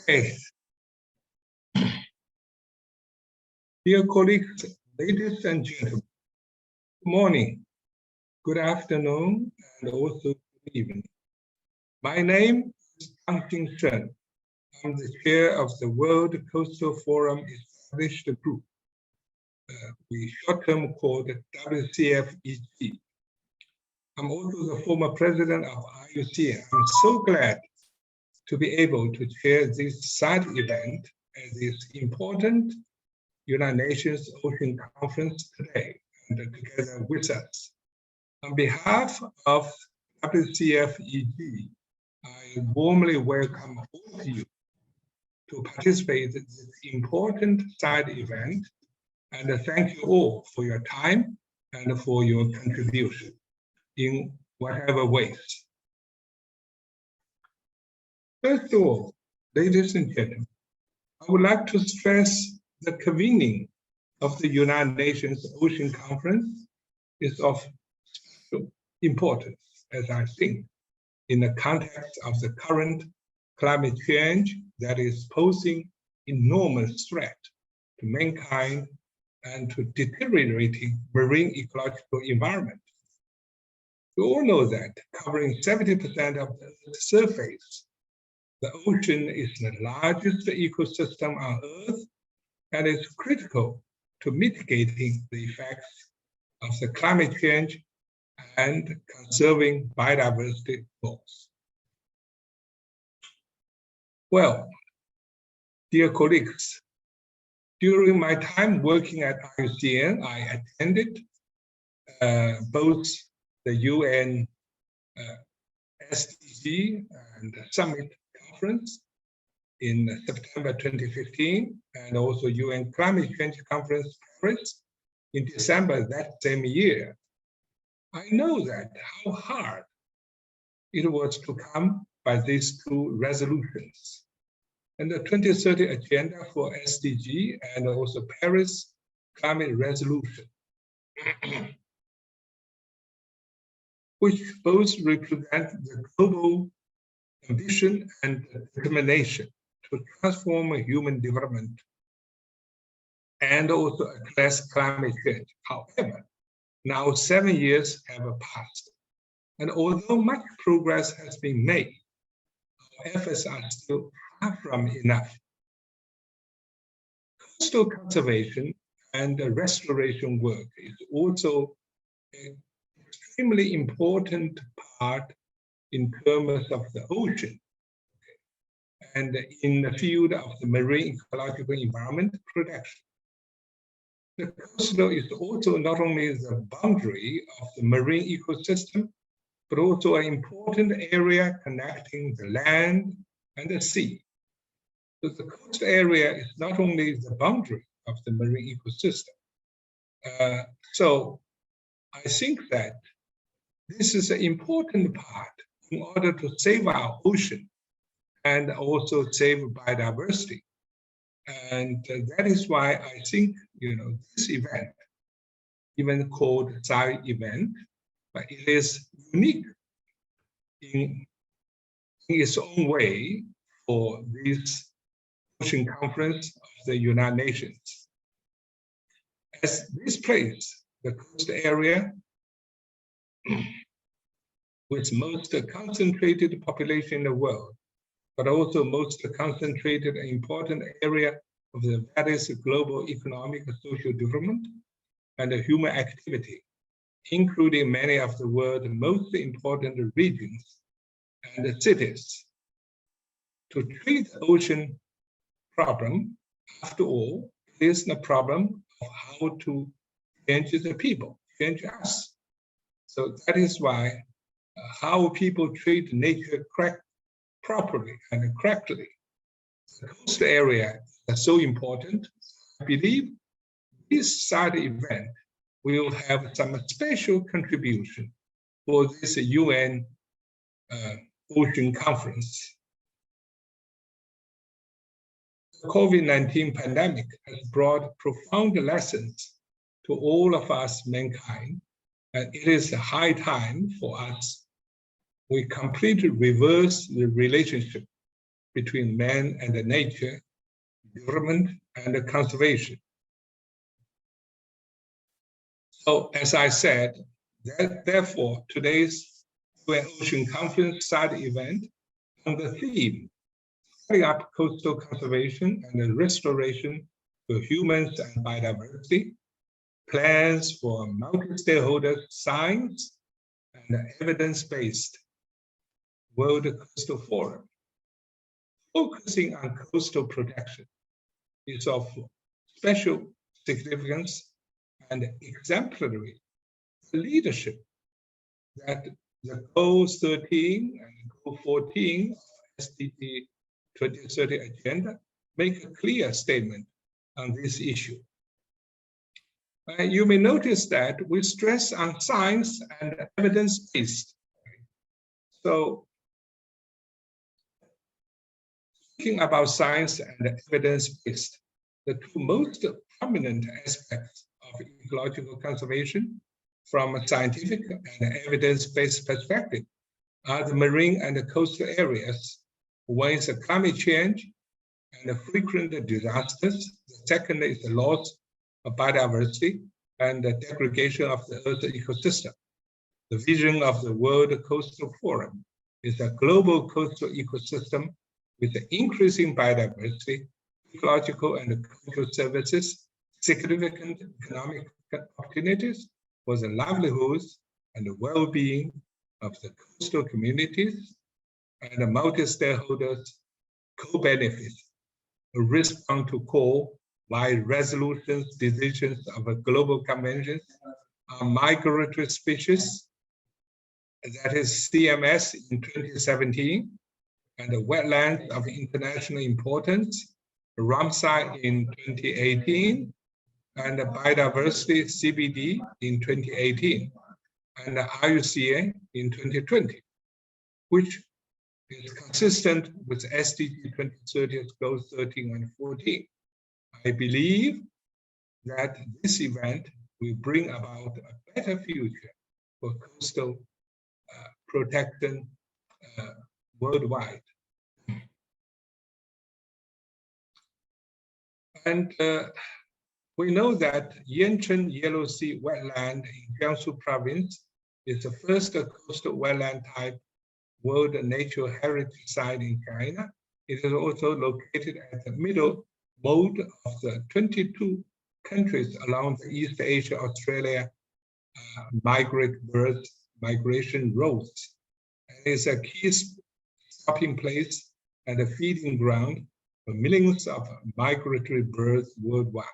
Okay. Dear colleagues, ladies and gentlemen, good morning, good afternoon, and also good evening. My name is Tang Jing Shen. I'm the chair of the World Coastal Forum Established Group, we short-term called WCFEG. I'm also the former president of IUCN. I'm so glad to be able to chair this side event at this important United Nations Ocean Conference today and together with us. On behalf of WCFEG, I warmly welcome all of you to participate in this important side event, and thank you all for your time and for your contribution in whatever ways. First of all, ladies and gentlemen, I would like to stress the convening of the United Nations Ocean Conference is of special importance, as I think, in the context of the current climate change that is posing enormous threat to mankind and to deteriorating marine ecological environment. We all know that covering 70% of the Earth's surface, the ocean is the largest ecosystem on Earth and is critical to mitigating the effects of the climate change and conserving biodiversity goals. Well, dear colleagues, during my time working at IUCN, I attended both the UN SDG and Summit Conference in September 2015, and also UN Climate Change Conference Paris in December that same year. I know that how hard it was to come by these two resolutions. And the 2030 Agenda for SDG and also Paris Climate Resolution, which both represent the global ambition and determination to transform human development and also address climate change. However, now 7 years have passed, and although much progress has been made, our efforts are still far from enough. Coastal conservation and restoration work is also an extremely important part in terms of the ocean and in the field of the marine ecological environment protection. The coastal is also not only the boundary of the marine ecosystem, but also an important area connecting the land and the sea. So the coastal area is not only the boundary of the marine ecosystem. So I think that this is an important part in order to save our ocean and also save biodiversity. And that is why I think, this event, even called SAI event, but it is unique in its own way for this ocean conference of the United Nations. As this place, the coast area, with most concentrated population in the world, but also most concentrated and important area of the various global economic and social development and human activity, including many of the world's most important regions and cities. To treat the ocean problem, after all, it is the problem of how to change the people, change us. So that is why how people treat nature properly and correctly. The coastal area is so important. I believe this side event will have some special contribution for this UN Ocean Conference. The COVID-19 pandemic has brought profound lessons to all of us, mankind, and it is a high time for us we completely reverse the relationship between man and nature, development and conservation. So, as I said, therefore, today's UN Ocean Conference side event on the theme, setting up coastal conservation and restoration for humans and biodiversity, plans for multi-stakeholder science and evidence-based World Coastal Forum, focusing on coastal protection, is of special significance and exemplary leadership that the Goal 13 and Goal 14 of SDG 2030 agenda make a clear statement on this issue. You may notice that we stress on science and evidence-based. So, speaking about science and evidence-based, the two most prominent aspects of ecological conservation from a scientific and evidence-based perspective are the marine and the coastal areas. One is climate change and the frequent disasters. The second is the loss of biodiversity and the degradation of the Earth's ecosystem. The vision of the World Coastal Forum is a global coastal ecosystem with increasing biodiversity, ecological and cultural services, significant economic opportunities for the livelihoods and the well-being of the coastal communities, and the multi-stakeholders co-benefit, respond to call by resolutions, decisions of a global convention on migratory species, that is CMS in 2017, and the wetlands of international importance, Ramsar in 2018, and the biodiversity CBD in 2018, and the IUCN in 2020, which is consistent with SDG 2030's goals 13 and 14. I believe that this event will bring about a better future for coastal protection worldwide. And we know that Yancheng Yellow Sea wetland in Jiangsu province is the first coastal wetland type World Natural Heritage Site in China. It is also located at the middle mode of the 22 countries along the East Asia, Australia migration routes. It is a key stopping place and a feeding ground for millions of migratory birds worldwide.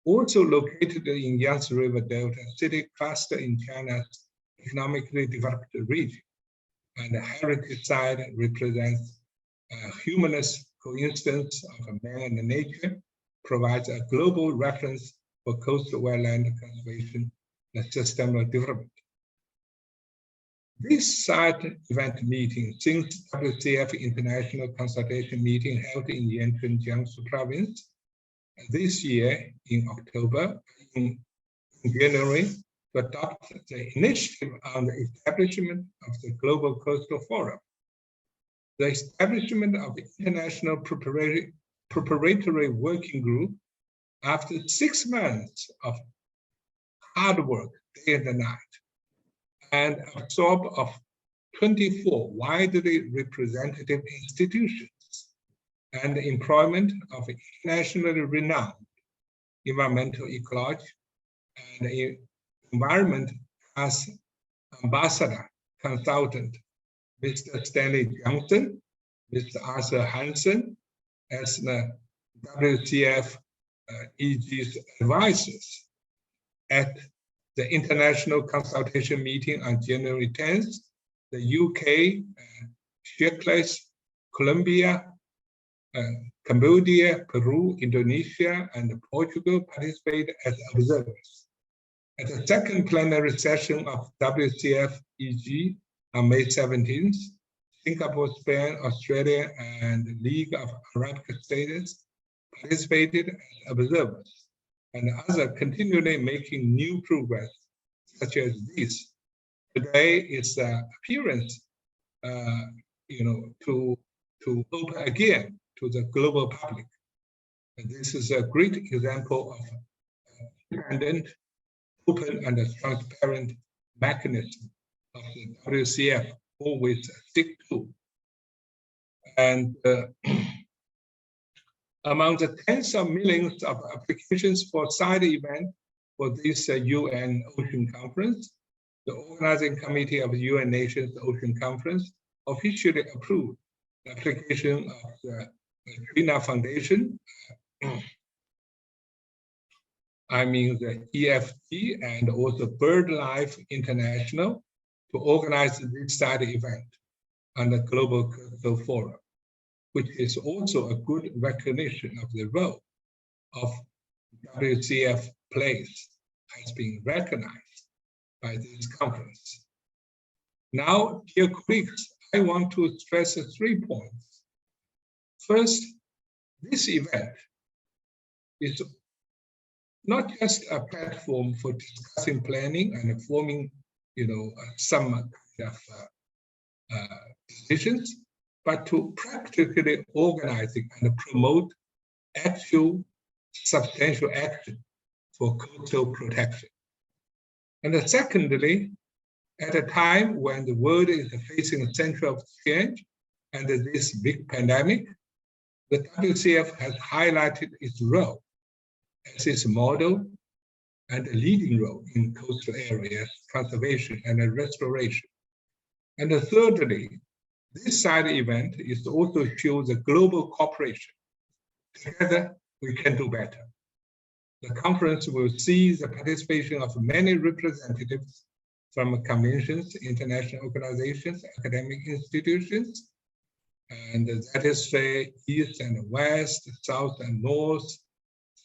Also located in Yangtze River Delta city cluster in China's economically developed region. And the heritage site represents a humanist coincidence of man and nature, provides a global reference for coastal wetland conservation and sustainable development. This site event meeting since WCF International Consultation meeting held in Yancheng, Jiangsu province this year in October, in January, to adopt the initiative on the establishment of the Global Coastal Forum. The establishment of the International Preparatory Working Group after 6 months of hard work, day and night, and absorb of 24 widely representative institutions and the employment of internationally renowned environmental ecology and environment as ambassador consultant, Mr. Stanley Johnson, Mr. Arthur Hansen, as the WCF EG's advisors at the international consultation meeting on January 10th, the UK, Czech, Colombia, Cambodia, Peru, Indonesia, and Portugal participated as observers. At the second plenary session of WCF EG on May 17th, Singapore, Spain, Australia, and the League of Arabic States participated as observers, and others continually making new progress, such as this. Today is the appearance, to to open again to the global public. And this is a great example of independent, open, and transparent mechanism of the WCF always stick to. And among the tens of millions of applications for side event for this UN Ocean Conference, the organizing committee of the UN Nations Ocean Conference officially approved the application of the Trina Foundation, I mean the EFT, and also BirdLife International to organize this side event on the Global Coastal Forum, which is also a good recognition of the role of WCF plays has been recognized by this conference. Now, dear colleagues, I want to stress 3 points. First, this event is not just a platform for discussing planning and forming, some kind of decisions, but to practically organizing and promote actual substantial action for coastal protection. And secondly, at a time when the world is facing a central change and this big pandemic, the WCF has highlighted its role as its model and a leading role in coastal areas conservation and restoration. And thirdly, this side event is also shows a global cooperation. Together, we can do better. The conference will see the participation of many representatives from conventions, international organizations, academic institutions, and that is say East and West, South and North,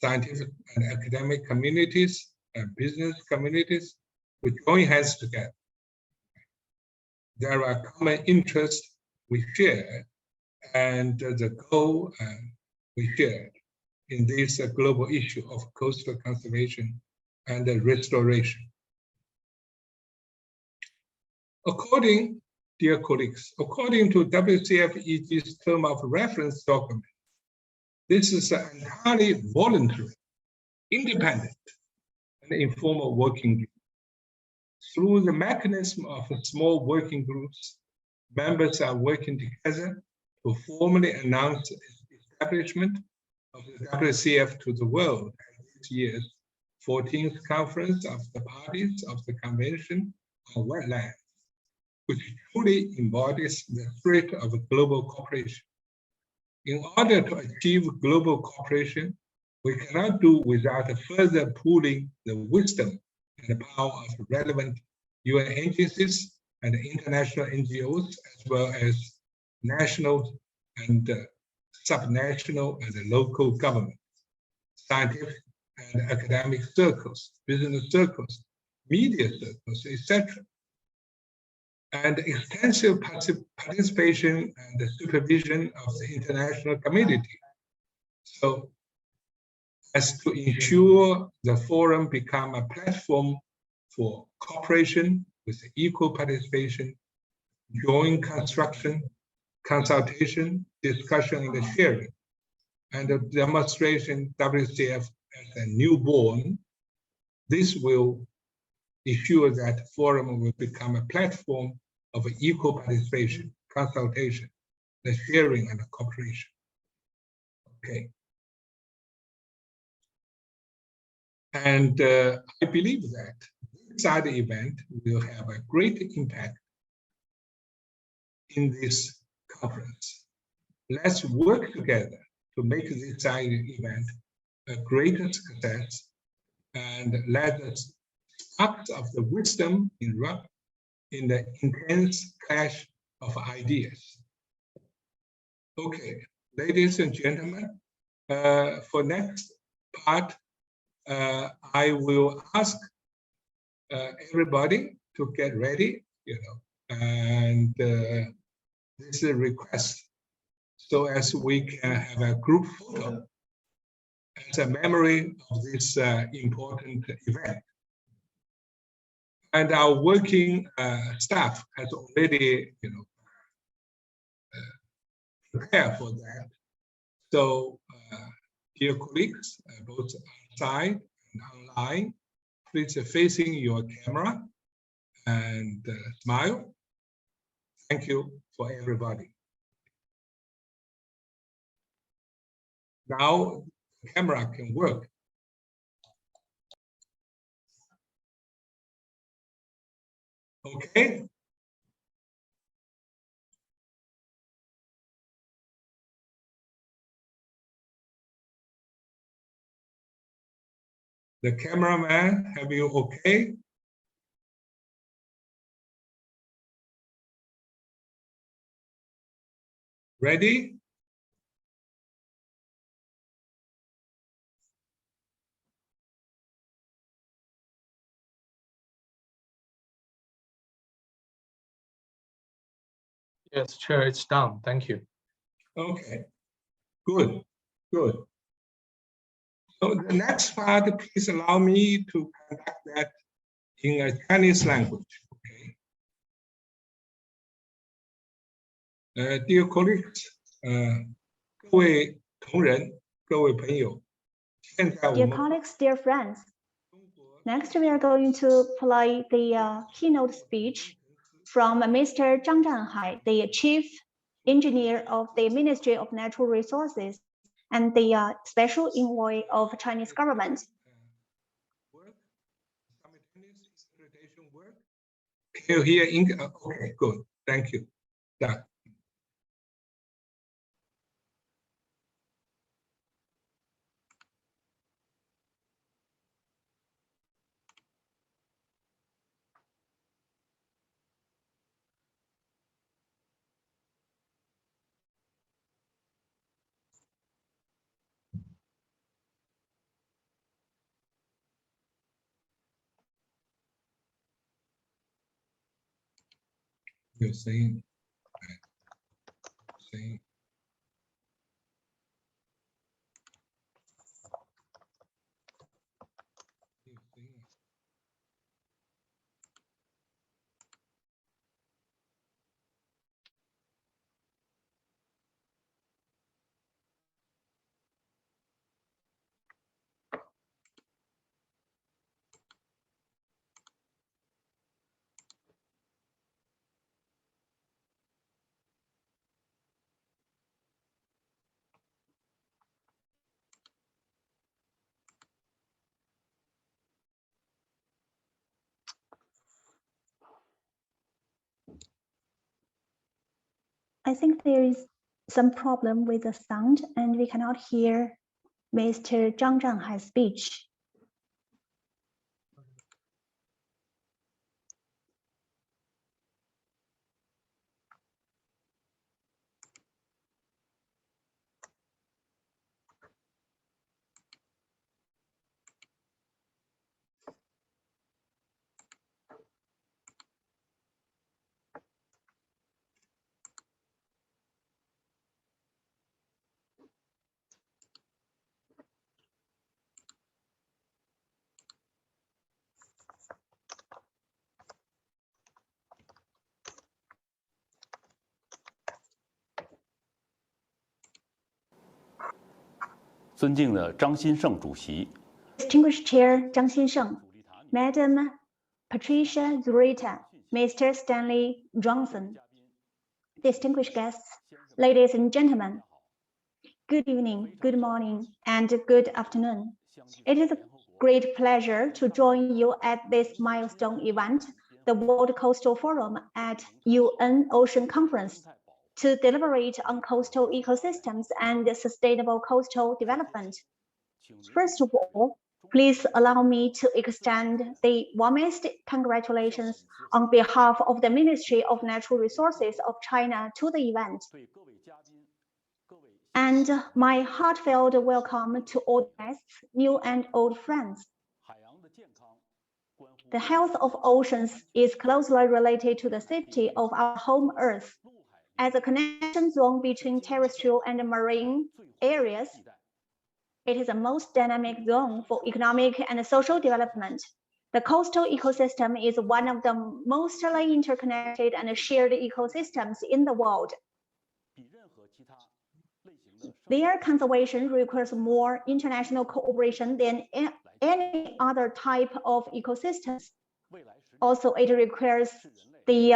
scientific and academic communities and business communities who join hands together. There are common interests we share and the goal we shared in this global issue of coastal conservation and restoration. Dear colleagues, according to WCF-EG's term of reference document, this is an entirely voluntary, independent, and informal working group. Through the mechanism of small working groups, members are working together to formally announce the establishment of the WCF to the world at this year's 14th Conference of the Parties of the Convention on Wetlands, which truly embodies the spirit of global cooperation. In order to achieve global cooperation, we cannot do without further pooling the wisdom and the power of relevant UN agencies and international NGOs, as well as national and subnational and local governments, scientific and academic circles, business circles, media circles, etc. And extensive participation and supervision of the international community, so as to ensure the forum become a platform for cooperation with equal participation, joint construction, consultation, discussion, and sharing, and the demonstration WCF as a newborn. This will ensure that forum will become a platform of equal participation, consultation, the sharing, and the cooperation. Okay. And I believe that this side event will have a great impact in this conference. Let's work together to make this side event a greater success, and let us sparks of the wisdom erupt in the intense clash of ideas. Okay, ladies and gentlemen, for next part, I will ask everybody to get ready, and this is a request, so as we can have a group photo as a memory of this important event. And our working staff has already, prepare for that. So, dear colleagues, both outside and online, please facing your camera and smile. Thank you for everybody. Now the camera can work. Okay. The cameraman, have you okay? Ready? Yes, Chair, it's done. Thank you. Okay, good, good. So the next part, please allow me to conduct that in a Chinese language. Okay. Dear colleagues, 各位同仁，各位朋友，现在我 Dear 们 colleagues, dear friends, next we are going to play the keynote speech from Mr. Zhang Zhanhai, the Chief Engineer of the Ministry of Natural Resources and the Special Envoy of Chinese government. work, simultaneous interpretation work. Can you hear English? Okay, good. Thank you. Done. You're saying, saying. I think there is some problem with the sound and we cannot hear Mr. Zhang Zhanhai's speech. Distinguished Chair Zhang Xinsheng, Madam Patricia Zurita, Mr. Stanley Johnson, distinguished guests, ladies and gentlemen, good evening, good morning, and good afternoon. It is a great pleasure to join you at this milestone event, the World Coastal Forum at UN Ocean Conference, to deliberate on coastal ecosystems and sustainable coastal development. First of all, please allow me to extend the warmest congratulations on behalf of the Ministry of Natural Resources of China to the event. And my heartfelt welcome to all guests, new and old friends. The health of oceans is closely related to the safety of our home Earth. As a connection zone between terrestrial and marine areas, it is the most dynamic zone for economic and social development. The coastal ecosystem is one of the mostly interconnected and shared ecosystems in the world. their conservation requires more international cooperation than any other type of ecosystems. Also, it requires the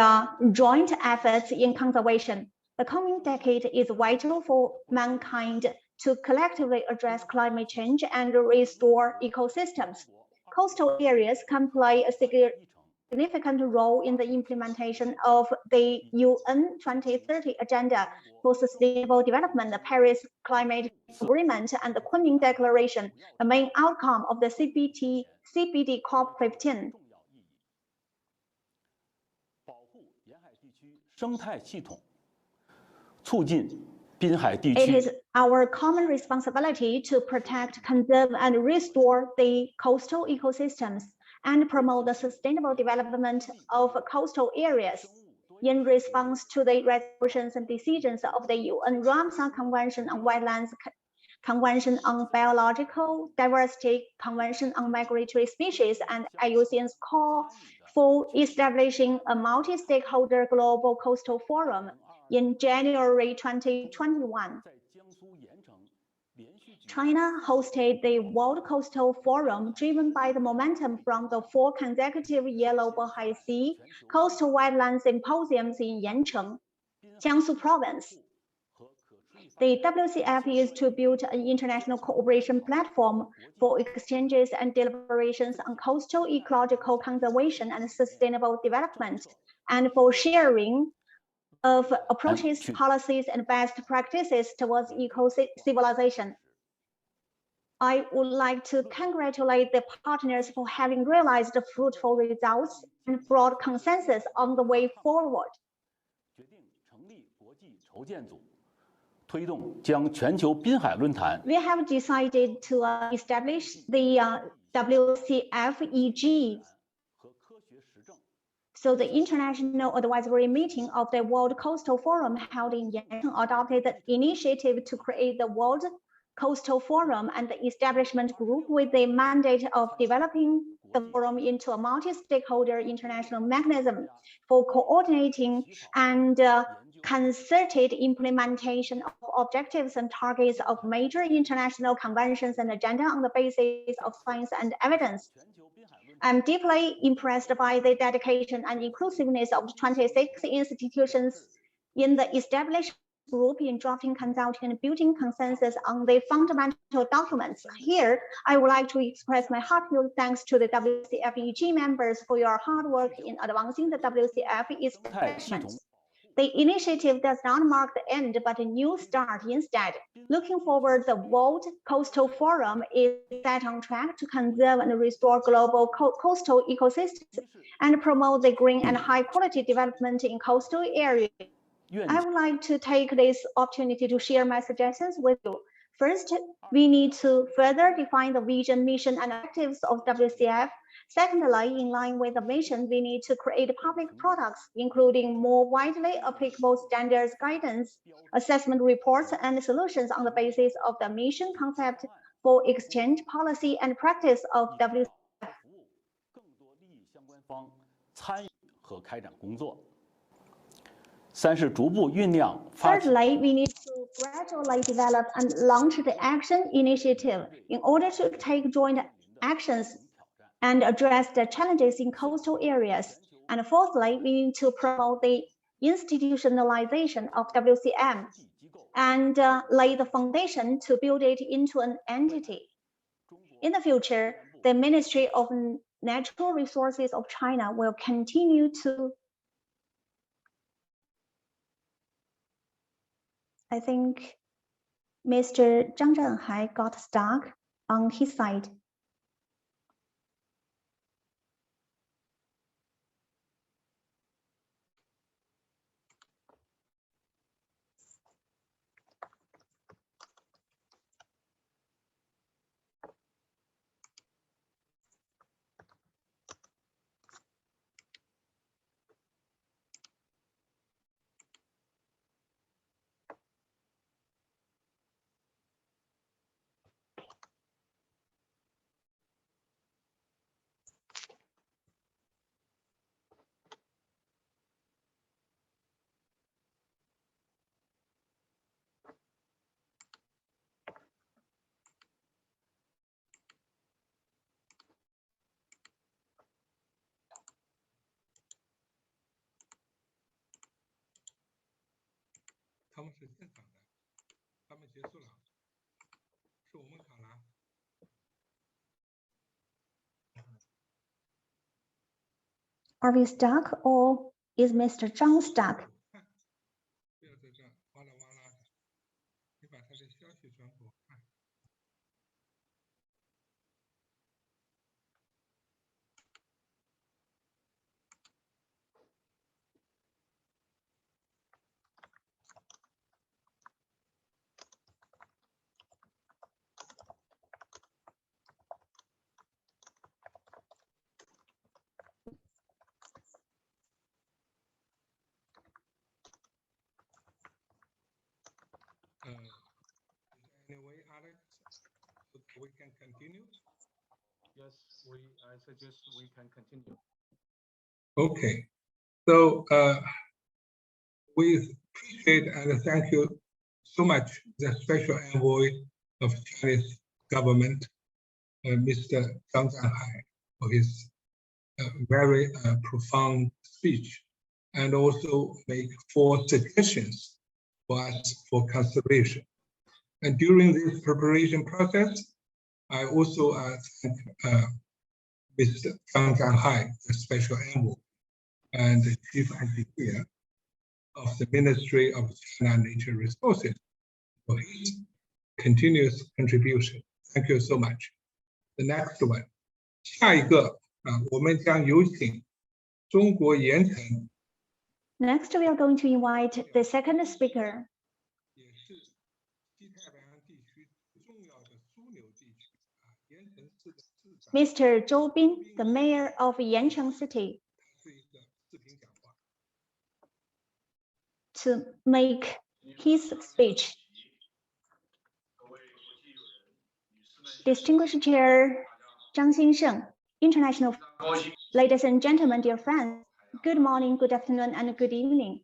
joint efforts in conservation. The coming decade is vital for mankind to collectively address climate change and restore ecosystems. Coastal areas can play a significant role in the implementation of the UN 2030 Agenda for Sustainable Development, the Paris Climate Agreement, and the Kunming Declaration, the main outcome of the CBD COP15. 生态系统，促进滨海地 It 区 is our common responsibility to protect, conserve, and restore the coastal ecosystems and promote the sustainable development of coastal areas. In response to the resolutions and decisions of the UN Ramsar Convention on Wetlands, Convention on Biological Diversity, Convention on Migratory Species, and IUCN's call for establishing a multi-stakeholder global coastal forum in January 2021. China hosted the World Coastal Forum, driven by the momentum from the 4 consecutive Yellow Bohai Sea Coastal Wetland Symposiums in Yancheng, Jiangsu Province. The WCF is to build an international cooperation platform for exchanges and deliberations on coastal ecological conservation and sustainable development, and for sharing of approaches, policies, and best practices towards eco-civilization. I would like to congratulate the partners for having realized the fruitful results and broad consensus on the way forward. 决定成立国际筹建组，推动将全球滨海论坛 We have decided to establish the WCFEG. 和科学实证 So the International Advisory Meeting of the World Coastal Forum held in Yancheng adopted the initiative to create the World Coastal Forum and the establishment group with the mandate of developing the forum into a multi-stakeholder international mechanism for coordinating and concerted implementation of objectives and targets of major international conventions and agenda on the basis of science and evidence. 全球滨海论坛 I'm deeply impressed by the dedication and inclusiveness of the 26 institutions in the established group in drafting, consulting, and building consensus on the fundamental documents. Here, I would like to express my heartfelt thanks to the WCFEG members for your hard work in advancing the WCF 生态系 establishment. 统 The initiative does not mark the end, but a new start instead. Looking forward, the World Coastal Forum is set on track to conserve and restore global coastal ecosystems and promote the green and high-quality development in coastal areas. 愿 I would like to take this opportunity to share my suggestions with you. First, we need to further define the vision, mission, and objectives of WCF. Secondly, in line with the mission, we need to create public products, including more widely applicable standards, guidance, assessment reports, and solutions on the basis of the mission concept for exchange policy and practice of WCF. 服务更多利益相关方参与和开展工作。三是逐步酝酿发起 Thirdly, we need to gradually develop and launch the action initiative in order to take joint actions and address the challenges in coastal areas. And fourthly, we need to promote the institutionalization of WCM 机构 and lay the foundation to build it into an entity. In the future, the Ministry of Natural Resources of China will continue to I think Mr. Zhang Zhenhai got stuck on his side. 他们是正常的，他们结束了，是我们卡了。Are we stuck or is Mr. Zhang stuck? 不要在这哇啦哇啦的，你把他的消息转给我看。Anyway, Alex, so we can continue. Yes, I suggest we can continue. Okay, so we appreciate and thank you so much the special envoy of Chinese government, Mr. Zhang Zhanhai, for his very profound speech, and also make 4 suggestions for us for consideration. And during this preparation process, I also thank Mr. Zhang Zhanhai, the special envoy and the chief engineer of the Ministry of China Nature Resources for his continuous contribution. Thank you so much. The next one, 下一个我们将有请中国盐城 Next, we are going to invite the second speaker, 也是西太平洋地区重要的枢纽地区盐城市的市长， Mr. Zhou Bin, the mayor of Yancheng City, 他是一个视频讲话。 to make his speech. Distinguished Chair Zhang Xinsheng, International, ladies and gentlemen, dear friends, good morning, good afternoon, and good evening.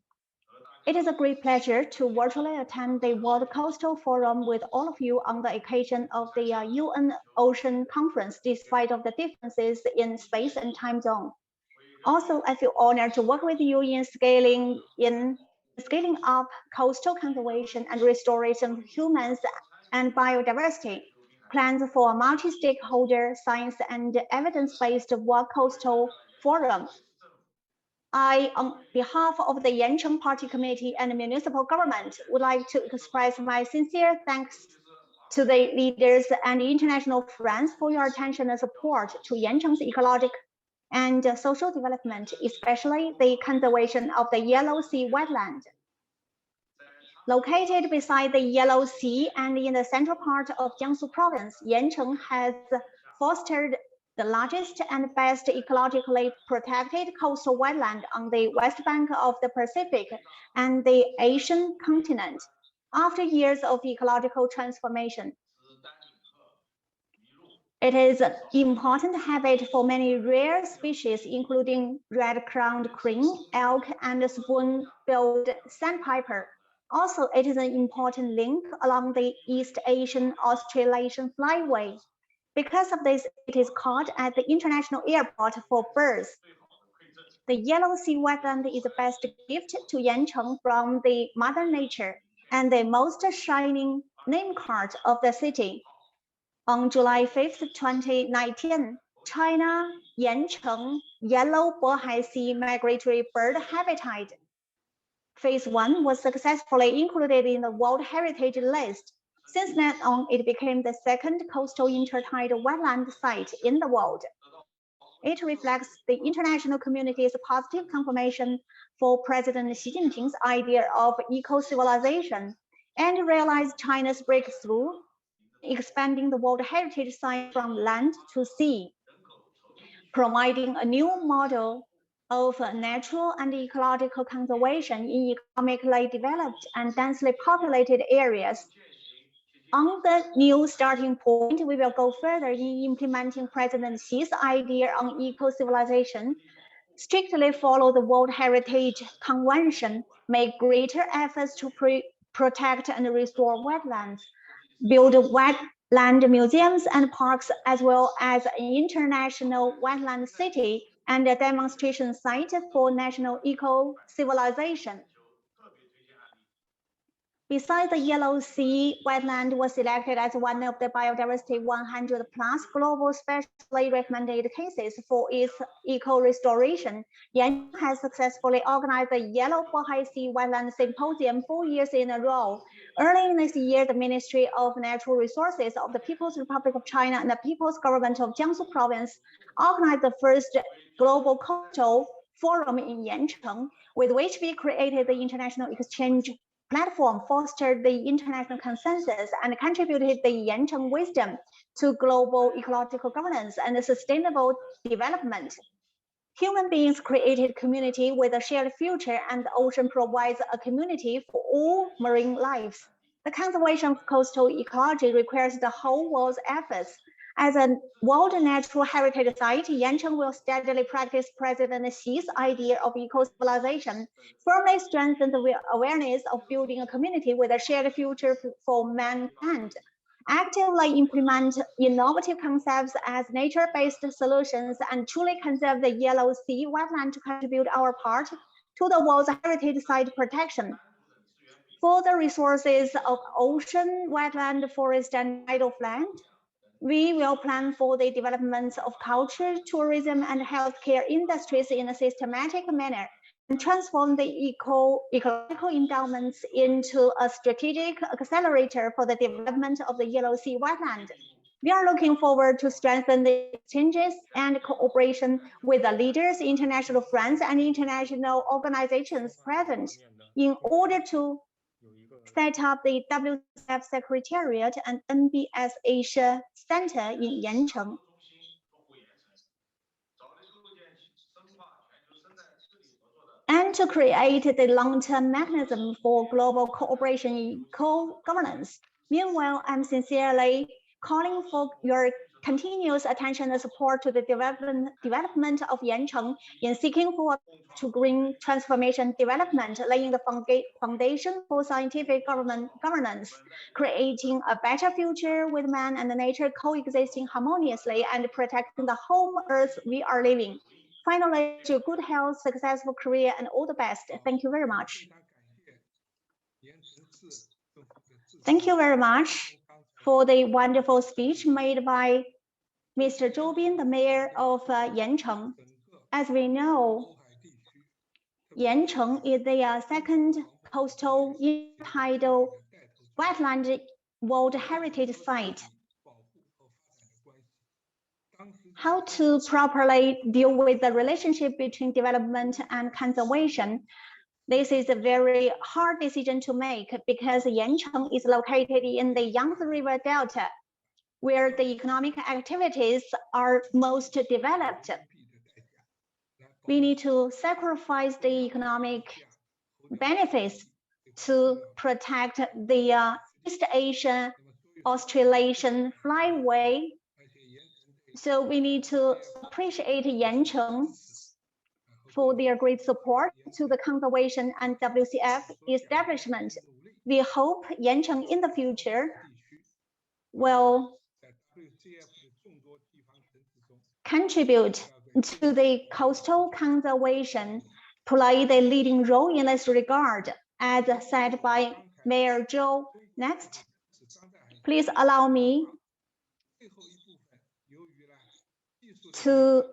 It is a great pleasure to virtually attend the World Coastal Forum with all of you on the occasion of the UN Ocean Conference, despite of the differences in space and time zone. Also, I feel honored to work with you in scaling up coastal conservation and restoration of humans and biodiversity, plans for a multi-stakeholder, science and evidence-based World Coastal Forum. I, on behalf of the Yancheng Party Committee and the municipal government, would like to express my sincere thanks to the leaders and international friends for your attention and support to Yancheng's ecological and social development, especially the conservation of the Yellow Sea wetland. Located beside the Yellow Sea and in the central part of Jiangsu province, Yancheng has fostered the largest and best ecologically protected coastal wetland on the west bank of the Pacific and the Asian continent. After years of ecological transformation, it is an important habitat for many rare species, including red-crowned crane, elk, and spoon-billed sandpiper. Also, it is an important link along the East Asian Australasian Flyway. Because of this, it is called at the international airport for birds. The Yellow Sea wetland is the best gift to Yancheng from the Mother Nature and the most shining name card of the city. On July 5th, 2019, China Yancheng Yellow Bohai Sea Migratory Bird Habitat Phase 1 was successfully included in the World Heritage List. Since then on, it became the second coastal intertidal wetland site in the world. It reflects the international community's positive confirmation for President Xi Jinping's idea of eco-civilization and realized China's breakthrough, expanding the World Heritage Site from land to sea, providing a new model of natural and ecological conservation in economically developed and densely populated areas. On the new starting point, we will go further in implementing President Xi's idea on eco-civilization, strictly follow the World Heritage Convention, make greater efforts to protect and restore wetlands, build wetland museums and parks, as well as an international wetland city and a demonstration site for national eco-civilization. Besides, the Yellow Sea wetland was selected as one of the biodiversity 100 plus global specially recommended cases for its eco-restoration. Yancheng has successfully organized the Yellow Bohai Sea Wetland Symposium 4 years in a row. Early this year, the Ministry of Natural Resources of the People's Republic of China and the People's Government of Jiangsu Province organized the first global coastal forum in Yancheng, with which we created the international exchange platform, fostered the international consensus, and contributed the Yancheng wisdom to global ecological governance and sustainable development. Human beings created community with a shared future, and the ocean provides a community for all marine lives. The conservation of coastal ecology requires the whole world's efforts. As a World Natural Heritage Site, Yancheng will steadily practice President Xi's idea of eco-civilization, firmly strengthen the awareness of building a community with a shared future for mankind, actively implement innovative concepts as nature-based solutions, and truly conserve the Yellow Sea wetland to contribute our part to the world's heritage site protection. For the resources of ocean, wetland, forest, and tidal land, we will plan for the development of culture, tourism, and healthcare industries in a systematic manner, and transform the ecological endowments into a strategic accelerator for the development of the Yellow Sea wetland. We are looking forward to strengthen the exchanges and cooperation with the leaders, international friends, and international organizations present in order to set up the WCF Secretariat and NBS Asia Center in Yancheng. And to create the long-term mechanism for global cooperation in co-governance. Meanwhile, I'm sincerely calling for your continuous attention and support to the development of Yancheng in seeking for to green transformation development, laying the foundation for scientific governance, creating a better future with man and nature coexisting harmoniously, and protecting the home earth we are living. Finally, to good health, successful career, and all the best. Thank you very much. Thank you very much for the wonderful speech made by Mr. Zhou Bin, the mayor of Yancheng. As we know, Yancheng is the second coastal tidal wetland World Heritage Site. How to properly deal with the relationship between development and conservation? This is a very hard decision to make because Yancheng is located in the Yangtze River Delta, where the economic activities are most developed. We need to sacrifice the economic benefits to protect the East Asian Australasian flyway. So we need to appreciate Yancheng for their great support to the conservation and WCF establishment. We hope Yancheng in the future will contribute to the coastal conservation, play the leading role in this regard, as said by Mayor Zhou. Next, please allow me to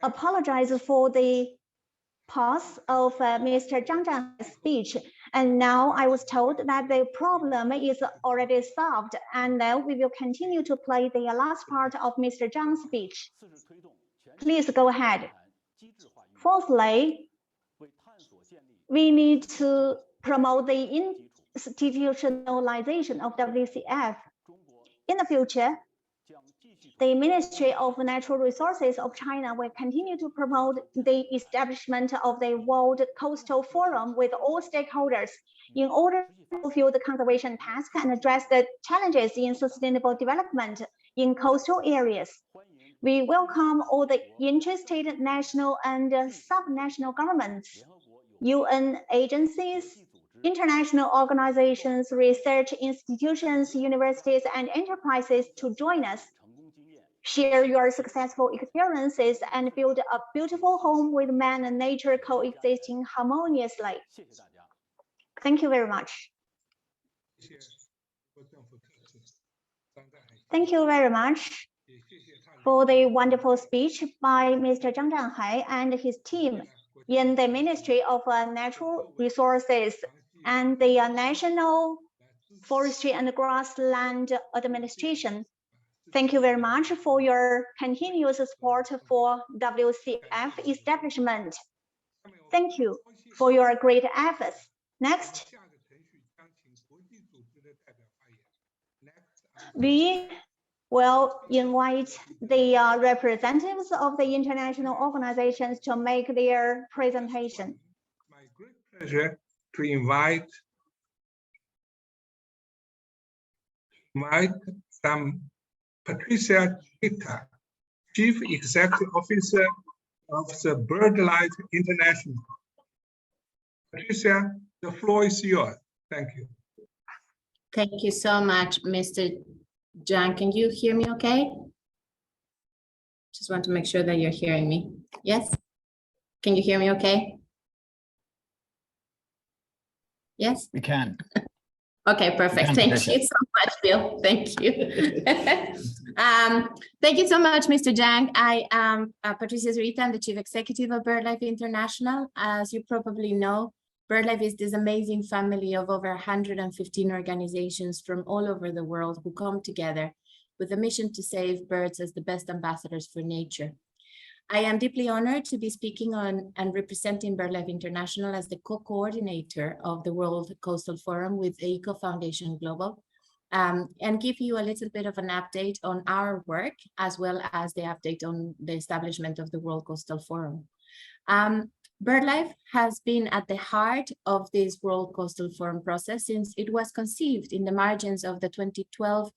apologize for the pause of Mr. Zhang Zhanhai's speech. And now I was told that the problem is already solved, and now we will continue to play the last part of Mr. Zhang's speech. Please go ahead. Fourthly, we need to promote the institutionalization of WCF. In the future, the Ministry of Natural Resources of China will continue to promote the establishment of the World Coastal Forum with all stakeholders in order to fulfill the conservation task and address the challenges in sustainable development in coastal areas. We welcome all the interested national and subnational governments, UN agencies, international organizations, research institutions, universities, and enterprises to join us share your successful experiences, and build a beautiful home with man and nature coexisting harmoniously. 谢谢大家。 Thank you very much. 谢谢国政府特使张占海， Thank you very much 也谢谢他 for the wonderful speech by Mr. Zhang Zhanhai and his team in the Ministry of Natural Resources and the National Forestry and Grassland Administration. Thank you very much for your continuous support for WCF establishment. Thank you for your great efforts. Next, 下个程序将请国际组织的代表发言。Next, we will invite the representatives of the international organizations to make their presentation. It's my great pleasure to invite Patricia Chita, Chief Executive Officer of the BirdLife International. Patricia, the floor is yours. Thank you. Thank you so much, Mr. Zhang. Can you hear me okay? Just want to make sure that you're hearing me. Yes? Can you hear me okay? Yes? We can. Okay, perfect. can, Thank Patricia. you so much, Bill. Thank you. Thank you so much, Mr. Zhang. I am Patricia Zurita. I'm the Chief Executive of BirdLife International. As you probably know, BirdLife is this amazing family of over 115 organizations from all over the world who come together with a mission to save birds as the best ambassadors for nature. I am deeply honored to be speaking on and representing BirdLife International as the co-coordinator of the World Coastal Forum with the Eco Foundation Global, and give you a little bit of an update on our work, as well as the update on the establishment of the World Coastal Forum. BirdLife has been at the heart of this World Coastal Forum process since it was conceived in the margins of the 2012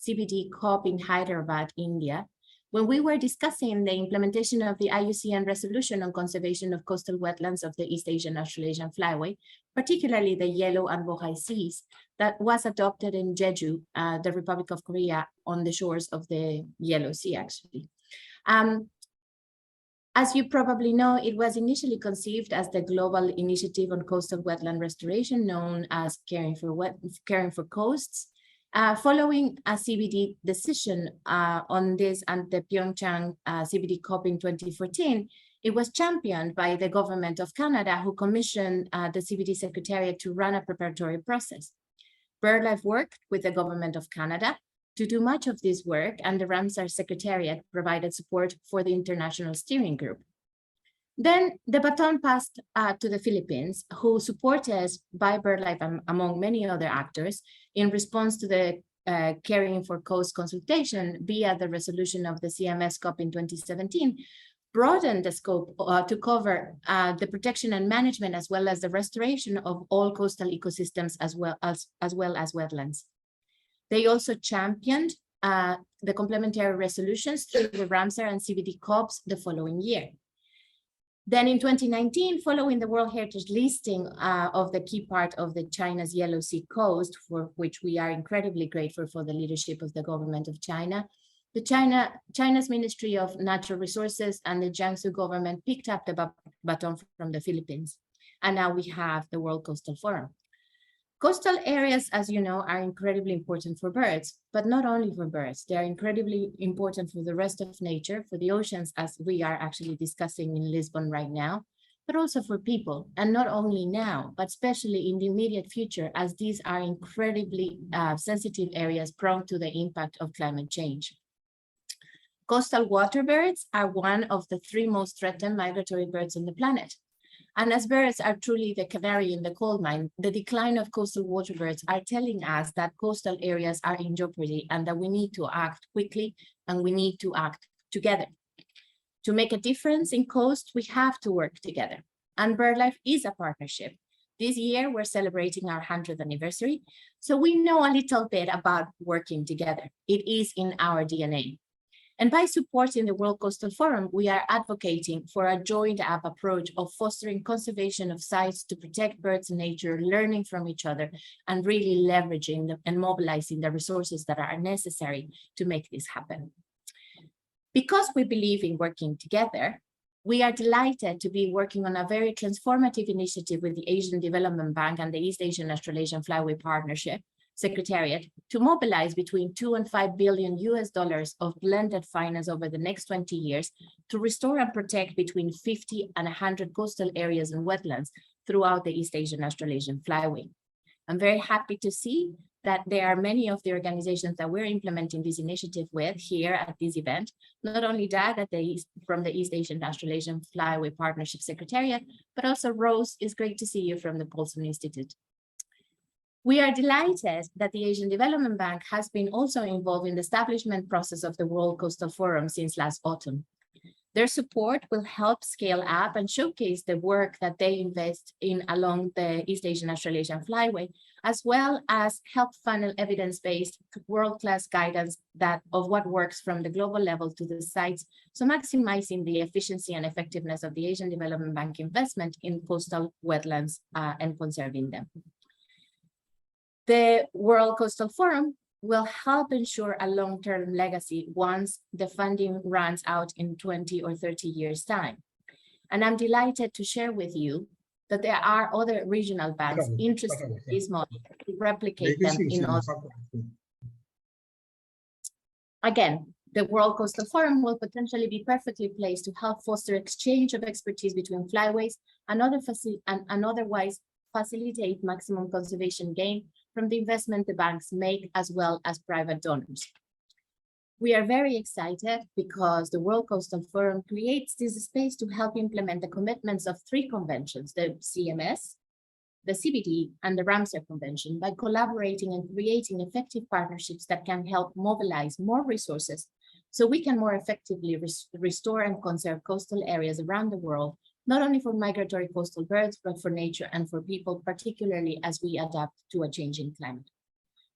CBD COP in Hyderabad, India, when we were discussing the implementation of the IUCN resolution on conservation of coastal wetlands of the East Asian Australasian Flyway, particularly the Yellow and Bohai Seas, that was adopted in Jeju, the Republic of Korea, on the shores of the Yellow Sea, actually. As you probably know, it was initially conceived as the Global Initiative on Coastal Wetland Restoration, known as Caring for Coasts, following a CBD decision on this and the Pyeongchang CBD COP in 2014. It was championed by the government of Canada, who commissioned the CBD Secretariat to run a preparatory process. BirdLife worked with the government of Canada to do much of this work, and the Ramsar Secretariat provided support for the international steering group. Then the baton passed to the Philippines, who supported by BirdLife, among many other actors, in response to the Caring for Coast consultation via the resolution of the CMS COP in 2017, broadened the scope to cover the protection and management, as well as the restoration of all coastal ecosystems, as well as wetlands. They also championed the complementary resolutions through the Ramsar and CBD COPs the following year. Then in 2019, following the World Heritage listing of the key part of the China's Yellow Sea coast, for which we are incredibly grateful for the leadership of the government of China, China's Ministry of Natural Resources and the Jiangsu government picked up the baton from the Philippines. And now we have the World Coastal Forum. Coastal areas, as you know, are incredibly important for birds, but not only for birds. They are incredibly important for the rest of nature, for the oceans, as we are actually discussing in Lisbon right now, but also for people. And not only now, but especially in the immediate future, as these are incredibly sensitive areas prone to the impact of climate change. Coastal water birds are one of the 3 most threatened migratory birds on the planet. And as birds are truly the canary in the coal mine, the decline of coastal water birds are telling us that coastal areas are in jeopardy and that we need to act quickly and we need to act together. To make a difference in coast, we have to work together. And BirdLife is a partnership. This year, we're celebrating our 100th anniversary, so we know a little bit about working together. It is in our DNA. And by supporting the World Coastal Forum, we are advocating for a joined-up approach of fostering conservation of sites to protect birds and nature, learning from each other, and really leveraging and mobilizing the resources that are necessary to make this happen. Because we believe in working together, we are delighted to be working on a very transformative initiative with the Asian Development Bank and the East Asian Australasian Flyway Partnership Secretariat to mobilize between $2 and $5 billion of blended finance over the next 20 years to restore and protect between 50 and 100 coastal areas and wetlands throughout the East Asian Australasian Flyway. I'm very happy to see that there are many of the organizations that we're implementing this initiative with here at this event. Not only that, from the East Asian Australasian Flyway Partnership Secretariat, but also Rose, it's great to see you from the Paulson Institute. We are delighted that the Asian Development Bank has been also involved in the establishment process of the World Coastal Forum since last autumn. Their support will help scale up and showcase the work that they invest in along the East Asian Australasian Flyway, as well as help funnel evidence-based world-class guidance of what works from the global level to the sites, so maximizing the efficiency and effectiveness of the Asian Development Bank investment in coastal wetlands and conserving them. The World Coastal Forum will help ensure a long-term legacy once the funding runs out in 20 or 30 years' time. And I'm delighted to share with you that there are other regional banks interested in this model to replicate them in other. Again, the World Coastal Forum will potentially be perfectly placed to help foster exchange of expertise between flyways and otherwise facilitate maximum conservation gain from the investment the banks make, as well as private donors. We are very excited because the World Coastal Forum creates this space to help implement the commitments of 3 conventions, the CMS, the CBD, and the Ramsar Convention, by collaborating and creating effective partnerships that can help mobilize more resources so we can more effectively restore and conserve coastal areas around the world, not only for migratory coastal birds, but for nature and for people, particularly as we adapt to a changing climate.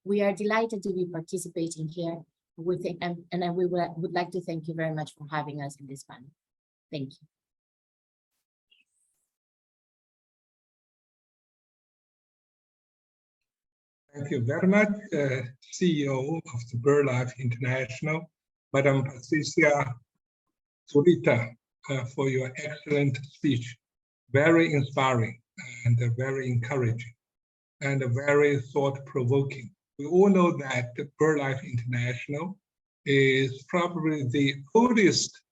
We are delighted to be participating here and we would like to thank you very much for having us in this panel. Thank you. Thank you very much, CEO of the BirdLife International, Madam Patricia Zurita, for your excellent speech. Very inspiring and very encouraging and very thought-provoking. We all know that BirdLife International is probably the oldest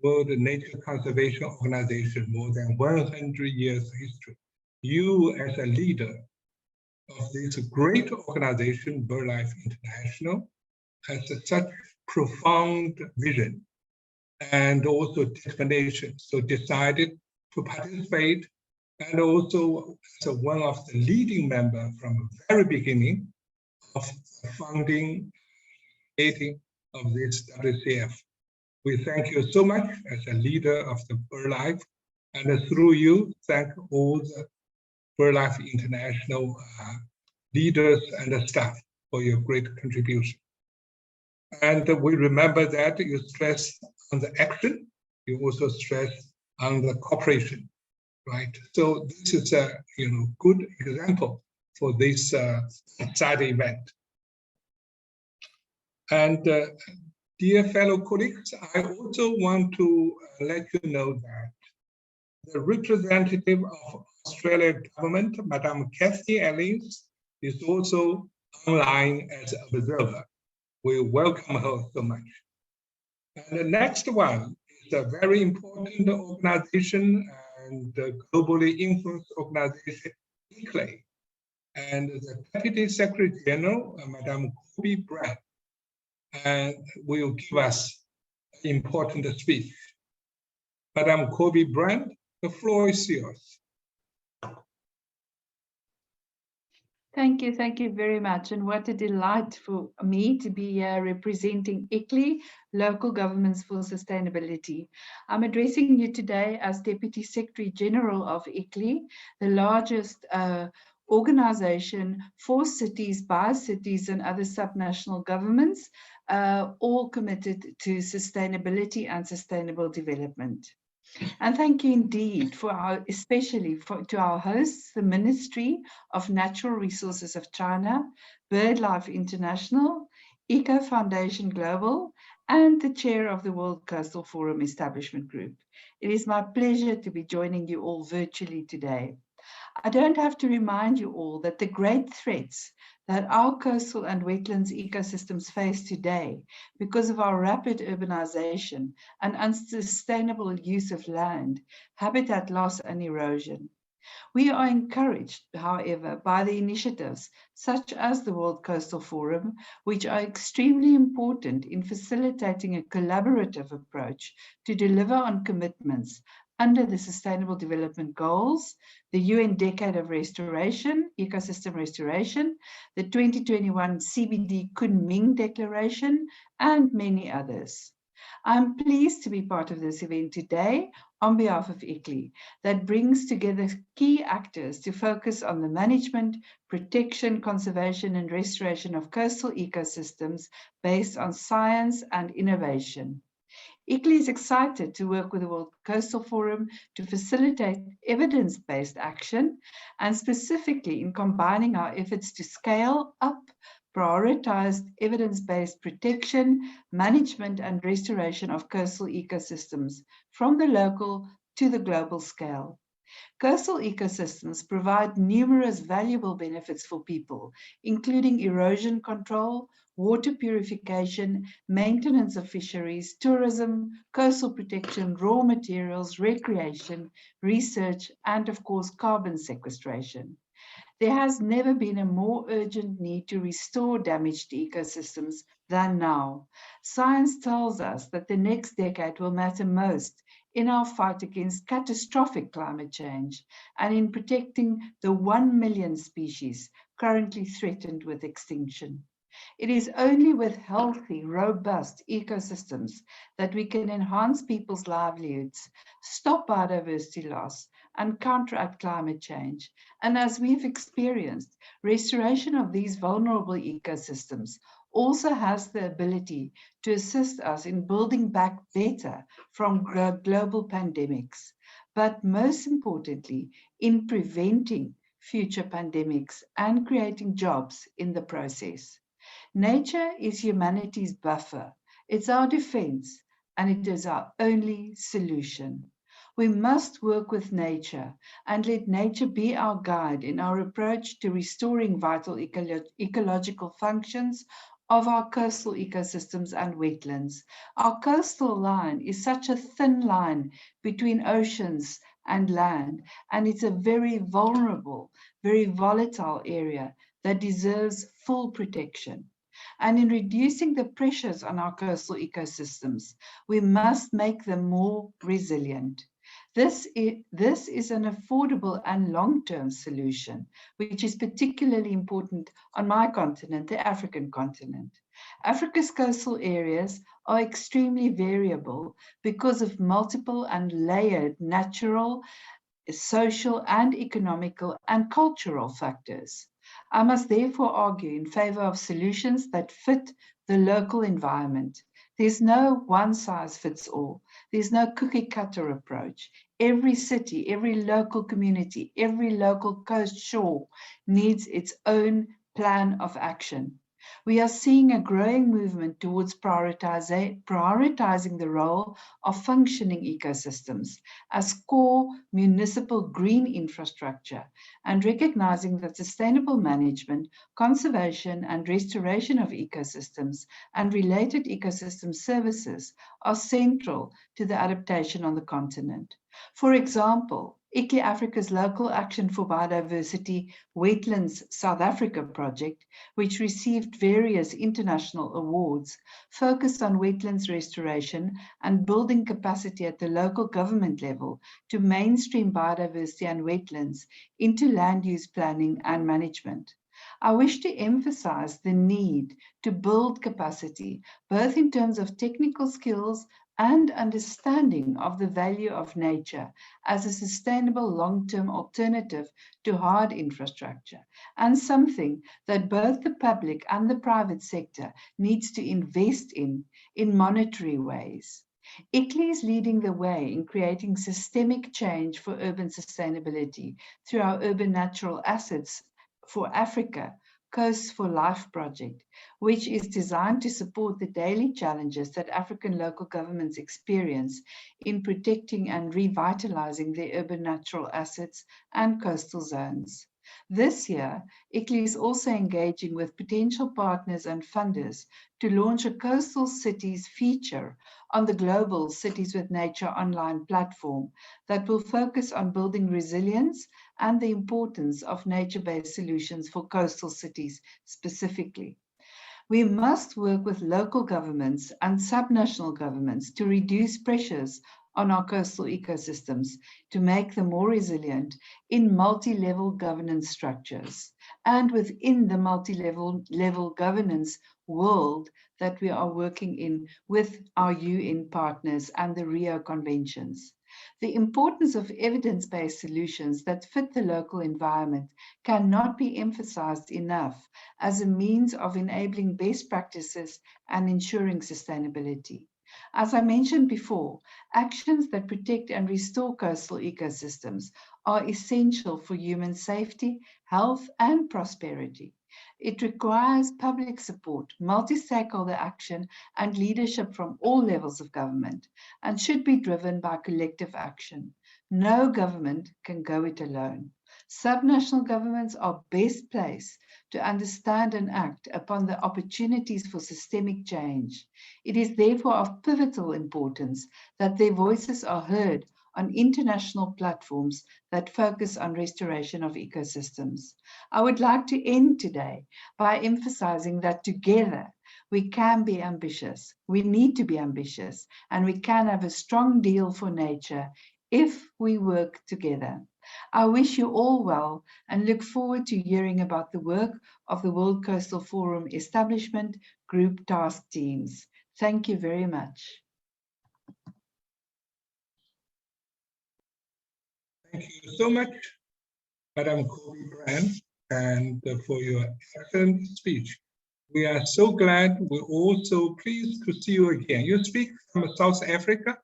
world nature conservation organization, more than 100 years history. You as a leader of this great organization, BirdLife International, has such profound vision and also determination, so decided to participate, and also as one of the leading members from the very beginning of the founding meeting of this WCF. We thank you so much as a leader of the BirdLife, and through you, thank all the BirdLife International leaders and the staff for your great contribution. And we remember that you stress on the action, you also stress on the cooperation, right? So this is a good example for this side event. And dear fellow colleagues, I also want to let you know that the representative of Australian government, Madam Kathy Ellings, is also online as an observer. We welcome her so much. And the next one is a very important organization and globally influenced organization, ICLEI. And the Deputy Secretary General, Madam Kobe Brand, will give us an important speech. Madam Kobe Brand, the floor is yours. Thank you very much. And what a delight for me to be here representing ICLEI, Local Governments for Sustainability. I'm addressing you today as Deputy Secretary General of ICLEI, the largest organization for cities, by cities and other subnational governments, all committed to sustainability and sustainable development. And thank you indeed especially to our hosts, the Ministry of Natural Resources of China, BirdLife International, Eco Foundation Global, and the chair of the World Coastal Forum Establishment Group. It is my pleasure to be joining you all virtually today. I don't have to remind you all that the great threats that our coastal and wetlands ecosystems face today because of our rapid urbanization and unsustainable use of land, habitat loss and erosion. We are encouraged, however, by the initiatives such as the World Coastal Forum, which are extremely important in facilitating a collaborative approach to deliver on commitments under the Sustainable Development Goals, the UN Decade of Restoration, Ecosystem Restoration, the 2021 CBD Kunming Declaration, and many others. I'm pleased to be part of this event today on behalf of ICLEI that brings together key actors to focus on the management, protection, conservation, and restoration of coastal ecosystems based on science and innovation. ICLEI is excited to work with the World Coastal Forum to facilitate evidence-based action, and specifically in combining our efforts to scale up prioritized evidence-based protection, management, and restoration of coastal ecosystems from the local to the global scale. Coastal ecosystems provide numerous valuable benefits for people, including erosion control, water purification, maintenance of fisheries, tourism, coastal protection, raw materials, recreation, research, and of course, carbon sequestration. There has never been a more urgent need to restore damaged ecosystems than now. Science tells us that the next decade will matter most in our fight against catastrophic climate change and in protecting the 1 million species currently threatened with extinction. It is only with healthy, robust ecosystems that we can enhance people's livelihoods, stop biodiversity loss, and counteract climate change. And as we've experienced, restoration of these vulnerable ecosystems also has the ability to assist us in building back better from global pandemics, but most importantly, in preventing future pandemics and creating jobs in the process. Nature is humanity's buffer. It's our defense, and it is our only solution. We must work with nature and let nature be our guide in our approach to restoring vital ecological functions of our coastal ecosystems and wetlands. Our coastal line is such a thin line between oceans and land, and it's a very vulnerable, very volatile area that deserves full protection. And in reducing the pressures on our coastal ecosystems, we must make them more resilient. This is an affordable and long-term solution, which is particularly important on my continent, the African continent. Africa's coastal areas are extremely variable because of multiple and layered natural, social, and economical and cultural factors. I must therefore argue in favor of solutions that fit the local environment. There's no one-size-fits-all. There's no cookie-cutter approach. Every city, every local community, every local coast shore needs its own plan of action. We are seeing a growing movement towards prioritizing the role of functioning ecosystems as core municipal green infrastructure and recognizing that sustainable management, conservation, and restoration of ecosystems and related ecosystem services are central to the adaptation on the continent. For example, ICLEI Africa's Local Action for Biodiversity Wetlands South Africa project, which received various international awards, focused on wetlands restoration and building capacity at the local government level to mainstream biodiversity and wetlands into land use planning and management. I wish to emphasize the need to build capacity, both in terms of technical skills and understanding of the value of nature as a sustainable long-term alternative to hard infrastructure, and something that both the public and the private sector needs to invest in monetary ways. ICLEI is leading the way in creating systemic change for urban sustainability through our urban natural assets for Africa Coasts for Life project, which is designed to support the daily challenges that African local governments experience in protecting and revitalizing their urban natural assets and coastal zones. This year, ICLEI is also engaging with potential partners and funders to launch a coastal cities feature on the global Cities with Nature online platform that will focus on building resilience and the importance of nature-based solutions for coastal cities specifically. We must work with local governments and subnational governments to reduce pressures on our coastal ecosystems to make them more resilient in multi-level governance structures and within the multi-level governance world that we are working in with our UN partners and the Rio Conventions. The importance of evidence-based solutions that fit the local environment cannot be emphasized enough as a means of enabling best practices and ensuring sustainability. As I mentioned before, actions that protect and restore coastal ecosystems are essential for human safety, health, and prosperity. It requires public support, multi-stakeholder action, and leadership from all levels of government, and should be driven by collective action. No government can go it alone. Subnational governments are best placed to understand and act upon the opportunities for systemic change. It is therefore of pivotal importance that their voices are heard on international platforms that focus on restoration of ecosystems. I would like to end today by emphasizing that together we can be ambitious, we need to be ambitious, and we can have a strong deal for nature if we work together. I wish you all well and look forward to hearing about the work of the World Coastal Forum Establishment Group Task Teams. Thank you very much. Thank you so much, Madam Kobe Brand, and for your excellent speech. We are so glad. We're also pleased to see you again. You speak from South Africa,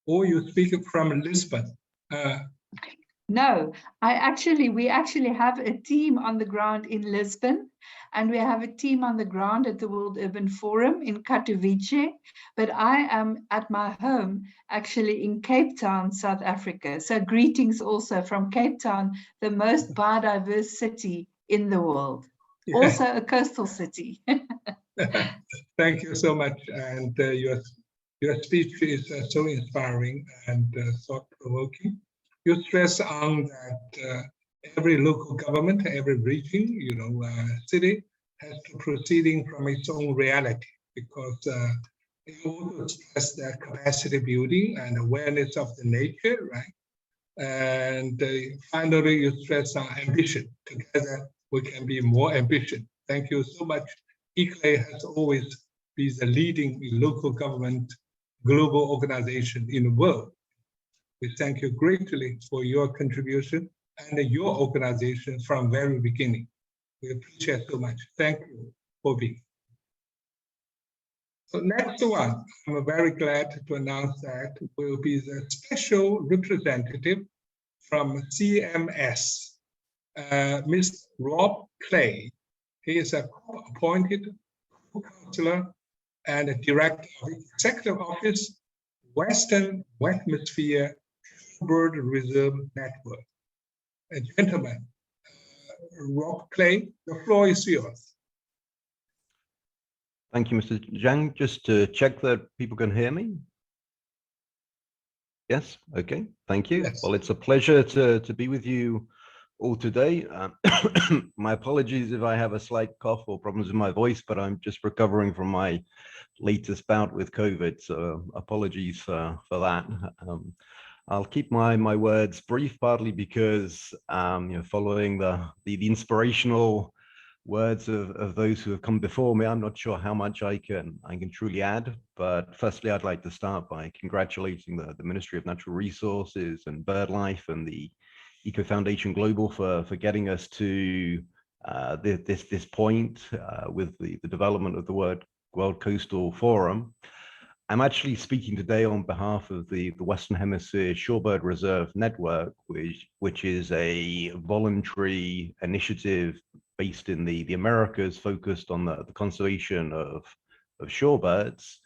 or you speak from Lisbon? No, we actually have a team on the ground in Lisbon, and we have a team on the ground at the World Urban Forum in Katowice, but I am at my home actually in Cape Town, South Africa. So greetings also from Cape Town, the most biodiverse city in the world. Yeah. Also a coastal city. Thank you so much. And your speech is so inspiring and thought-provoking. You stress on that every local government, every region, city has to proceeding from its own reality, because you also stress that capacity building and awareness of the nature, right? And finally, you stress on ambition. Together, we can be more ambitious. Thank you so much. ICLEI has always been the leading local government global organization in the world. We thank you greatly for your contribution and your organization from very beginning. We appreciate so much. Thank you for being. So next one, I'm very glad to announce that will be the special representative from CMS, Mr. Rob Clay. He is a appointed counselor and a director of the Executive Office, Western Hemisphere Bird Reserve Network. Gentlemen, Rob Clay, the floor is yours. Thank you, Mr. Zhang. Just to check that people can hear me. Yes, okay, thank you. Yes. Well, it's a pleasure to be with you all today. My apologies if I have a slight cough or problems with my voice, but I'm just recovering from my latest bout with COVID, so apologies for that. I'll keep my words brief, partly because following the inspirational words of those who have come before me, I'm not sure how much I can truly add. But firstly, I'd like to start by congratulating the Ministry of Natural Resources and BirdLife and the Eco Foundation Global for getting us to this point with the development of the World Coastal Forum. I'm actually speaking today on behalf of the Western Hemisphere Shorebird Reserve Network, which is a voluntary initiative based in the Americas, focused on the conservation of shorebirds.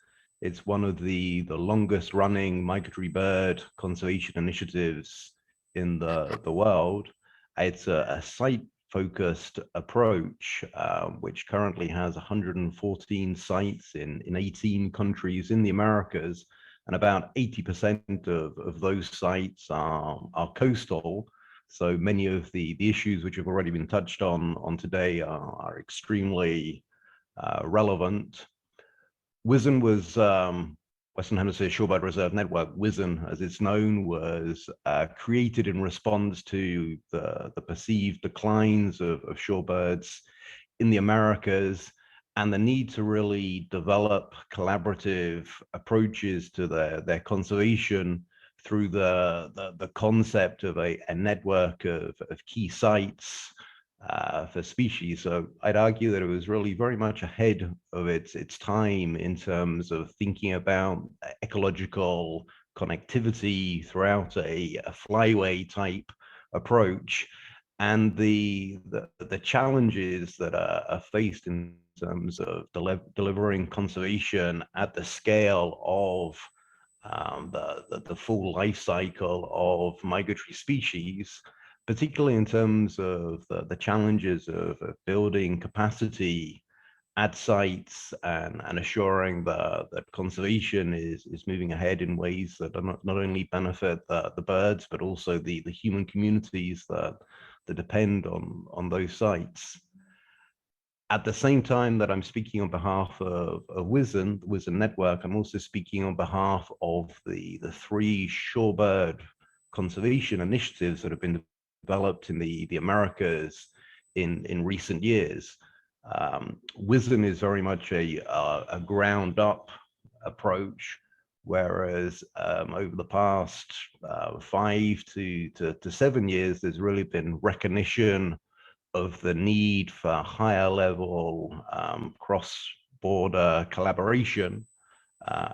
It's one of the longest running migratory bird conservation initiatives in the world. It's a site-focused approach, which currently has 114 sites in 18 countries in the Americas, and about 80% of those sites are coastal. So many of the issues which have already been touched on today are extremely relevant. WHISN was Western Hemisphere Shorebird Reserve Network, WHISN as it's known, was created in response to the perceived declines of shorebirds in the Americas and the need to really develop collaborative approaches to their conservation through the concept of a network of key sites for species. So I'd argue that it was really very much ahead of its time in terms of thinking about ecological connectivity throughout a flyway type approach, and the challenges that are faced in terms of delivering conservation at the scale of the full life cycle of migratory species, particularly in terms of the challenges of building capacity at sites and assuring that conservation is moving ahead in ways that are not only benefit the birds, but also the human communities that depend on those sites. At the same time that I'm speaking on behalf of WHISN, the WHISN Network, I'm also speaking on behalf of the 3 shorebird conservation initiatives that have been developed in the Americas in recent years. WHISN is very much a ground-up approach, whereas over the past 5 to 7 years, there's really been recognition of the need for higher level cross-border collaboration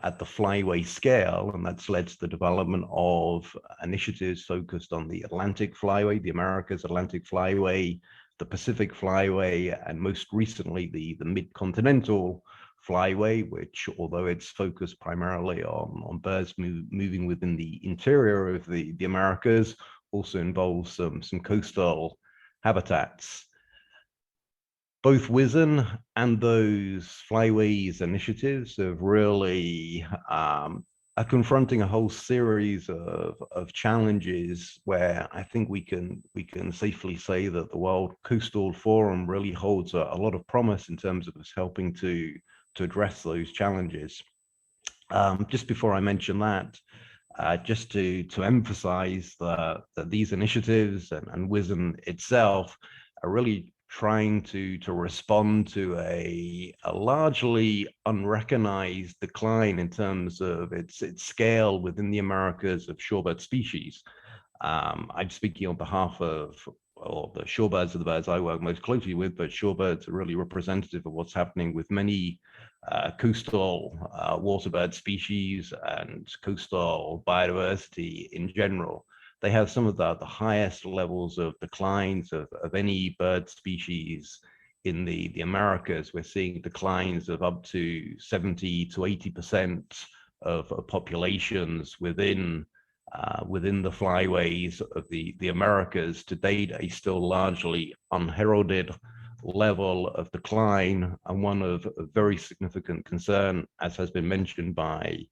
at the flyway scale, and that's led to the development of initiatives focused on the Atlantic Flyway, the Americas Atlantic Flyway, the Pacific Flyway, and most recently the Mid-Continental Flyway, which, although it's focused primarily on birds moving within the interior of the Americas, also involves some coastal habitats. Both WHISN and those flyways initiatives have really are confronting a whole series of challenges where I think we can safely say that the World Coastal Forum really holds a lot of promise in terms of us helping to address those challenges. Just before I mention that, just to emphasize that these initiatives and WHISN itself are really trying to respond to a largely unrecognized decline in terms of its scale within the Americas of shorebird species. I'm speaking on behalf of the shorebirds are the birds I work most closely with, but shorebirds are really representative of what's happening with many coastal waterbird species and coastal biodiversity in general. They have some of the highest levels of declines of any bird species in the Americas. We're seeing declines of up to 70 to 80% of populations within the flyways of the Americas. To date, a still largely unheralded level of decline, and one of very significant concern, as has been mentioned by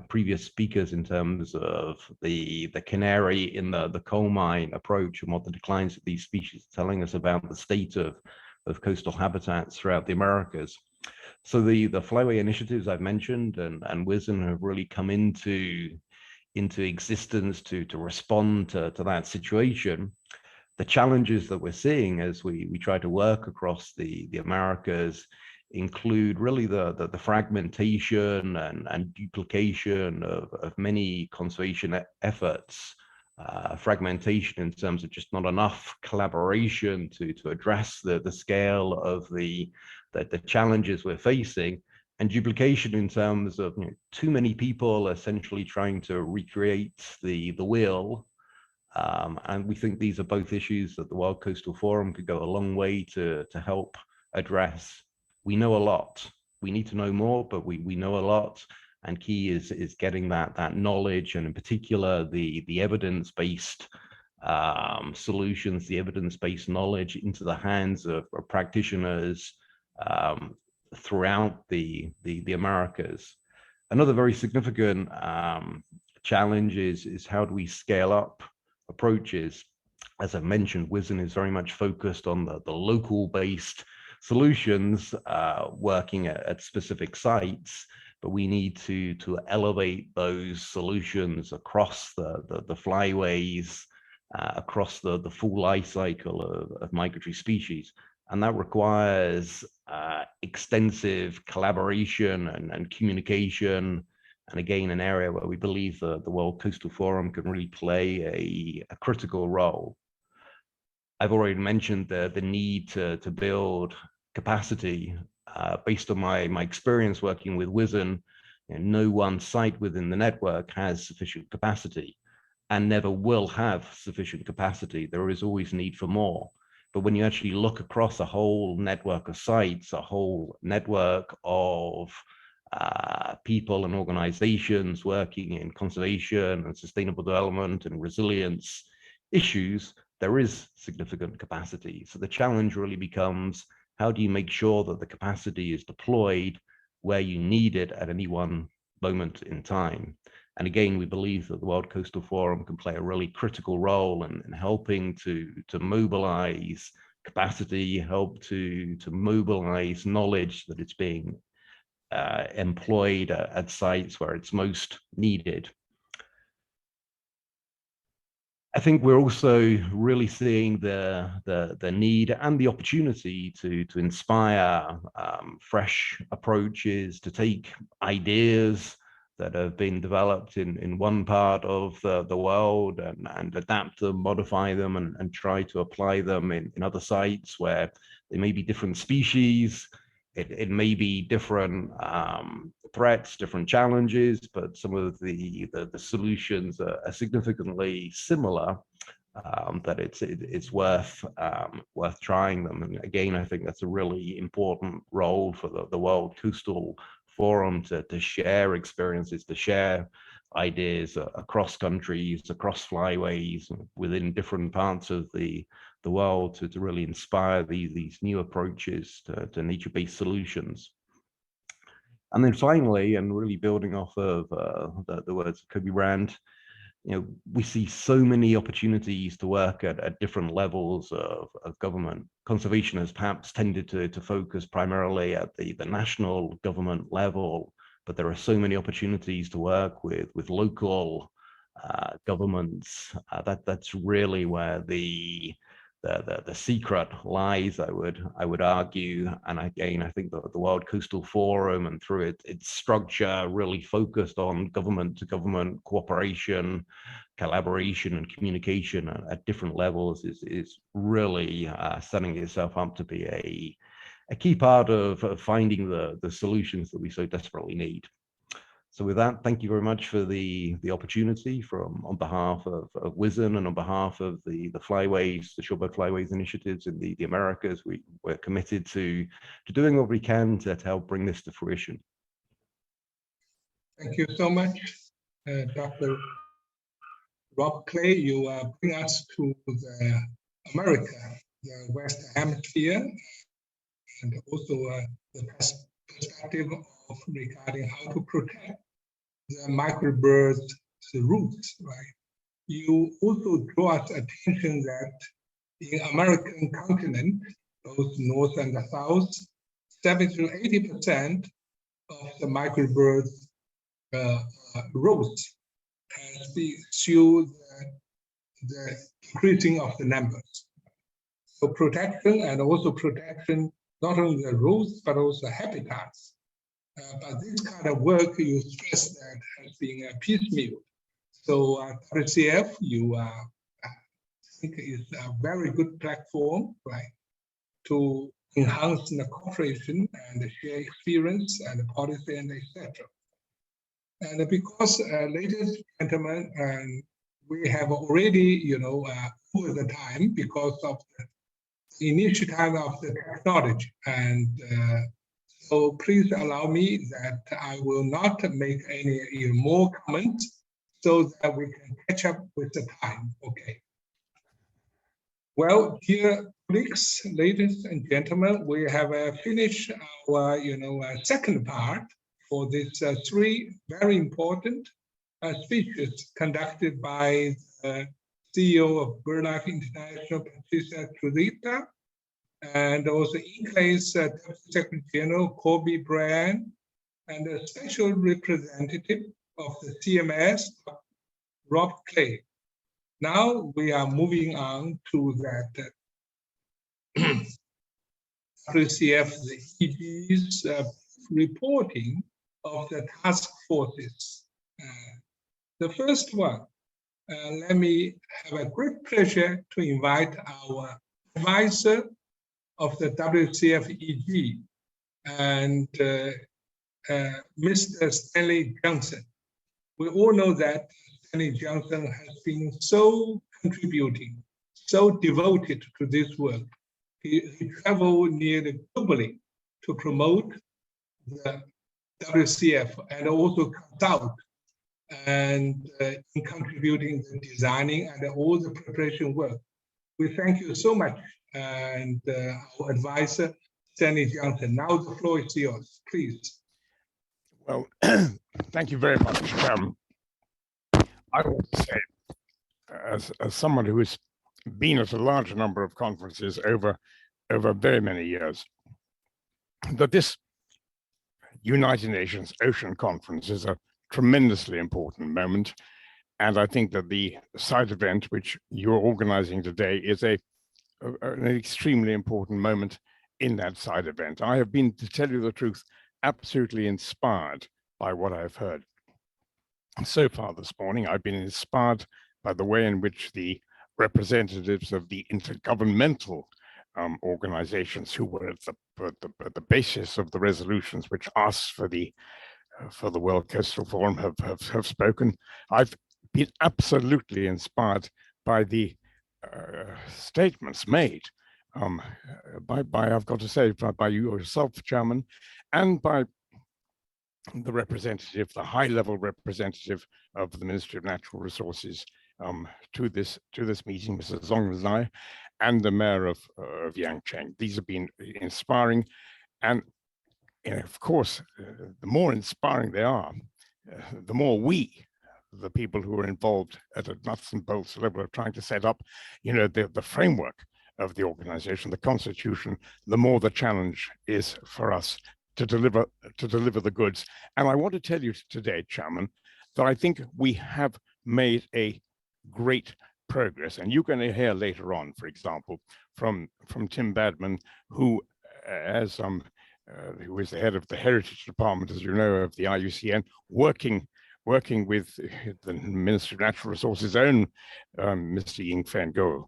previous speakers, in terms of the canary in the coal mine approach and what the declines of these species are telling us about the state of coastal habitats throughout the Americas. So the flyway initiatives I've mentioned and WHISN have really come into existence to respond to that situation. The challenges that we're seeing as we try to work across the Americas include really the fragmentation and duplication of many conservation efforts, fragmentation in terms of just not enough collaboration to address the scale of the challenges we're facing, and duplication in terms of too many people essentially trying to recreate the wheel. And we think these are both issues that the World Coastal Forum could go a long way to help address. We know a lot. We need to know more, but we know a lot. And key is getting that knowledge, and in particular the evidence-based solutions, the evidence-based knowledge into the hands of practitioners throughout the Americas. Another very significant challenge is how do we scale up approaches? As I mentioned, WISN is very much focused on the local-based solutions working at specific sites, but we need to elevate those solutions across the flyways, across the full life cycle of migratory species. And that requires extensive collaboration and communication. And again, an area where we believe the World Coastal Forum can really play a critical role. I've already mentioned the need to build capacity. Based on my experience working with WISN, no one site within the network has sufficient capacity and never will have sufficient capacity. There is always need for more. But when you actually look across a whole network of sites, a whole network of people and organizations working in conservation and sustainable development and resilience issues, there is significant capacity. So the challenge really becomes, how do you make sure that the capacity is deployed where you need it at any one moment in time? And again, we believe that the World Coastal Forum can play a really critical role in helping to mobilize capacity, help to mobilize knowledge that it's being employed at sites where it's most needed. I think we're also really seeing the need and the opportunity to inspire fresh approaches, to take ideas that have been developed in one part of the world and adapt them, modify them, and try to apply them in other sites where there may be different species. It may be different threats, different challenges, but some of the solutions are significantly similar, that it's worth trying them. And again, I think that's a really important role for the World Coastal Forum to share experiences, to share ideas across countries, across flyways, within different parts of the world, to really inspire these new approaches to nature-based solutions. And then finally, and really building off of the words of Kobe Rand, we see so many opportunities to work at different levels of government. Conservation has perhaps tended to focus primarily at the national government level, but there are so many opportunities to work with local governments. That's really where the secret lies, I would argue. And again, I think that the World Coastal Forum, and through its structure, really focused on government-to-government cooperation, collaboration, and communication at different levels, is really setting itself up to be a key part of finding the solutions that we so desperately need. So with that, thank you very much for the opportunity on behalf of WISN and on behalf of the Flyways, the Shoreboat Flyways initiatives in the Americas. We're committed to doing what we can to help bring this to fruition. Thank you so much, Dr. Rob Clay. You bring us to the America, the Western Hemisphere, and also the perspective of regarding how to protect the microbirds' roots, right? You also draw us attention that in American continent, both north and the south, 70 to 80% of the microbirds' roots has been through the increasing of the numbers. So protection, and also protection, not only the roots, but also habitats. But this kind of work, you stress that has been piecemeal. So WCF, I think is a very good platform, right, to enhance the cooperation and share experience and policy and etc. And because, ladies and gentlemen, we have already, over the time because of the initiative of the technology. And so please allow me that I will not make any more comments so that we can catch up with the time. Okay. Well, dear colleagues, ladies and gentlemen, we have finished our, second part for this three very important speeches conducted by the CEO of BirdLife International, Patricia Zurita, and also INCLAY's Deputy Secretary General, Kobe Bryan, and a special representative of the CMS, Rob Clay. Now we are moving on to that WCF, the EG's reporting of the task forces. The first one, let me have a great pleasure to invite our advisor of the WCF-EG and Mr. Stanley Johnson. We all know that Stanley Johnson has been so contributing, so devoted to this work. He traveled nearly globally to promote the WCF and also consult and in contributing the designing and all the preparation work. We thank you so much, and our advisor, Stanley Johnson. Now the floor is yours, please. Well, thank you very much. I want to say, as someone who has been at a large number of conferences over very many years, that this United Nations Ocean Conference is a tremendously important moment. And I think that the side event which you're organizing today is an extremely important moment in that side event. I have been, to tell you the truth, absolutely inspired by what I've heard. So far this morning, I've been inspired by the way in which the representatives of the intergovernmental organizations who were at the basis of the resolutions which asked for the World Coastal Forum have spoken. I've been absolutely inspired by the statements made I've got to say, by you yourself, Chairman, and by the representative, the high-level representative of the Ministry of Natural Resources to this meeting, Mrs. Zhong Zai, and the mayor of Yangcheng. These have been inspiring, and of course, the more inspiring they are, the more we, the people who are involved at a nuts and bolts level of trying to set up, the framework of the organization, the constitution, the more the challenge is for us to deliver the goods. And I want to tell you today, Chairman, that I think we have made a great progress. And you're going to hear later on, for example, from Tim Badman, who is the head of the Heritage Department, as you know, of the IUCN, working with the Ministry of Natural Resources' own Mr. Ying-Fan Kuo.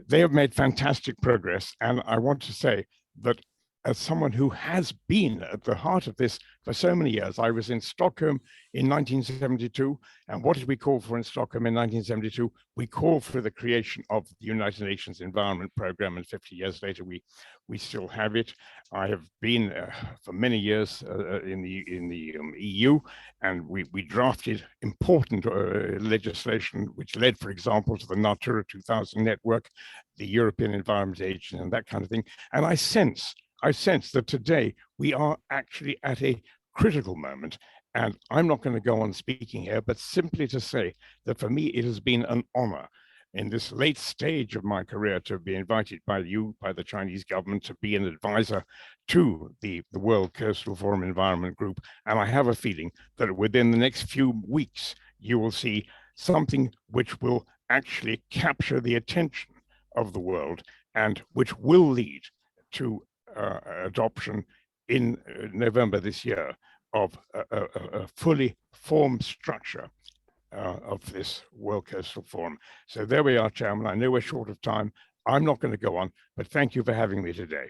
They have made fantastic progress, and I want to say that as someone who has been at the heart of this for so many years, I was in Stockholm in 1972, and what did we call for in Stockholm in 1972? We called for the creation of the United Nations Environment Programme, and 50 years later, we still have it. I have been for many years in the EU, and we drafted important legislation, which led, for example, to the Natura 2000 network, the European Environment Agency, and that kind of thing. And I sense that today we are actually at a critical moment. And I'm not going to go on speaking here, but simply to say that for me, it has been an honor in this late stage of my career to be invited by you, by the Chinese government, to be an advisor to the World Coastal Forum Environment Group. And I have a feeling that within the next few weeks, you will see something which will actually capture the attention of the world and which will lead to adoption in November this year of a fully formed structure of this World Coastal Forum. So there we are, Chairman. I know we're short of time. I'm not going to go on, but thank you for having me today.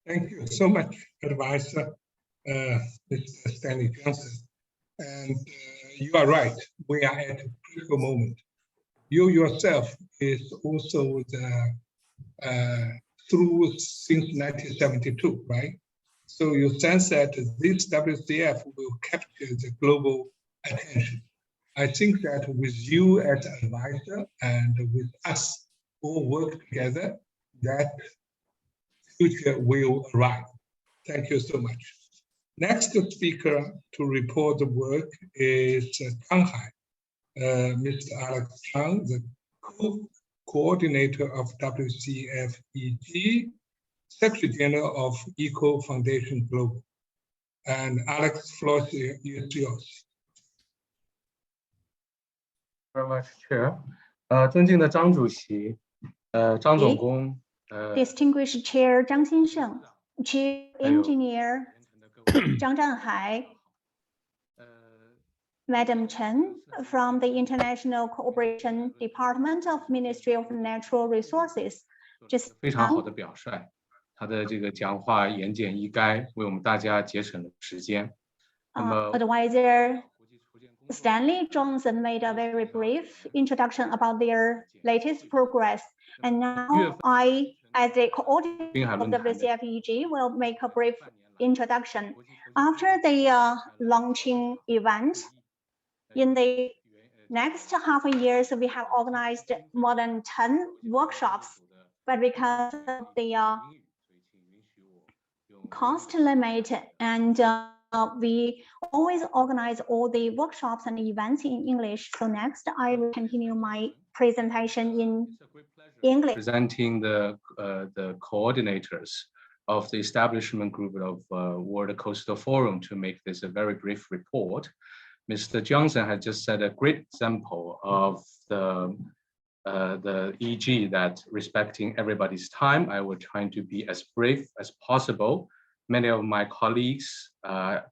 Thank you so much, Advisor Mr. Stanley Johnson. And you are right, we are at a critical moment. You yourself is also through since 1972, right? So you sense that this WCF will capture the global attention. I think that with you as advisor and with us all work together, that future will arrive. Thank you so much. Next speaker to report the work is Shanghai, Mr. Alex Chang, the coordinator of WCF-EG, Secretary General of Eco Foundation Global. And Alex, floor is yours. Very much, Chair. 尊敬的张主席，张总工， Distinguished Chair Zhang Xinsheng, Chief Engineer Zhang Zhanhai, Madam Chen from the International Cooperation Department of Ministry of Natural Resources. 非常好的表率，他的这个讲话言简意赅，为我们大家节省了时间。Advisor Stanley Johnson made a very brief introduction about their latest progress, and now I, as the coordinator of WCF-EG, will make a brief introduction. After the launching event, in the next half a year, we have organized more than 10 workshops, but because of the cost limit, and we always organize all the workshops and events in English. So next, I will continue my presentation in English. Presenting the coordinators of the establishment group of World Coastal Forum to make this a very brief report. Mr. Johnson had just said a great example of the EG that respecting everybody's time. I will try to be as brief as possible. Many of my colleagues,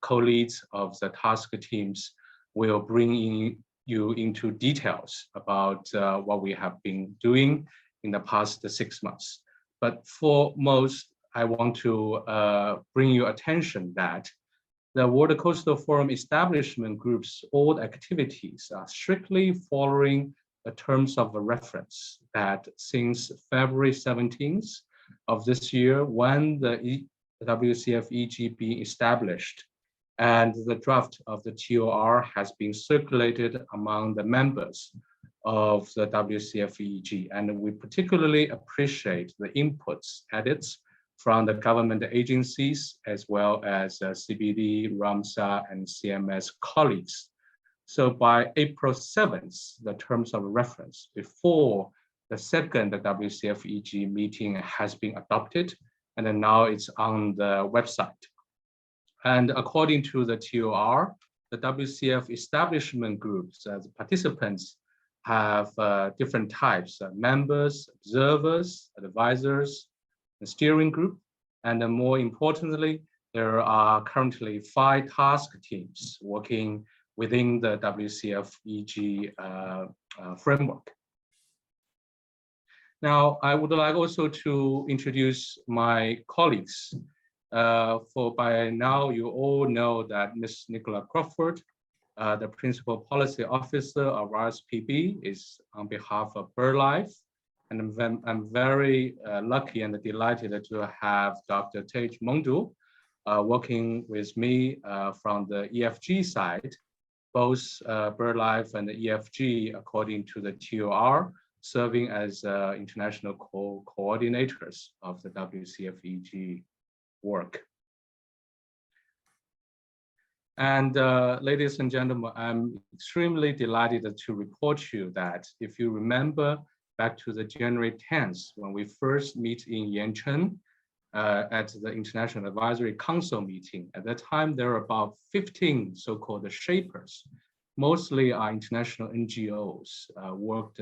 co-leads of the task teams will bring you into details about what we have been doing in the past 6 months. But for most, I want to bring your attention that the World Coastal Forum establishment group's all activities are strictly following the terms of reference that since February 17th of this year, when the WCF-EG being established and the draft of the TOR has been circulated among the members of the WCF-EG. And we particularly appreciate the inputs, edits from the government agencies, as well as CBD, Ramsar, and CMS colleagues. So by April 7th, the terms of reference before the second WCF-EG meeting has been adopted, and then now it's on the website. And according to the TOR, the WCF establishment groups as participants have different types: members, observers, advisors, the steering group, and then more importantly, there are currently 5 task teams working within the WCF-EG framework. Now, I would like also to introduce my colleagues. For by now, you all know that Ms. Nicola Crawford, the Principal Policy Officer of RSPB, is on behalf of BirdLife. And I'm very lucky and delighted to have Dr. Tej Mengdu working with me from the EFG side, both BirdLife and the EFG, according to the TOR, serving as international coordinators of the WCF-EG work. And ladies and gentlemen, I'm extremely delighted to report to you that if you remember back to the January 10th, when we first meet in Yancheng at the International Advisory Council meeting, at that time, there were about 15 so-called shapers. Mostly are international NGOs, worked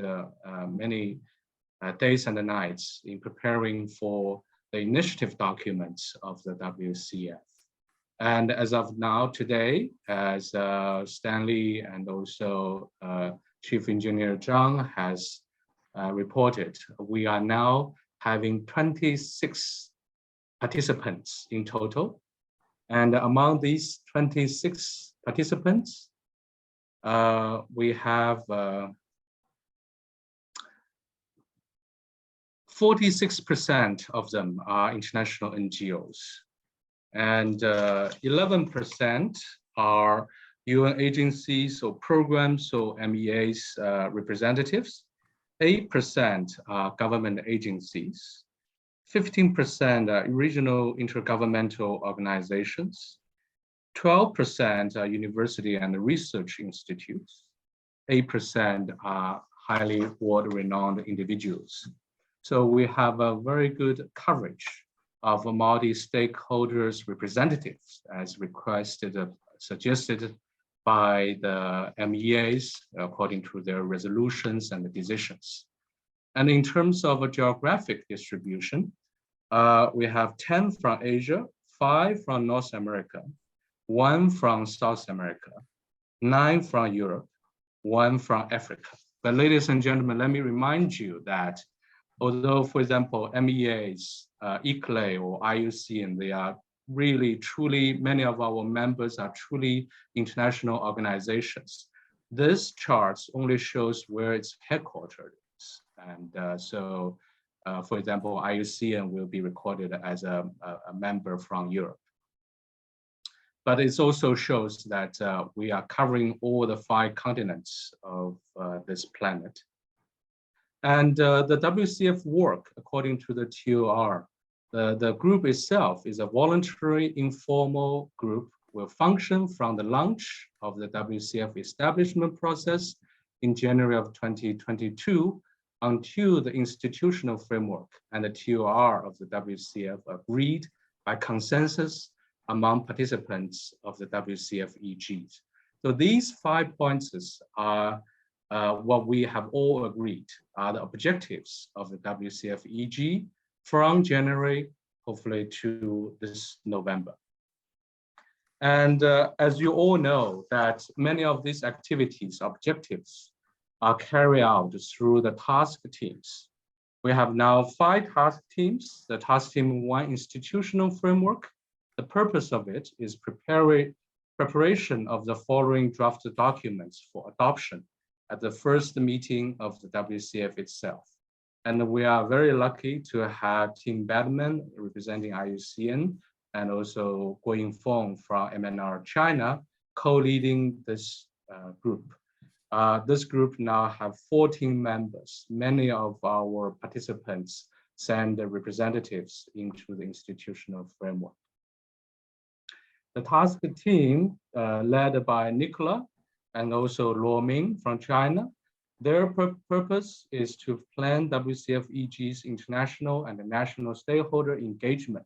many days and nights in preparing for the initiative documents of the WCF. And as of now, today, as Stanley and also Chief Engineer Zhang has reported, we are now having 26 participants in total. And among these 26 participants, we have 46% of them are international NGOs, and 11% are UN agencies or programs or MEAs representatives, 8% are government agencies, 15% are regional intergovernmental organizations, 12% are university and research institutes, 8% are highly world-renowned individuals. So we have a very good coverage of multi-stakeholders representatives as requested, suggested by the MEAs according to their resolutions and decisions. And in terms of a geographic distribution, we have 10 from Asia, 5 from North America, 1 from South America, 9 from Europe, 1 from Africa. But ladies and gentlemen, let me remind you that although, for example, MEAs, ICLEI or IUCN, they are really, truly, many of our members are truly international organizations. This chart only shows where it's headquartered. And for example, IUCN will be recorded as a member from Europe. But it also shows that we are covering all the 5 continents of this planet. And the WCF work, according to the TOR, the group itself is a voluntary informal group, will function from the launch of the WCF establishment process in January of 2022 until the institutional framework and the TOR of the WCF agreed by consensus among participants of the WCF EGs. So these 5 points are what we have all agreed are the objectives of the WCF EG from January, hopefully, to this November. And as you all know, that many of these activities, objectives, are carried out through the task teams. We have now 5 task teams. The task team 1 institutional framework. The purpose of it is preparation of the following draft documents for adoption at the first meeting of the WCF itself. And we are very lucky to have Tim Badman representing IUCN and also Guo Yingfeng from MNR China co-leading this group. This group now have 14 members. Many of our participants send their representatives into the institutional framework. The task team led by Nicola and also Luo Ming from China. Their purpose is to plan WCF EG's international and national stakeholder engagement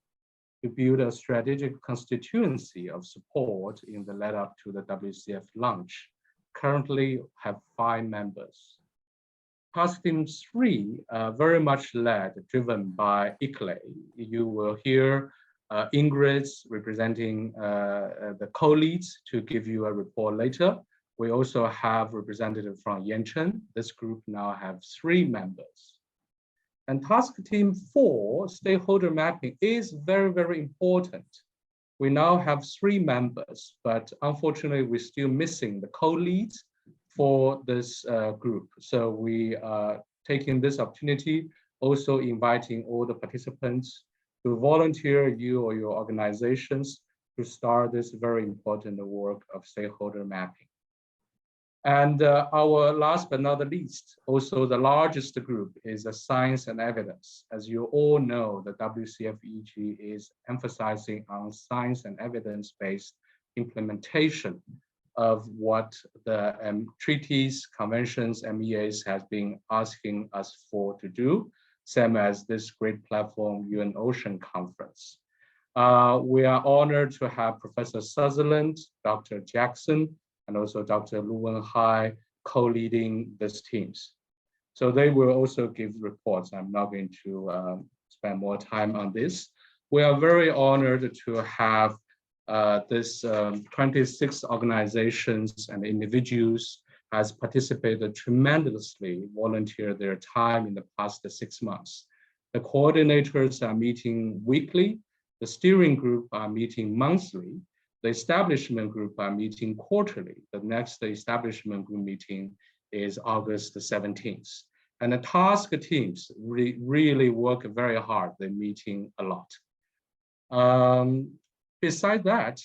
to build a strategic constituency of support in the lead up to the WCF launch. Currently have 5 members. Task Team 3, very much driven by ICLEI. You will hear Ingrid representing the co-leads to give you a report later. We also have representative from Yancheng. This group now have 3 members. And Task Team 4, stakeholder mapping, is very, very important. We now have 3 members, but unfortunately, we're still missing the co-leads for this group. So we are taking this opportunity, also inviting all the participants to volunteer, you or your organizations, to start this very important work of stakeholder mapping. And our last but not the least, also the largest group is the science and evidence. As you all know, the WCF-EG is emphasizing on science and evidence-based implementation of what the treaties, conventions, MEAs has been asking us for to do, same as this great platform, UN Ocean Conference. We are honored to have Professor Sutherland, Dr. Jackson, and also Dr. Lu Wenhai co-leading these teams. So they will also give reports. I'm not going to spend more time on this. We are very honored to have this 26 organizations and individuals has participated tremendously, volunteered their time in the past 6 months. The coordinators are meeting weekly The steering group are meeting monthly. The establishment group are meeting quarterly. The next establishment group meeting is August the 17th. And the task teams really work very hard. They're meeting a lot. Besides that,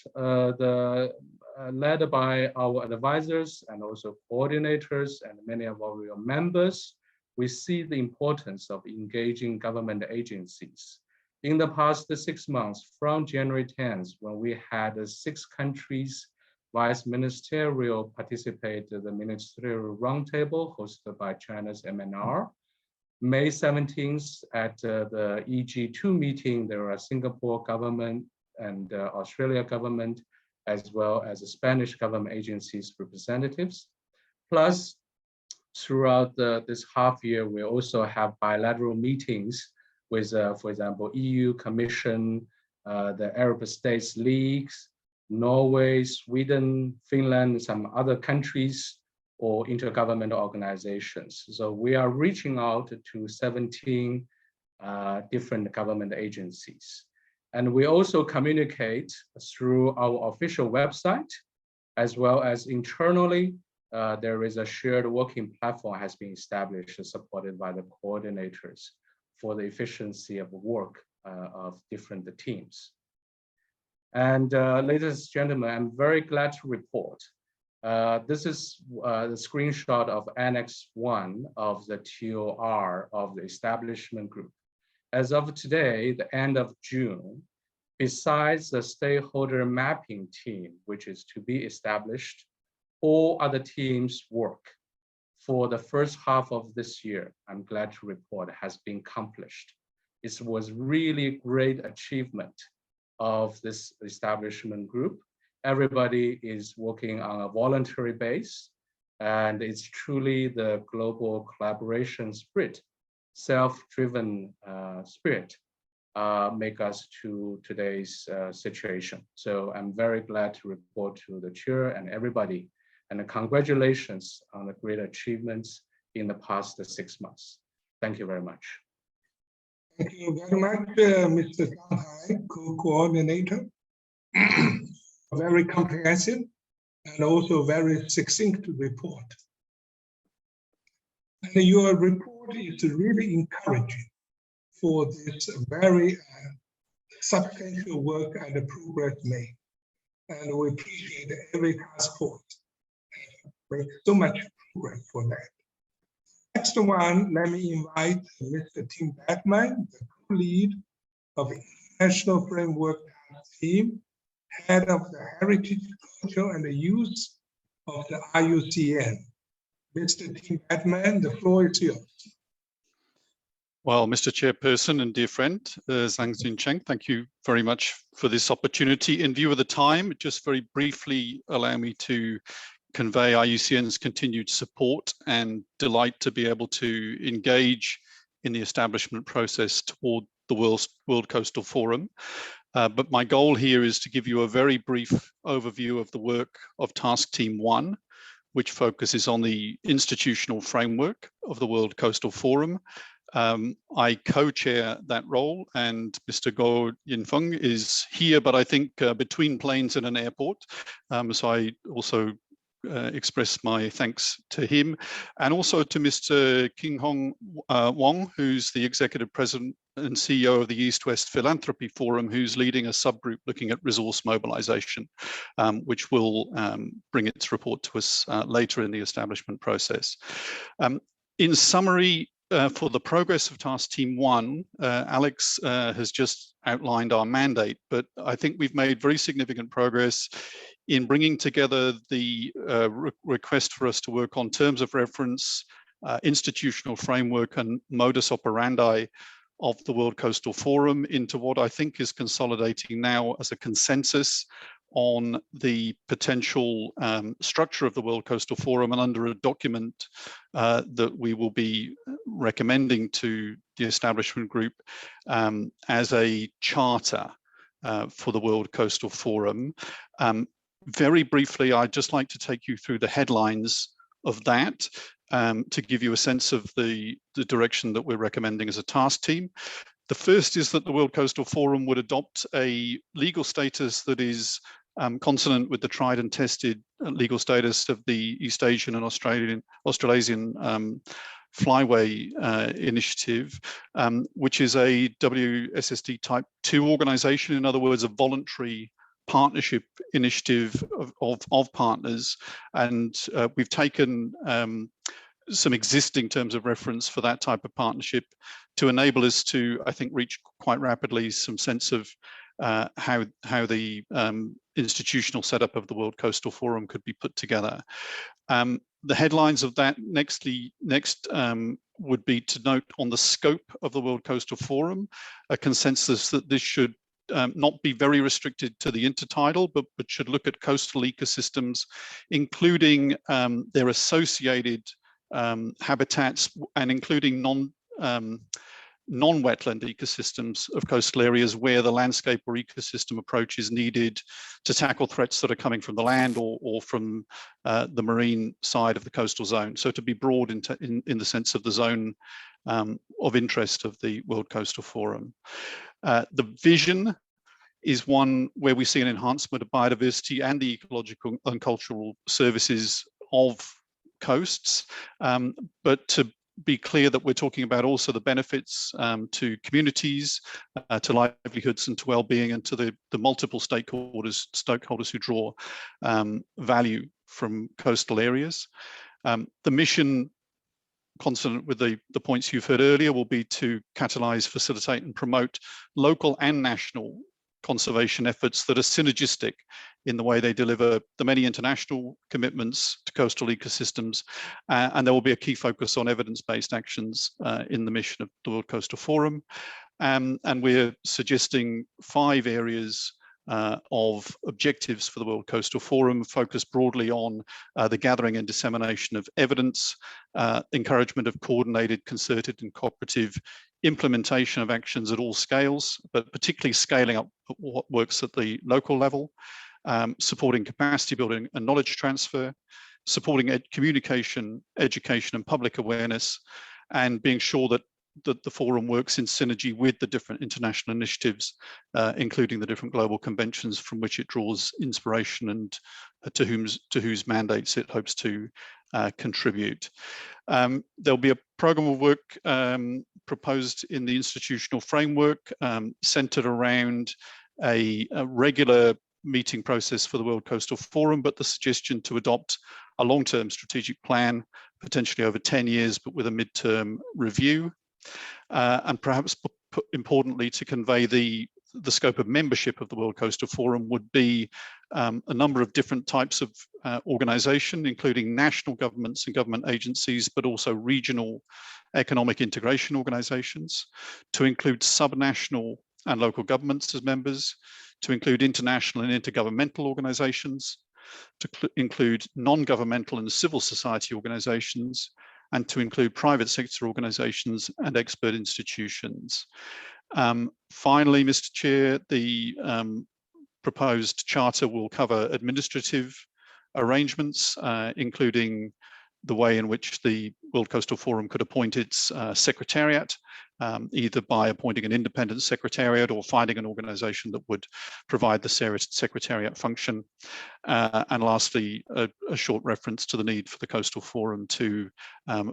led by our advisors and also coordinators and many of our members, we see the importance of engaging government agencies. In the past 6 months, from January 10th, when we had 6 countries vice ministerial participate in the ministerial roundtable hosted by China's MNR. May 17th at the EG2 meeting, there are Singapore government and Australia government, as well as the Spanish government agencies representatives. Plus, throughout this half year, we also have bilateral meetings with, for example, EU Commission, the Arab States Leagues, Norway, Sweden, Finland, some other countries or intergovernmental organizations. So we are reaching out to 17 different government agencies. And we also communicate through our official website, as well as internally. There is a shared working platform has been established, supported by the coordinators for the efficiency of work of different teams. And ladies and gentlemen, I'm very glad to report. This is the screenshot of Annex 1 of the TOR of the establishment group. As of today, the end of June, besides the stakeholder mapping team, which is to be established, all other teams' work for the first half of this year, I'm glad to report, has been accomplished. It was really great achievement of this establishment group. Everybody is working on a voluntary base, and it's truly the global collaboration spirit, self-driven spirit, make us to today's situation. So I'm very glad to report to the chair and everybody, and congratulations on the great achievements in the past 6 months. Thank you very much. Thank you very much, Mr. Zhang Hai, co-coordinator. Very comprehensive and also very succinct report. And your report is really encouraging for this very substantial work and the progress made. And we appreciate every task force. Make so much progress for that. Next one, let me invite Mr. Tim Batman, the co-lead of the International Framework Team, head of the Heritage, Culture and the Youth of the IUCN. Mr. Tim Batman, the floor is yours. Well, Mr. Chairperson and dear friend, Zhang Xincheng, thank you very much for this opportunity. In view of the time, just very briefly allow me to convey IUCN's continued support and delight to be able to engage in the establishment process toward the World Coastal Forum. But my goal here is to give you a very brief overview of the work of Task Team 1, which focuses on the institutional framework of the World Coastal Forum. I co-chair that role, and Mr. Goh Yinfeng is here, but I think between planes in an airport. So I also express my thanks to him, and also to Mr. Qinghong Wang, who's the Executive President and CEO of the East-West Philanthropy Forum, who's leading a subgroup looking at resource mobilization, which will bring its report to us later in the establishment process. In summary, for the progress of Task Team 1, Alex has just outlined our mandate, but I think we've made very significant progress in bringing together the request for us to work on terms of reference, institutional framework and modus operandi of the World Coastal Forum into what I think is consolidating now as a consensus on the potential structure of the World Coastal Forum, and under a document that we will be recommending to the establishment group as a charter for the World Coastal Forum. Very briefly, I'd just like to take you through the headlines of that to give you a sense of the direction that we're recommending as a task team. The first is that the World Coastal Forum would adopt a legal status that is consonant with the tried and tested legal status of the East Asian and Australasian Flyway Initiative, which is a WSSD Type 2 organization, in other words, a voluntary partnership initiative of partners. And we've taken some existing terms of reference for that type of partnership to enable us to, I think, reach quite rapidly some sense of how the institutional setup of the World Coastal Forum could be put together. The headlines of that next would be to note on the scope of the World Coastal Forum, a consensus that this should not be very restricted to the intertidal, but should look at coastal ecosystems, including their associated habitats and including non-wetland ecosystems of coastal areas where the landscape or ecosystem approach is needed to tackle threats that are coming from the land or from the marine side of the coastal zone. So to be broad in the sense of the zone of interest of the World Coastal Forum. The vision is one where we see an enhancement of biodiversity and the ecological and cultural services of coasts, but to be clear that we're talking about also the benefits to communities, to livelihoods and to well-being, and to the multiple stakeholders who draw value from coastal areas. The mission, consonant with the points you've heard earlier, will be to catalyse, facilitate and promote local and national conservation efforts that are synergistic in the way they deliver the many international commitments to coastal ecosystems. And there will be a key focus on evidence-based actions in the mission of the World Coastal Forum. And we're suggesting 5 areas of objectives for the World Coastal Forum, focused broadly on the gathering and dissemination of evidence, encouragement of coordinated, concerted and cooperative implementation of actions at all scales, but particularly scaling up what works at the local level, supporting capacity building and knowledge transfer, supporting communication, education and public awareness, and being sure that the forum works in synergy with the different international initiatives, including the different global conventions from which it draws inspiration and to whose mandates it hopes to contribute. There'll be a program of work proposed in the institutional framework centered around a regular meeting process for the World Coastal Forum, but the suggestion to adopt a long-term strategic plan, potentially over 10 years, but with a midterm review. And perhaps importantly, to convey the scope of membership of the World Coastal Forum would be a number of different types of organization, including national governments and government agencies, but also regional economic integration organizations, to include subnational and local governments as members, to include international and intergovernmental organizations, to include non-governmental and civil society organizations, and to include private sector organizations and expert institutions. Finally, Mr. Chair, the proposed charter will cover administrative arrangements, including the way in which the World Coastal Forum could appoint its secretariat, either by appointing an independent secretariat or finding an organization that would provide the secretariat function. And lastly, a short reference to the need for the Coastal Forum to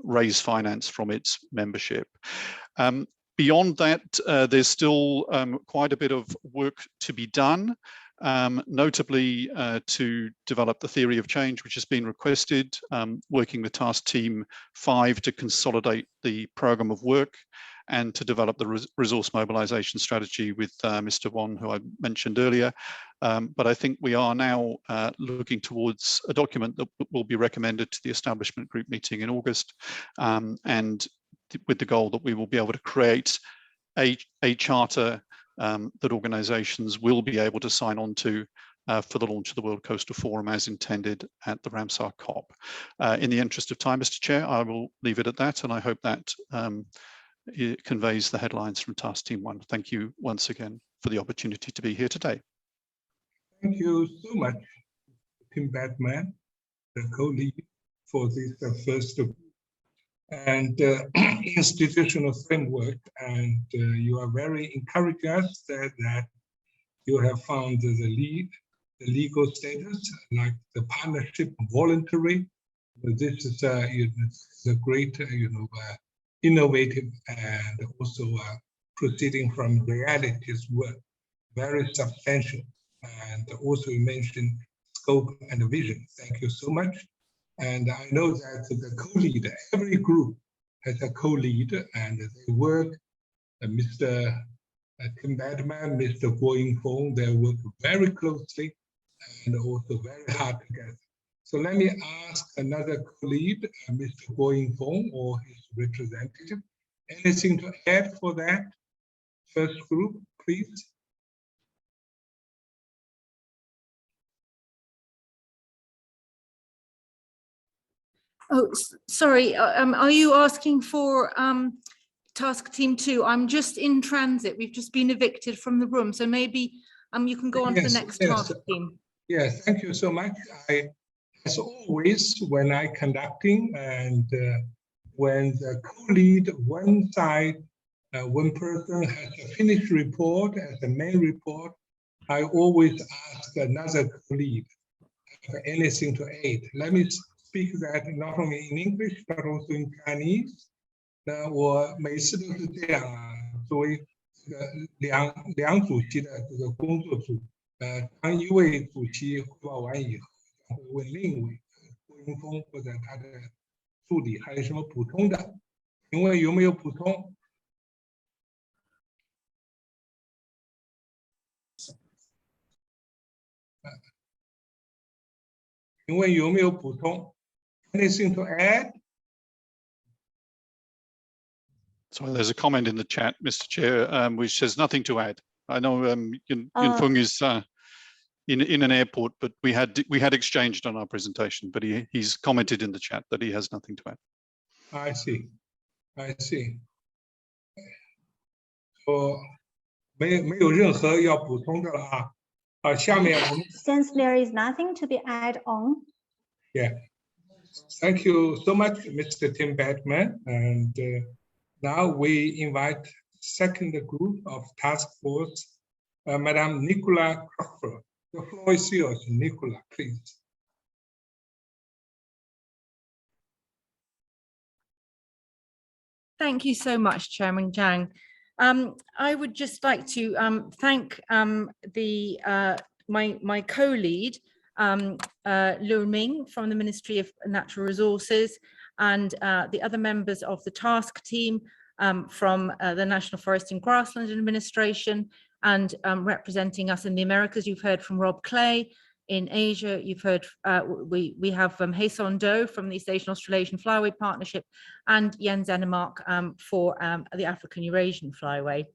raise finance from its membership. Beyond that, there's still quite a bit of work to be done. Notably to develop the theory of change, which has been requested, working with Task Team 5 to consolidate the program of work and to develop the resource mobilization strategy with Mr. Wong, who I mentioned earlier. But I think we are now looking towards a document that will be recommended to the establishment group meeting in August, and with the goal that we will be able to create a charter that organizations will be able to sign on to for the launch of the World Coastal Forum as intended at the Ramsar COP. In the interest of time, Mr. Chair, I will leave it at that, and I hope that it conveys the headlines from Task Team 1. Thank you once again for the opportunity to be here today. Thank you so much, Tim Batman, the co-lead for this first and institutional framework. And you are very encouraging us that you have found the legal status, like the partnership voluntary. This is a great, innovative and also proceeding from realities work, very substantial. And also you mentioned scope and vision. Thank you so much. And I know that the co-leader, every group has a co-lead, and they work, Mr. Tim Badman, Mr. Guo Yingfeng, they work very closely and also very hard together. So let me ask another co-lead, Mr. Guo Yingfeng or his representative, anything to add for that first group, please? Oh, sorry. Are you asking for task team 2? I'm just in transit. We've just been evicted from the room, so maybe you can go on to the next task team. Yes, thank you so much. As always, when I conducting and when the co-lead one side, one person has a finished report as a main report, I always ask another co-lead for anything to aid. Let me speak that not only in English but also in Chinese. 那我每次都是这样啊，作为这个两主席的这个工作组，当一位主席汇报完以后，会问另一位郭云峰或者他的助理还有什么补充的？请问有没有补充？请问有没有补充 ？Anything to add? So there's a comment in the chat, Mr. Chair, which says nothing to add. I know Yunfeng is in an airport, but we had exchanged on our presentation, but he's commented in the chat that he has nothing to add. I see. So 没有任何要补充的了啊。好，下面我们 Since there is nothing to be added on. Yeah. Thank you so much, Mr. Tim Badman. And now we invite second group of task force, Madame Nicola Crawford. The floor is yours, Nicola, please. Thank you so much, Chairman Zhang. I would just like to thank my co-lead, Liu Ming from the Ministry of Natural Resources, and the other members of the task team from the National Forest and Grassland Administration, and representing us in the Americas. You've heard from Rob Clay. In Asia, you've heard, we have Hae-Son Do from the East Asian Australasian Flyway Partnership, and Jens Ennemark for the African Eurasian Flyway.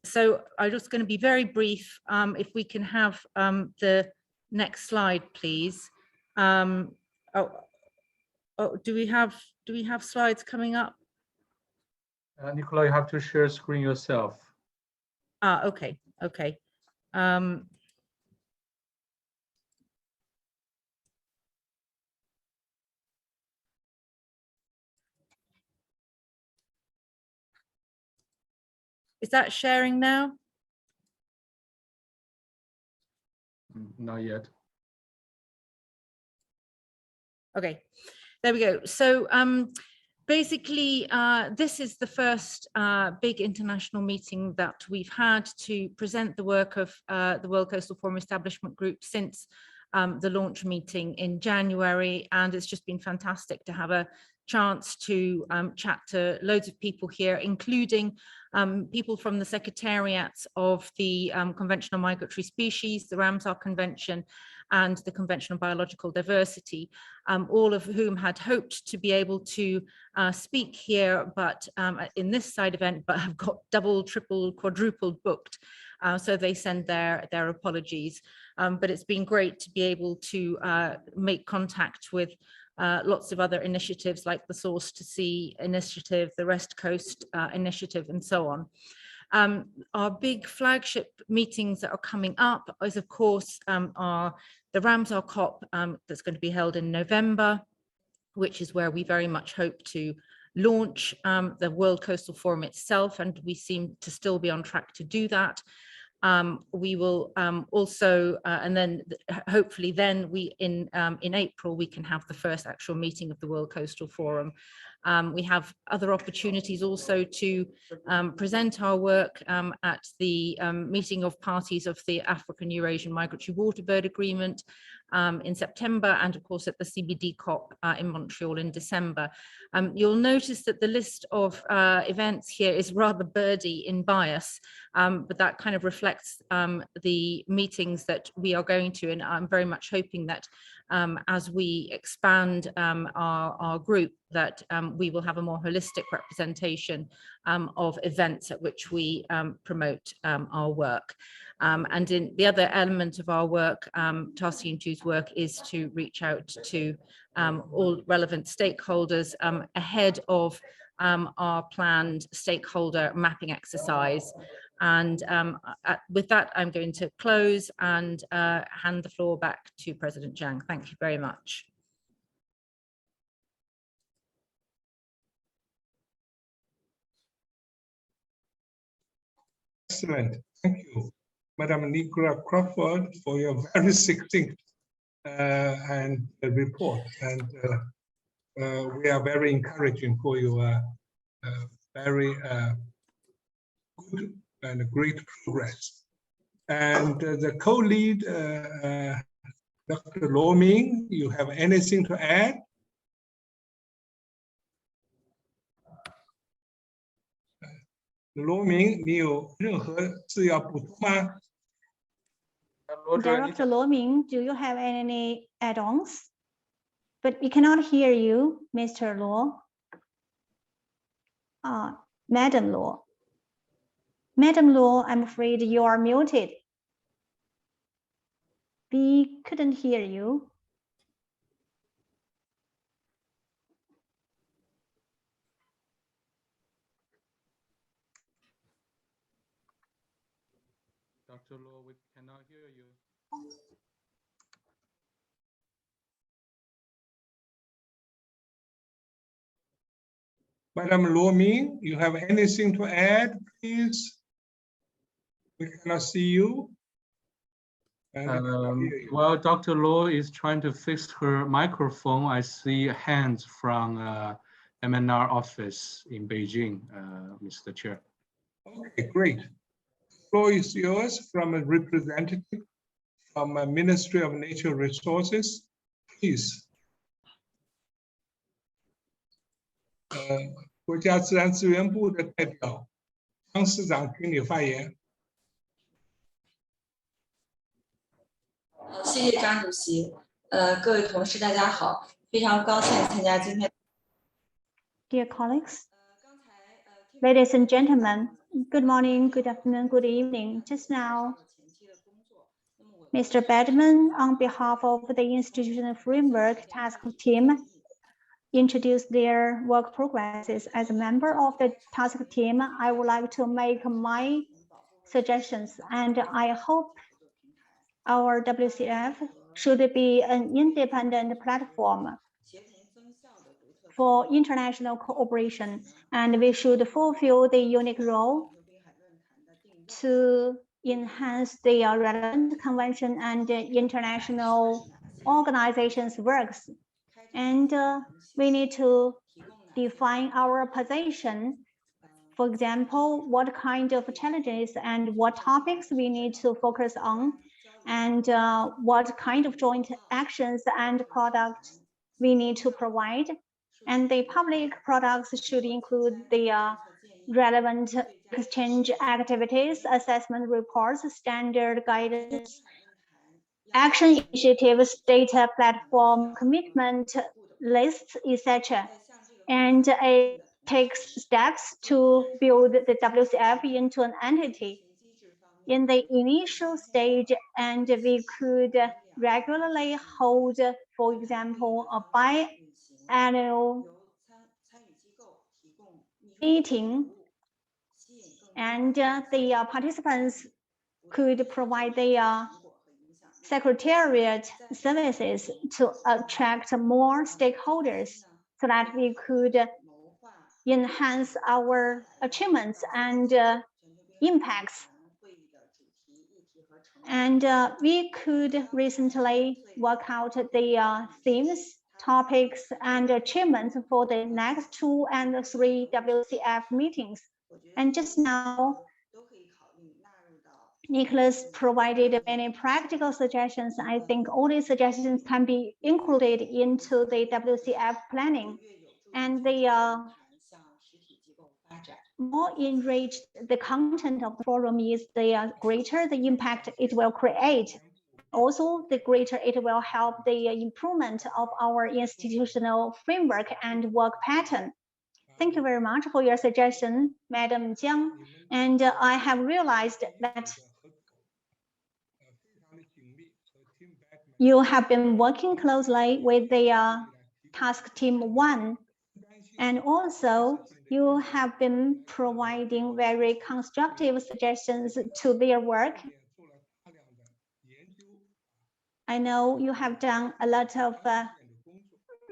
So I'm just going to be very brief. If we can have the next slide, please. Do we have slides coming up? Nicola, you have to share screen yourself. Okay. Is that sharing now? Not yet. Okay, there we go. So basically, this is the first big international meeting that we've had to present the work of the World Coastal Forum Establishment Group since the launch meeting in January. And it's just been fantastic to have a chance to chat to loads of people here, including people from the secretariats of the Convention on Migratory Species, the Ramsar Convention, and the Convention on Biological Diversity, all of whom had hoped to be able to speak here, but in this side event, but have got double, triple, quadrupled booked. So they send their apologies. But it's been great to be able to make contact with lots of other initiatives like the Source to Sea initiative, the West Coast initiative, and so on. Our big flagship meetings that are coming up is, of course, are the Ramsar COP that's going to be held in November, which is where we very much hope to launch the World Coastal Forum itself, and we seem to still be on track to do that. We will also, and then hopefully then in April, we can have the first actual meeting of the World Coastal Forum. We have other opportunities also to present our work at the meeting of parties of the African Eurasian Migratory Waterbird Agreement in September, and of course at the CBD COP in Montreal in December. You'll notice that the list of events here is rather birdy in bias, but that kind of reflects the meetings that we are going to, and I'm very much hoping that as we expand our group, that we will have a more holistic representation of events at which we promote our work. And in the other element of our work, Task-Team-2's work, is to reach out to all relevant stakeholders ahead of our planned stakeholder mapping exercise. And with that, I'm going to close and hand the floor back to President Jiang. Thank you very much. Excellent. Thank you, Madam Nicola Crawford, for your very succinct report. And we are very encouraging for your very good and great progress. And the co-lead, Dr. Luo Ming, you have anything to add?罗明，你有任何事要补充吗？ Director Luo Ming, do you have any add-ons? But we cannot hear you, Mr. Luo. Madam Luo. Madam Luo, I'm afraid you are muted. We couldn't hear you. Dr. Luo, we cannot hear you. Madam Luo Ming, you have anything to add, please? We cannot see you. While Dr. Luo is trying to fix her microphone, I see hands from MNR office in Beijing, Mr. Chair. Okay, great. The floor is yours from a representative from a Ministry of Natural Resources. Please. 国家自然资源部的代表张市长，请你发言。谢谢张主席。各位同事，大家好，非常高兴参加今天。Dear colleagues, ladies and gentlemen, good morning, good afternoon, good evening. Just now, Mr. Badman, on behalf of the Institutional Framework Task Team, introduced their work progresses. As a member of the task team, I would like to make my suggestions, and I hope our WCF should be an independent platform for international cooperation, and we should fulfill the unique role to enhance the relevant convention and international organizations' works. And we need to define our position. For example, what kind of challenges and what topics we need to focus on, and what kind of joint actions and products we need to provide. And the public products should include the relevant exchange activities, assessment reports, standard guidance, action initiatives, data platform, commitment lists, etc. And it takes steps to build the WCF into an entity. In the initial stage, and we could regularly hold, for example, a biannual meeting, and the participants could provide their secretariat services to attract more stakeholders so that we could enhance our achievements and impacts. And we could recently work out the themes, topics, and achievements for the next 2 and 3 WCF meetings. And just now, Nicholas provided many practical suggestions. I think all these suggestions can be included into the WCF planning. And the more enriched the content of the forum is, the greater the impact it will create. Also, the greater it will help the improvement of our institutional framework and work pattern. Thank you very much for your suggestion, Madam Jiang. And I have realized that you have been working closely with the task team 1, and also you have been providing very constructive suggestions to their work. I know you have done a lot of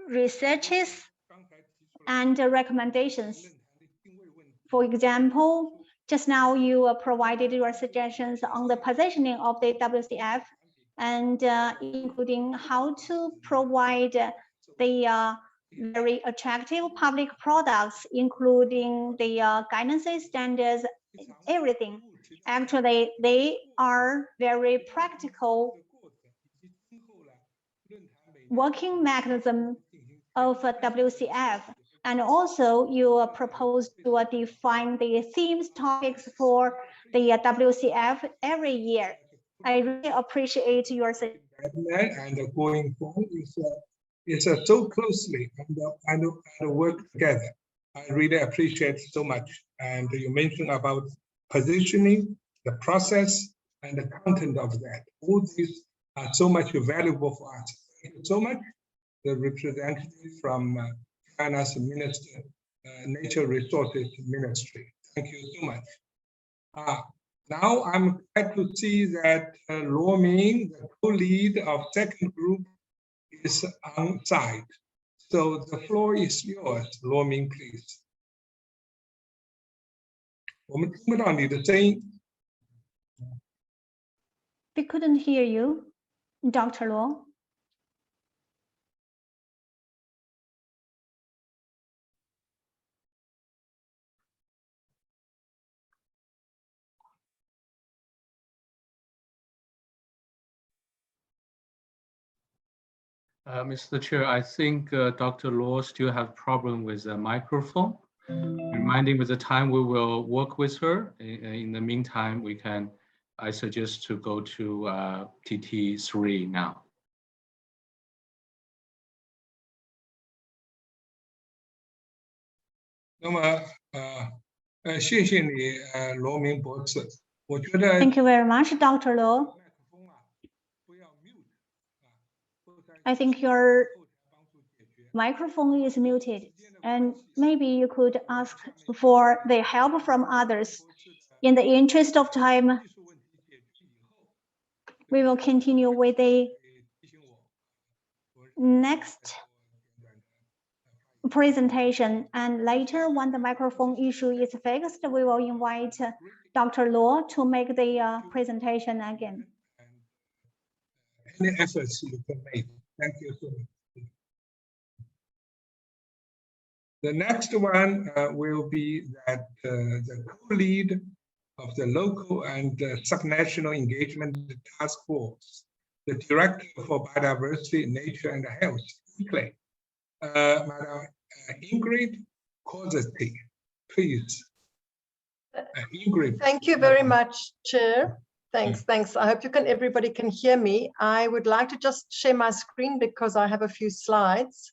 researches and recommendations. For example, just now you provided your suggestions on the positioning of the WCF, and including how to provide the very attractive public products, including the guidances, standards, everything. Actually, they are very practical working mechanism of WCF. And also you propose to define the themes, topics for the WCF every year. I really appreciate your suggestion. And going forward is so closely and work together. I really appreciate so much. And you mentioned about positioning, the process, and the content of that. All these are so much valuable for us. Thank you so much, the representative from China's Minister, Nature Resources Ministry. Thank you so much. Now I'm glad to see that Luo Ming, the co-lead of second group, is on site. So the floor is yours, Luo Ming, please. 我们听不到你的声音。 We couldn't hear you, Dr. Luo. Mr. Chair, I think Dr. Luo still have problem with the microphone. Reminding with the time we will work with her. In the meantime, I suggest to go to TT3 now. 那么谢谢你罗明博士，我觉得 Thank you very much, Dr. Luo. I think your microphone is muted, and maybe you could ask for the help from others. In the interest of time, we will continue with the next presentation, and later when the microphone issue is fixed, we will invite Dr. Luo to make the presentation again. Any efforts you can make. Thank you so much. The next one will be that the co-lead of the local and subnational engagement task force, the director for biodiversity, nature, and health, Madam Ingrid Kozetti, please. Ingrid. Thank you very much, Chair. Thanks. I hope everybody can hear me. I would like to just share my screen because I have a few slides.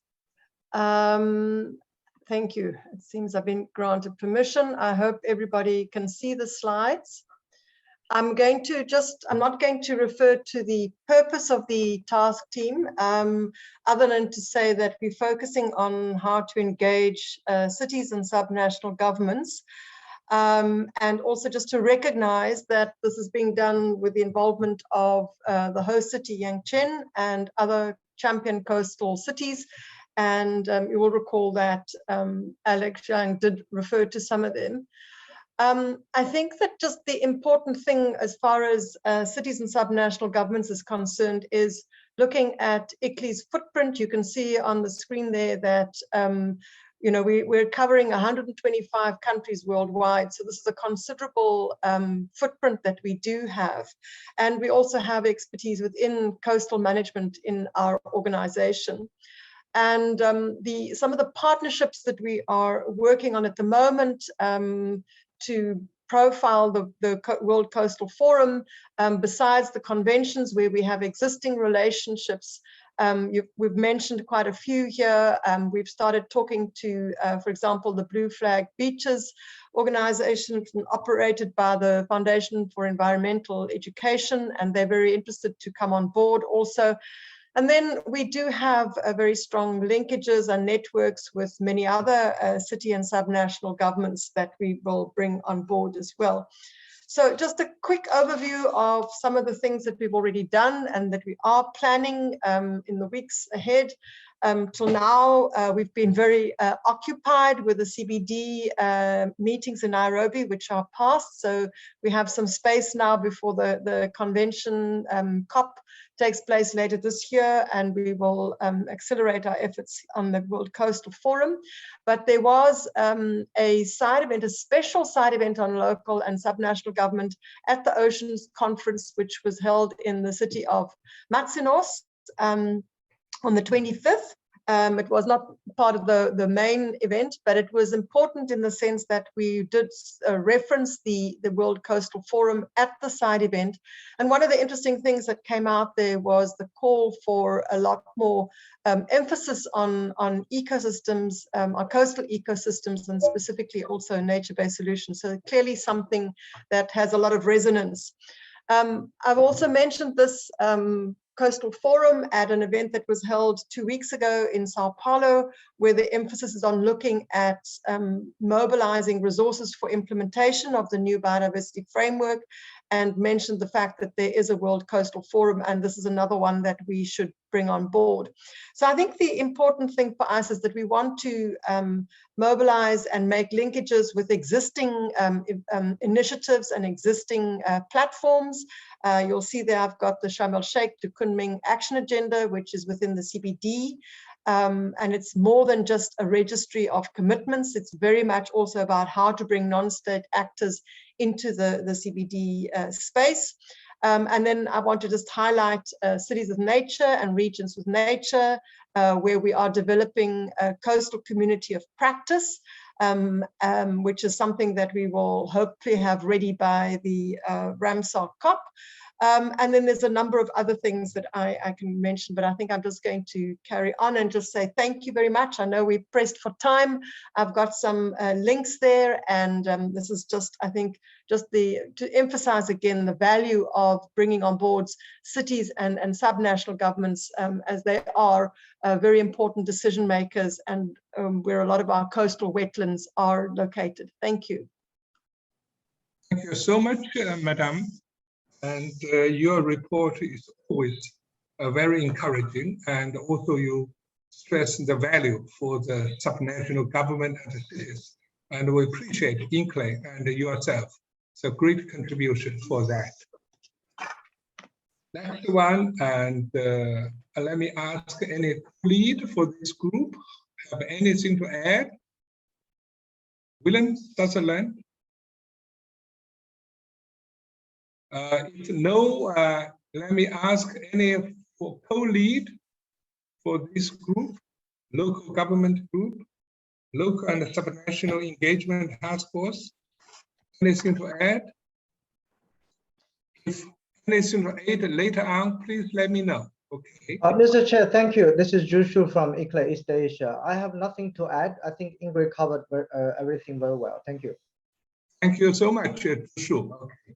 Thank you. It seems I've been granted permission. I hope everybody can see the slides. I'm not going to refer to the purpose of the task team, other than to say that we're focusing on how to engage cities and subnational governments And also just to recognize that this is being done with the involvement of the host city, Yangcheng, and other champion coastal cities. And you will recall that Alex Zhang did refer to some of them. I think that just the important thing as far as cities and subnational governments is concerned is looking at ICLEI's footprint. You can see on the screen there that we're covering 125 countries worldwide. So this is a considerable footprint that we do have. And we also have expertise within coastal management in our organization. And some of the partnerships that we are working on at the moment to profile the World Coastal Forum, besides the conventions where we have existing relationships. We've mentioned quite a few here. We've started talking to, for example, the Blue Flag Beaches organization operated by the Foundation for Environmental Education, and they're very interested to come on board also. And then we do have very strong linkages and networks with many other city and subnational governments that we will bring on board as well. So just a quick overview of some of the things that we've already done and that we are planning in the weeks ahead. Till now, we've been very occupied with the CBD meetings in Nairobi, which are past. So we have some space now before the convention COP takes place later this year, and we will accelerate our efforts on the World Coastal Forum. But there was a side event, a special side event on local and subnational government at the Oceans Conference, which was held in the city of Matsinos on the 25th. It was not part of the main event, but it was important in the sense that we did reference the World Coastal Forum at the side event. And one of the interesting things that came out there was the call for a lot more emphasis on ecosystems, on coastal ecosystems, and specifically also nature-based solutions. So clearly something that has a lot of resonance. I've also mentioned this Coastal Forum at an event that was held 2 weeks ago in Sao Paulo, where the emphasis is on looking at mobilizing resources for implementation of the new biodiversity framework, and mentioned the fact that there is a World Coastal Forum, and this is another one that we should bring on board. So I think the important thing for us is that we want to mobilize and make linkages with existing initiatives and existing platforms. You'll see there I've got the Sharm el-Sheikh to Kunming Action Agenda, which is within the CBD. And it's more than just a registry of commitments. It's very much also about how to bring non-state actors into the CBD space. And then I want to just highlight cities of nature and regions with nature, where we are developing a coastal community of practice, which is something that we will hopefully have ready by the Ramsar COP. And then there's a number of other things that I can mention, but I think I'm just going to carry on and just say thank you very much. I know we're pressed for time. I've got some links there, and this is just, I think, just to emphasize again the value of bringing on board cities and subnational governments, as they are very important decision makers, and where a lot of our coastal wetlands are located. Thank you. Thank you so much, Madam. And your report is always very encouraging, and also you stress the value for the subnational government and the cities. And we appreciate ICLEI and yourself. It's a great contribution for that. Next one, and let me ask any lead for this group, have anything to add? Willem Sutherland? If no, let me ask any for co-lead for this group, local government group, local and subnational engagement task force. Anything to add? If anything to add later on, please let me know. Okay. Mr. Chair, thank you. This is Jushu from ICLEI East Asia. I have nothing to add. I think Ingrid covered everything very well. Thank you. Thank you so much, Jushu. Okay.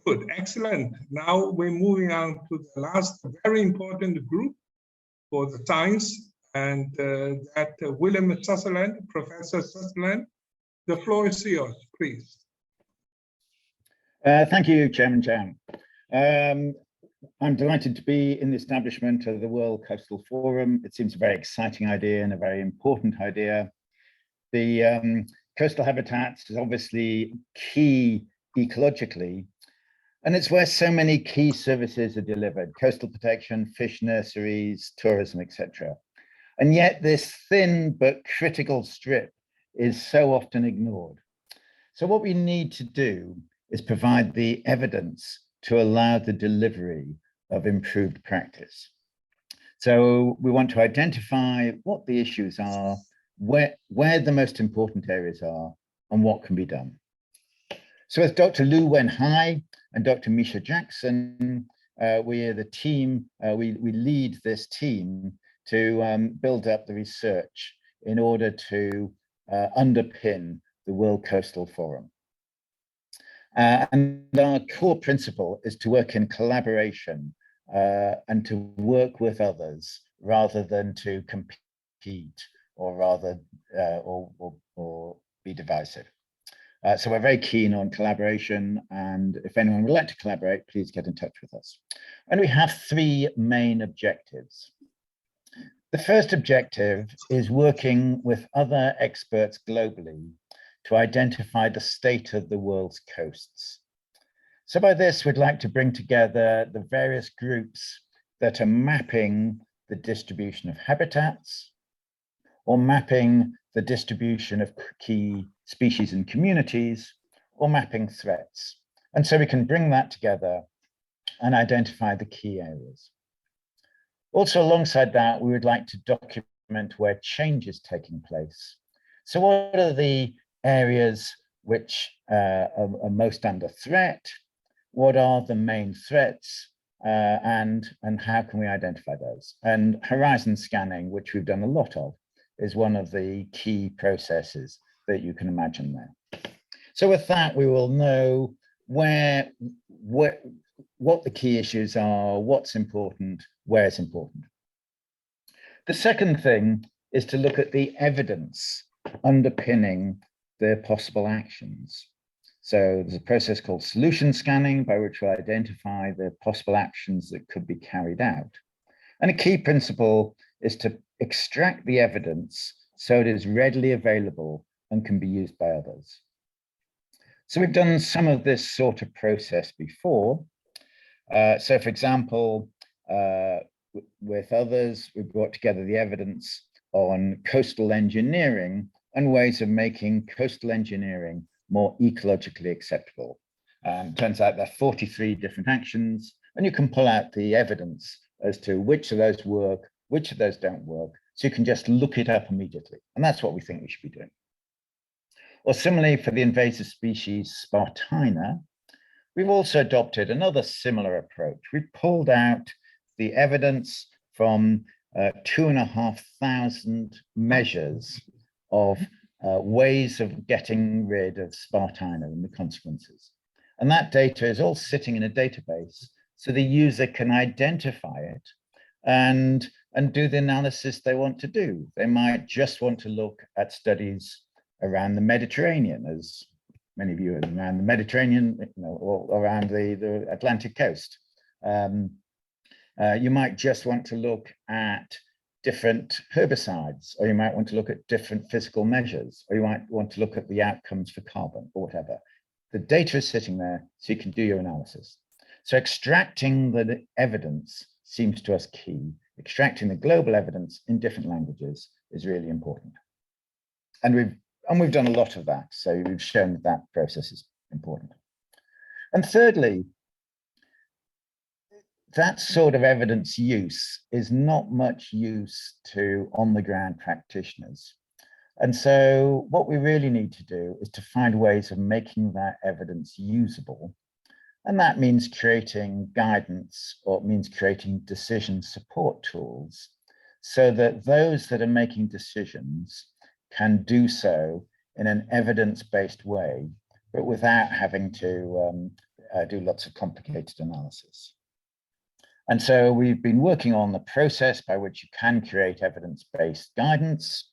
Good, excellent. Now we're moving on to the last very important group for the science, and that Willem Sutherland, Professor Sutherland. The floor is yours, please. Thank you, Chairman Chang. I'm delighted to be in the establishment of the World Coastal Forum. It seems a very exciting idea and a very important idea. The coastal habitats is obviously key ecologically, and it's where so many key services are delivered: coastal protection, fish nurseries, tourism, etc. And yet this thin but critical strip is so often ignored. So what we need to do is provide the evidence to allow the delivery of improved practice. So we want to identify what the issues are, where the most important areas are, and what can be done. So with Dr. Lu Wenhai and Dr. Misha Jackson, we are the team, we lead this team to build up the research in order to underpin the World Coastal Forum. And our core principle is to work in collaboration and to work with others rather than to compete or rather or be divisive. So we're very keen on collaboration, and if anyone would like to collaborate, please get in touch with us. And we have three main objectives. The first objective is working with other experts globally to identify the state of the world's coasts. So by this, we'd like to bring together the various groups that are mapping the distribution of habitats or mapping the distribution of key species and communities or mapping threats. And so we can bring that together and identify the key areas. Also, alongside that, we would like to document where change is taking place. So what are the areas which are most under threat? What are the main threats? And how can we identify those? And horizon scanning, which we've done a lot of, is one of the key processes that you can imagine there. So with that, we will know what the key issues are, what's important, where it's important. The second thing is to look at the evidence underpinning the possible actions. So there's a process called solution scanning by which we identify the possible actions that could be carried out. And a key principle is to extract the evidence so it is readily available and can be used by others. So we've done some of this sort of process before. So for example, with others, we've brought together the evidence on coastal engineering and ways of making coastal engineering more ecologically acceptable. Turns out there are 43 different actions, and you can pull out the evidence as to which of those work, which of those don't work, so you can just look it up immediately. And that's what we think we should be doing. Or similarly, for the invasive species Spartina, we've also adopted another similar approach. We've pulled out the evidence from 2,500 measures of ways of getting rid of Spartina and the consequences. And that data is all sitting in a database, so the user can identify it and do the analysis they want to do. They might just want to look at studies around the Mediterranean, as many of you are around the Mediterranean, or around the Atlantic coast. You might just want to look at different herbicides, or you might want to look at different physical measures, or you might want to look at the outcomes for carbon or whatever. The data is sitting there, so you can do your analysis. So extracting the evidence seems to us key. Extracting the global evidence in different languages is really important. And we've done a lot of that. So we've shown that that process is important. And thirdly, that sort of evidence use is not much use to on-the-ground practitioners. And so what we really need to do is to find ways of making that evidence usable. And that means creating guidance, or it means creating decision support tools so that those that are making decisions can do so in an evidence-based way, but without having to do lots of complicated analysis. And so we've been working on the process by which you can create evidence-based guidance.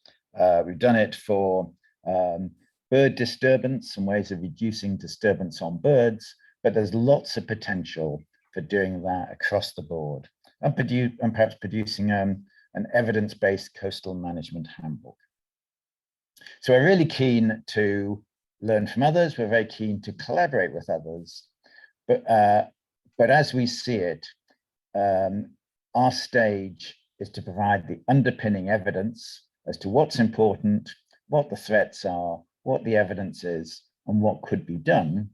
We've done it for bird disturbance and ways of reducing disturbance on birds. but there's lots of potential for doing that across the board and perhaps producing an evidence-based coastal management handbook. So we're really keen to learn from others. We're very keen to collaborate with others, but as we see it, our stage is to provide the underpinning evidence as to what's important, what the threats are, what the evidence is, and what could be done.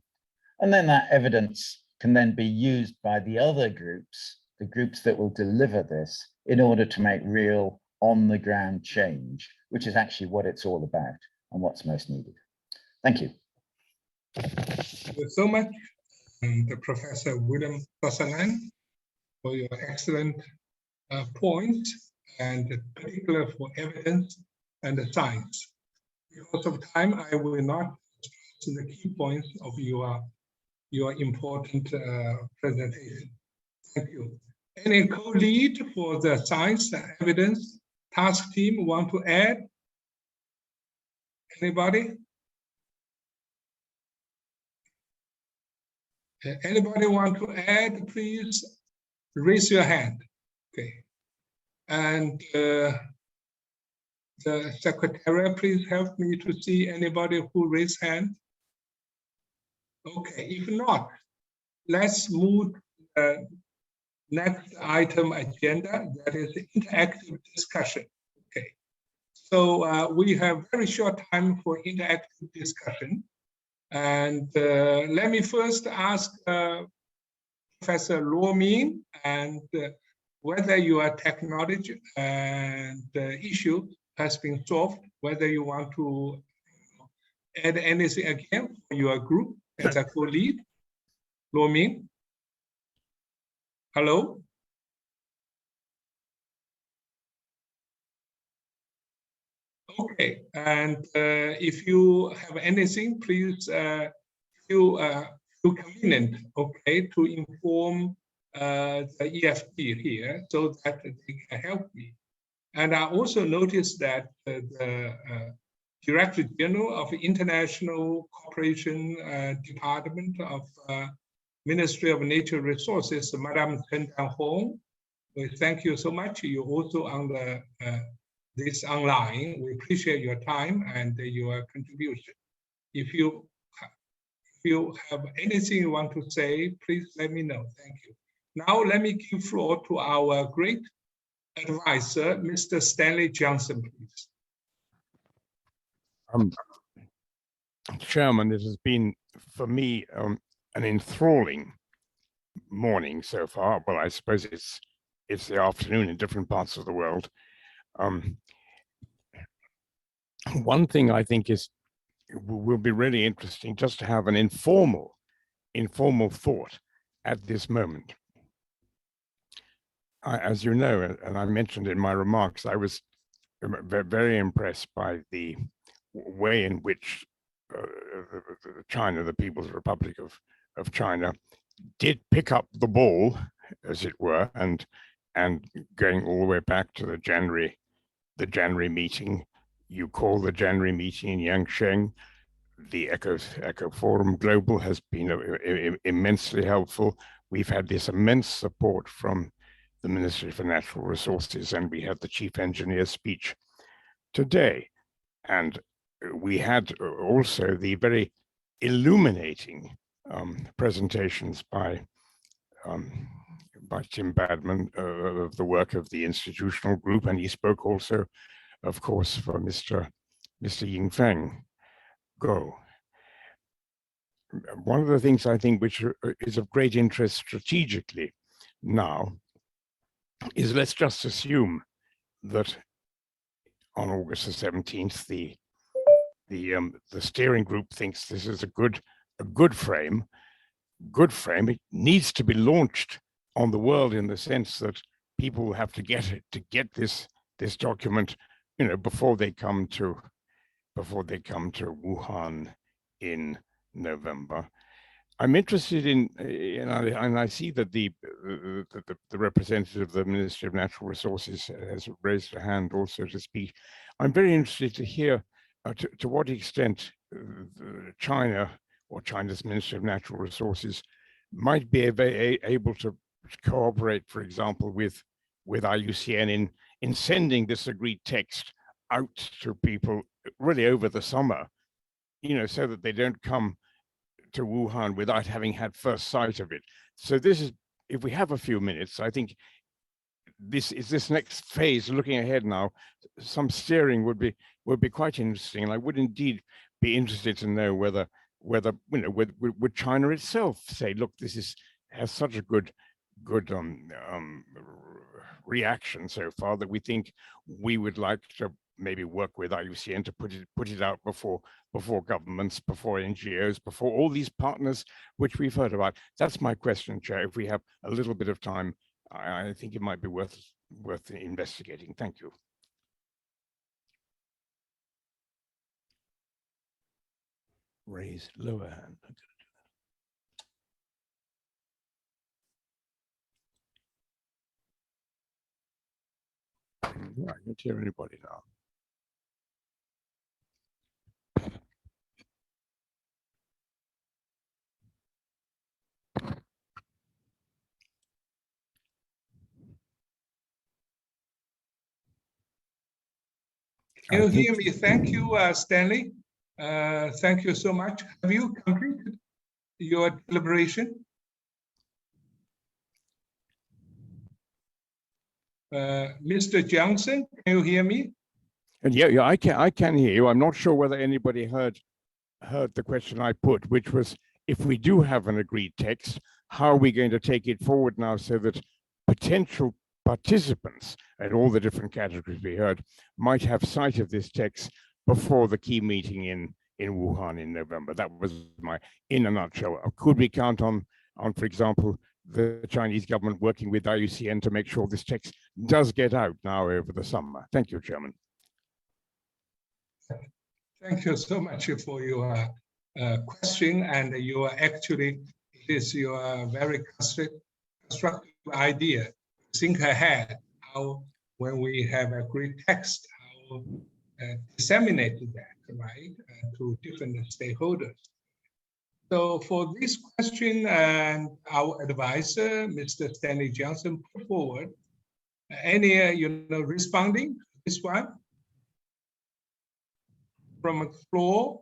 And then that evidence can then be used by the other groups, the groups that will deliver this, in order to make real on-the-ground change, which is actually what it's all about and what's most needed. Thank you. Thank you so much, Professor William Sutherland, for your excellent points, and particular for evidence and the science. Because of time, I will not stress the key points of your important presentation. Thank you. Any co-lead for the science and evidence task team want to add? Anybody? Anybody want to add, please raise your hand. Okay. And the secretary, please help me to see anybody who raised hand. Okay, if not, let's move to the next item agenda, that is interactive discussion. Okay, so we have very short time for interactive discussion. And let me first ask Professor Luo Ming and whether your technology and the issue has been solved, whether you want to add anything again for your group as a co-lead. Luo Ming? Hello? Okay, and if you have anything, please feel convenient, okay, to inform the EFT here so that they can help me. And I also noticed that the Director General of International Cooperation Department of Ministry of Natural Resources, Madame Chen Danhong, we thank you so much. You're also on the this online. We appreciate your time and your contribution. If you have anything you want to say, please let me know. Thank you. Now let me give floor to our great advisor, Mr. Stanley Johnson, please. Chairman, it has been for me an enthralling morning so far. Well, I suppose it's the afternoon in different parts of the world. One thing I think will be really interesting, just to have an informal thought at this moment. As you know, and I mentioned in my remarks, I was very impressed by the way in which China, the People's Republic of China, did pick up the ball, as it were, and going all the way back to the January meeting. You call the January meeting in Yangsheng. The Eco Forum Global has been immensely helpful. We've had this immense support from the Ministry for Natural Resources, and we had the Chief Engineer's speech today. And we had also the very illuminating presentations by Tim Badman of the work of the institutional group, and he spoke also, of course, for Mr. Yingfeng Guo. One of the things I think which is of great interest strategically now is, let's just assume that on August the 17th, the steering group thinks this is a good frame. It needs to be launched on the world in the sense that people have to get this document, before they come to Wuhan in November. I'm interested in, and I see that the representative of the Ministry of Natural Resources has raised a hand also to speak. I'm very interested to hear to what extent China or China's Ministry of Natural Resources might be able to cooperate, for example, with IUCN in sending this agreed text out to people really over the summer, you know, so that they don't come to Wuhan without having had first sight of it. So this is, if we have a few minutes, I think this next phase, looking ahead now, some steering would be quite interesting. And I would indeed be interested to know whether you know, would China itself say, look, this has such a good reaction so far that we think we would like to maybe work with IUCN to put it out before governments, before NGOs, before all these partners which we've heard about. That's my question, Chair. If we have a little bit of time, I think it might be worth investigating. Thank you. Raise lower hand. I can't hear anybody now. Can you hear me? Thank you, Stanley. Thank you so much. Have you completed your deliberation? Mr. Johnson, can you hear me? And yeah, I can hear you. I'm not sure whether anybody heard the question I put, which was, if we do have an agreed text, how are we going to take it forward now so that potential participants at all the different categories we heard might have sight of this text before the key meeting in Wuhan in November? That was in a nutshell. Could we count on, for example, the Chinese government working with IUCN to make sure this text does get out now over the summer? Thank you, Chairman. Thank you so much for your question, and your actually, it is your very constructive idea. Think ahead how, when we have a great text, how disseminate that, right, to different stakeholders. So for this question, and our advisor, Mr. Stanley Johnson, put forward any, responding to this one from the floor.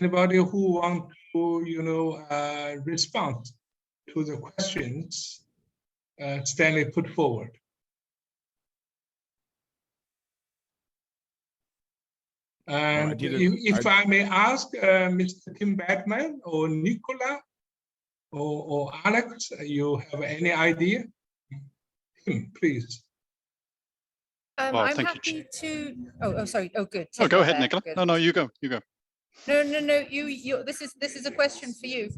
Anybody who want to, respond to the questions Stanley put forward? And if I may ask, Mr. Tim Batman or Nicola or Alex, you have any idea? Tim, please. I'm happy to. Oh, sorry. Oh, good. Oh, go ahead, Nicola. No, you go. You go. No. You. This is a question for you.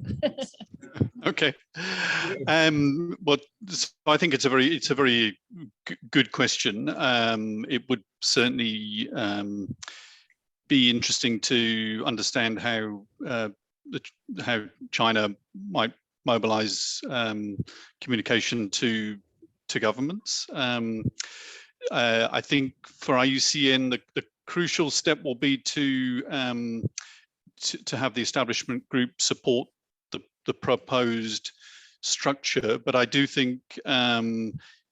Okay. Well, I think it's a very good question. It would certainly be interesting to understand how China might mobilize communication to governments. I think for IUCN, the crucial step will be to have the establishment group support the proposed structure. But I do think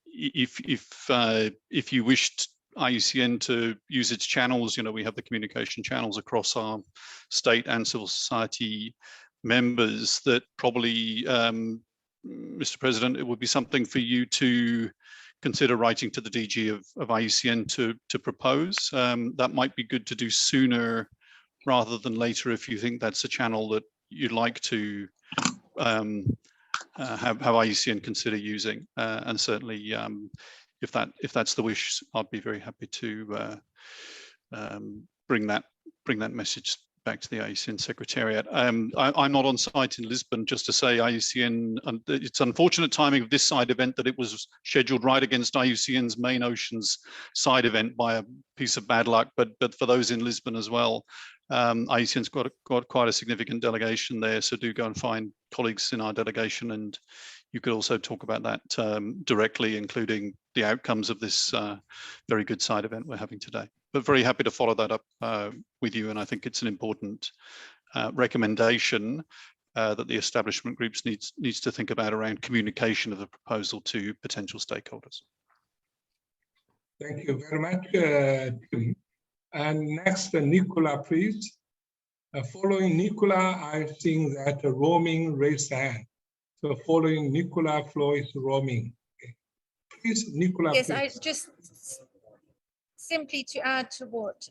if you wished IUCN to use its channels, we have the communication channels across our state and civil society members, that probably, Mr. President, it would be something for you to consider writing to the DG of IUCN to propose. That might be good to do sooner rather than later, if you think that's a channel that you'd like to have IUCN consider using. And certainly, if that's the wish, I'd be very happy to bring that message back to the IUCN Secretariat. I'm not on site in Lisbon, just to say IUCN, and it's unfortunate timing of this side event that it was scheduled right against IUCN's main oceans side event by a piece of bad luck, but for those in Lisbon as well, IUCN's got quite a significant delegation there, so do go and find colleagues in our delegation, and you could also talk about that directly, including the outcomes of this very good side event we're having today. But very happy to follow that up with you, and I think it's an important recommendation that the establishment groups needs to think about around communication of the proposal to potential stakeholders. Thank you very much, Tim. And next, Nicola, please. Following Nicola, I think that Roaming raised hand. So following Nicola, floor is Roaming. Okay. Please, Nicola. Yes, please. I just simply to add to what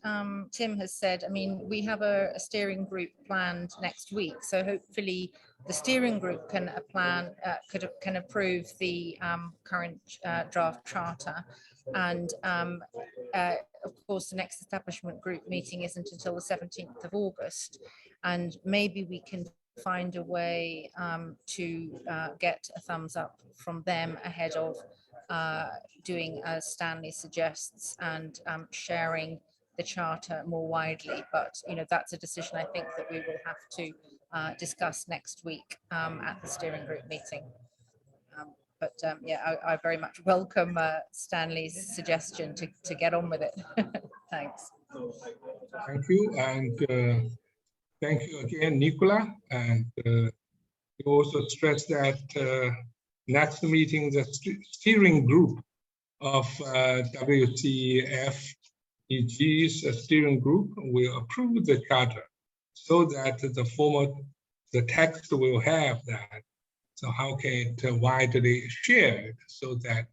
Tim has said. I mean, we have a steering group planned next week, so hopefully the steering group can can approve the current draft charter, and of course the next establishment group meeting isn't until the 17th of August, and maybe we can find a way to get a thumbs up from them ahead of doing as Stanley suggests and sharing the charter more widely. But that's a decision I think that we will have to discuss next week at the steering group meeting. Yeah, I very much welcome Stanley's suggestion to get on with it. Thanks. Thank you, and thank you again, Nicola. And you also stress that next meeting, the steering group of WCF-EG's steering group will approve the charter, so that the text will have that. So how can it widely shared, so that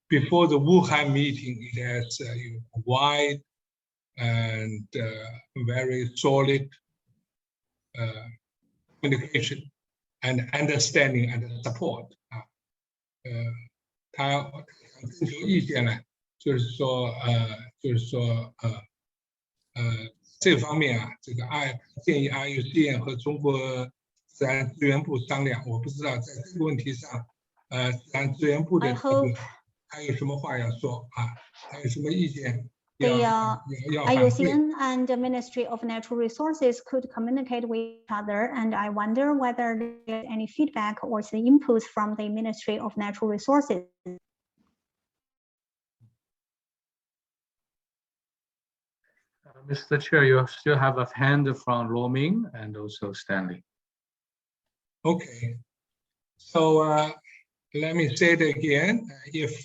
before the Wuhan meeting, it has wide and very solid communication and understanding and support. 他征求意见呢，就是说这方面啊，这个建议 IUCN 和中国自然资源部商量。我不知道在这个问题上，自然资源部的这个还有什么话要说啊？还有什么意见？ The IUCN and the Ministry of Natural Resources could communicate with each other, and I wonder whether there's any feedback or the inputs from the Ministry of Natural Resources. Mr. Chair, you still have a hand from Roaming and also Stanley. Okay, so let me say it again. If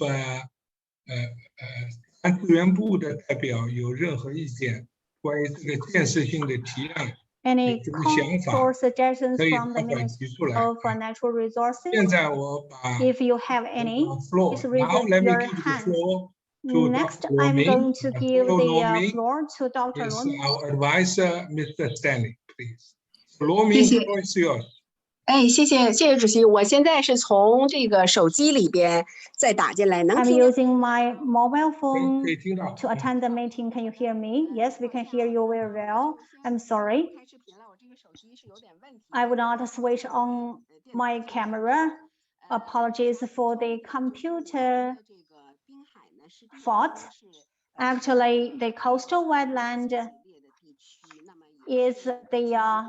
资源部的代表有任何意见，关于这个建设性的提案， Any comments or suggestions from the Ministry of Natural Resources? 现在我把 If you have any, please raise your hand. Next, I'm going to give the floor to Dr. Yes, Roaming. our advisor, Mr. Stanley, please. Roaming, the floor is yours. 谢谢主席，我现在是从这个手机里边再打进来，能 I'm 听见？ using my mobile phone to attend the meeting. Can you hear me? Yes, we can hear you very well. I'm sorry. I would not switch on my camera. Apologies for the computer fault. Actually, the coastal wetland is the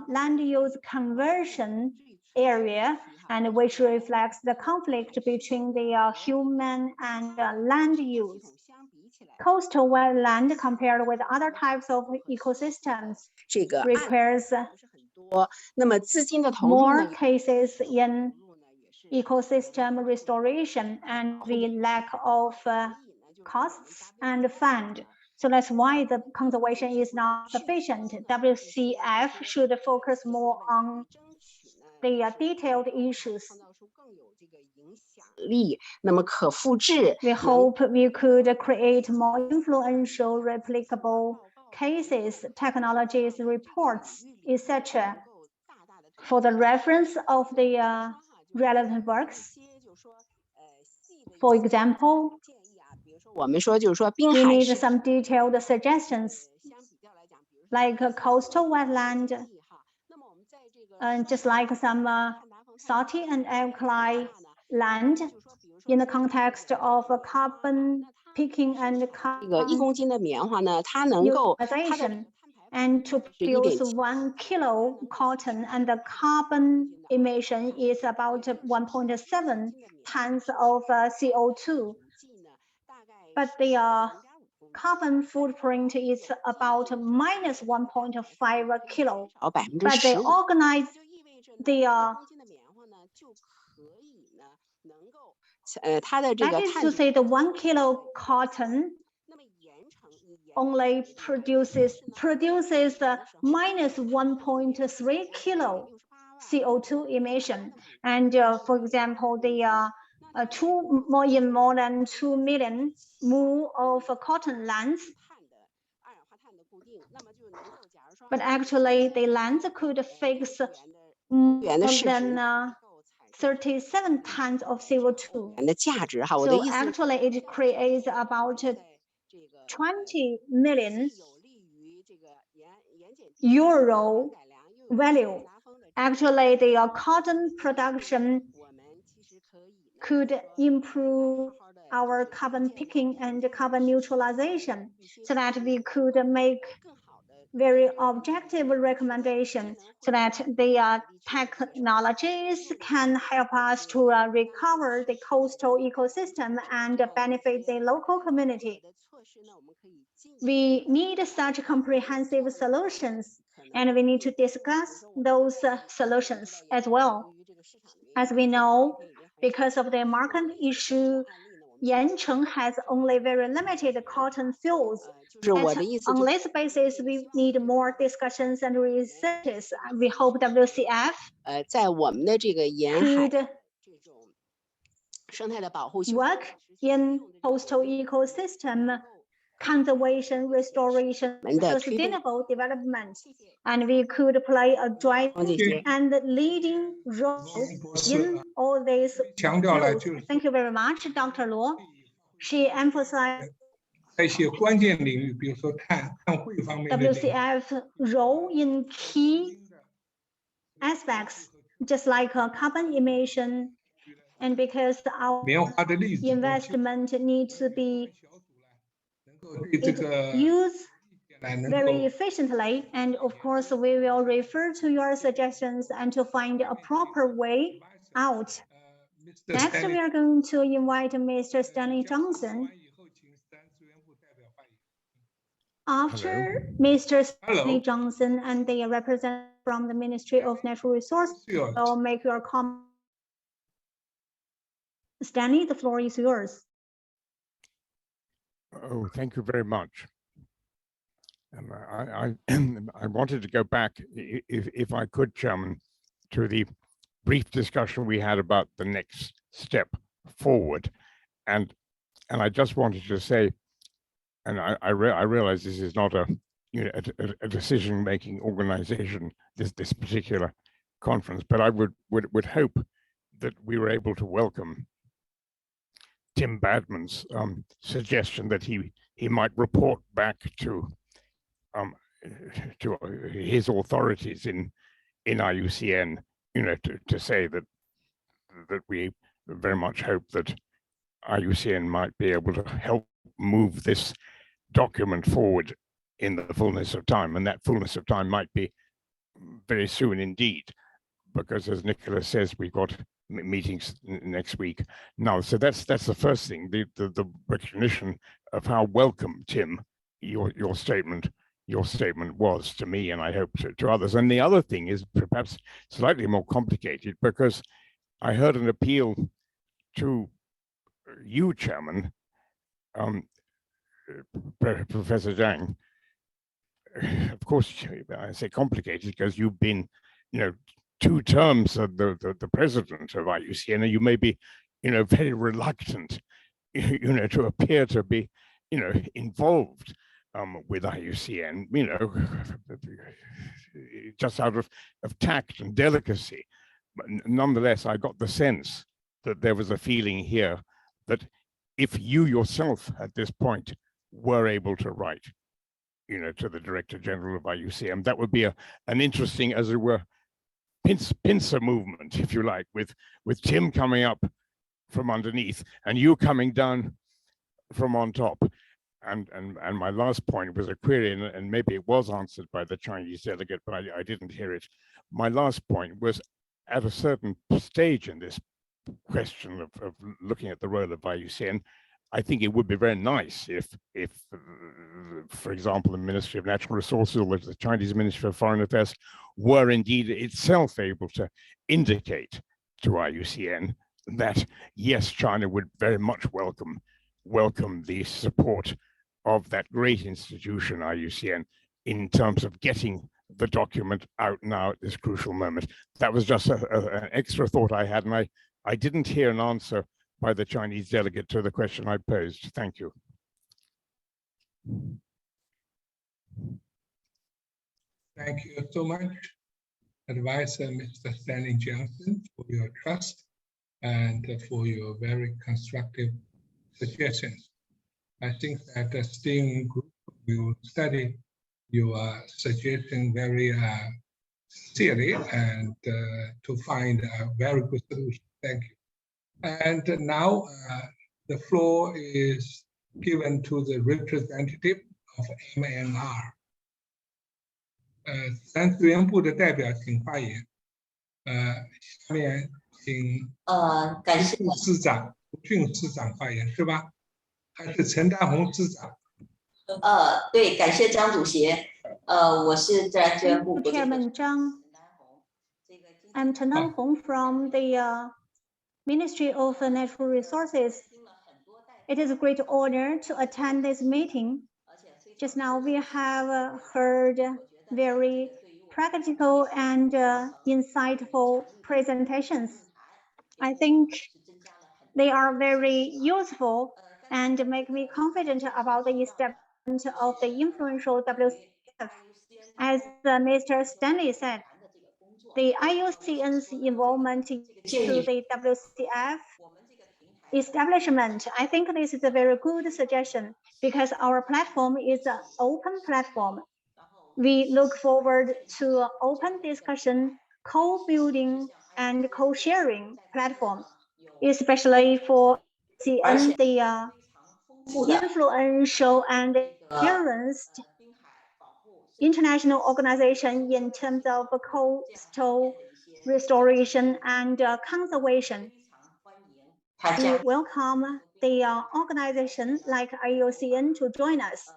land use conversion area, and which reflects the conflict between the human and land use. Coastal wetland, compared with other types of ecosystems, requires more cases in ecosystem restoration and the lack of costs and fund. So that's why the conservation is not sufficient. WCF should focus more on the detailed issues. We hope we could create more influential, replicable cases, technologies, reports, etc. for the reference of the relevant works. For example, we need some detailed suggestions, like a coastal wetland, and just like some salty and alkali land in the context of carbon peaking and carbon utilization. and to produce 1 kilo cotton, and the carbon emission is about 1.7 tons of CO2. But the carbon footprint is about minus 1.5 kilo. But they organize the that is to say the 1 kilo cotton only produces minus 1.3 kilo CO2 emission. And for example, the more than 2 million mu of cotton lands. But actually, the lands could fix more than 37 tons of CO2. So actually, it creates about 20 million euro value. Actually, the cotton production could improve our carbon picking and carbon neutralization, so that we could make very objective recommendation, so that the technologies can help us to recover the coastal ecosystem and benefit the local community. We need such comprehensive solutions, and we need to discuss those solutions as well. As we know, because of the market issue, Yancheng has only very limited cotton fields. On this basis, we need more discussions and researches. We hope WCF could work in coastal ecosystem conservation, restoration, sustainable development, and we could play a driving and leading role in all these fields. Thank you very much, Dr. Luo. She emphasized WCF's role in key aspects, just like carbon emission, and because our investment needs to be used very efficiently, and of course we will refer to your suggestions and to find a proper way out. Next, we are going to invite Mr. Stanley Johnson. After Mr. Stanley Johnson and the representative from the Ministry of Natural Resources will make your comment. Stanley, the floor is yours. Oh, thank you very much. I wanted to go back, if I could, Chairman, to the brief discussion we had about the next step forward, and I just wanted to say, and I realize this is not a decision-making organization, this particular conference, but I would hope that we were able to welcome Tim Badman's suggestion that he might report back to his authorities in IUCN, to say that we very much hope that IUCN might be able to help move this document forward in the fullness of time, and that fullness of time might be very soon indeed, because as Nicholas says, we've got meetings next week now. So that's the first thing, the recognition of how welcome, Tim, your statement was to me, and I hope to others. And the other thing is perhaps slightly more complicated, because I heard an appeal to you, Chairman, Professor Zhang. Of course, I say complicated because you've been, 2 terms of the president of IUCN, and you may be, very reluctant, to appear to be, involved with IUCN, just out of tact and delicacy. But nonetheless, I got the sense that there was a feeling here that if you yourself at this point were able to write, to the Director General of IUCN, that would be an interesting, as it were, pincer movement, if you like, with Tim coming up from underneath and you coming down from on top. and my last point was a query, and maybe it was answered by the Chinese delegate, but I didn't hear it. My last point was, at a certain stage in this question of looking at the role of IUCN, I think it would be very nice if for example, the Ministry of Natural Resources or the Chinese Ministry of Foreign Affairs were indeed itself able to indicate to IUCN that yes, China would very much welcome the support of that great institution, IUCN, in terms of getting the document out now at this crucial moment. That was just an extra thought I had, and I didn't hear an answer by the Chinese delegate to the question I posed. Thank you. Thank you so much, Advisor Mr. Stanley Johnson, for your trust and for your very constructive suggestions. I think that the steering group will study your suggestion very sincerely and to find a very good solution. Thank you. And now the floor is given to the representative of MNR. 自然资源部的代表请发言。下面请感谢副司长吴俊司长发言，是吧？还是陈丹红司长？对，感谢张主席。我是自然资源部 Chairman Zhang. I'm Chen Danhong from the Ministry of Natural Resources. It is a great honor to attend this meeting. Just now we have heard very practical and insightful presentations. I think they are very useful and make me confident about the establishment of the influential WCF. As Mr. Stanley said, the IUCN's involvement into the WCF establishment, I think this is a very good suggestion because our platform is an open platform. We look forward to open discussion, co-building, and co-sharing platform, especially for the influential and experienced international organization in terms of coastal restoration and conservation. We welcome the organization like IUCN to join us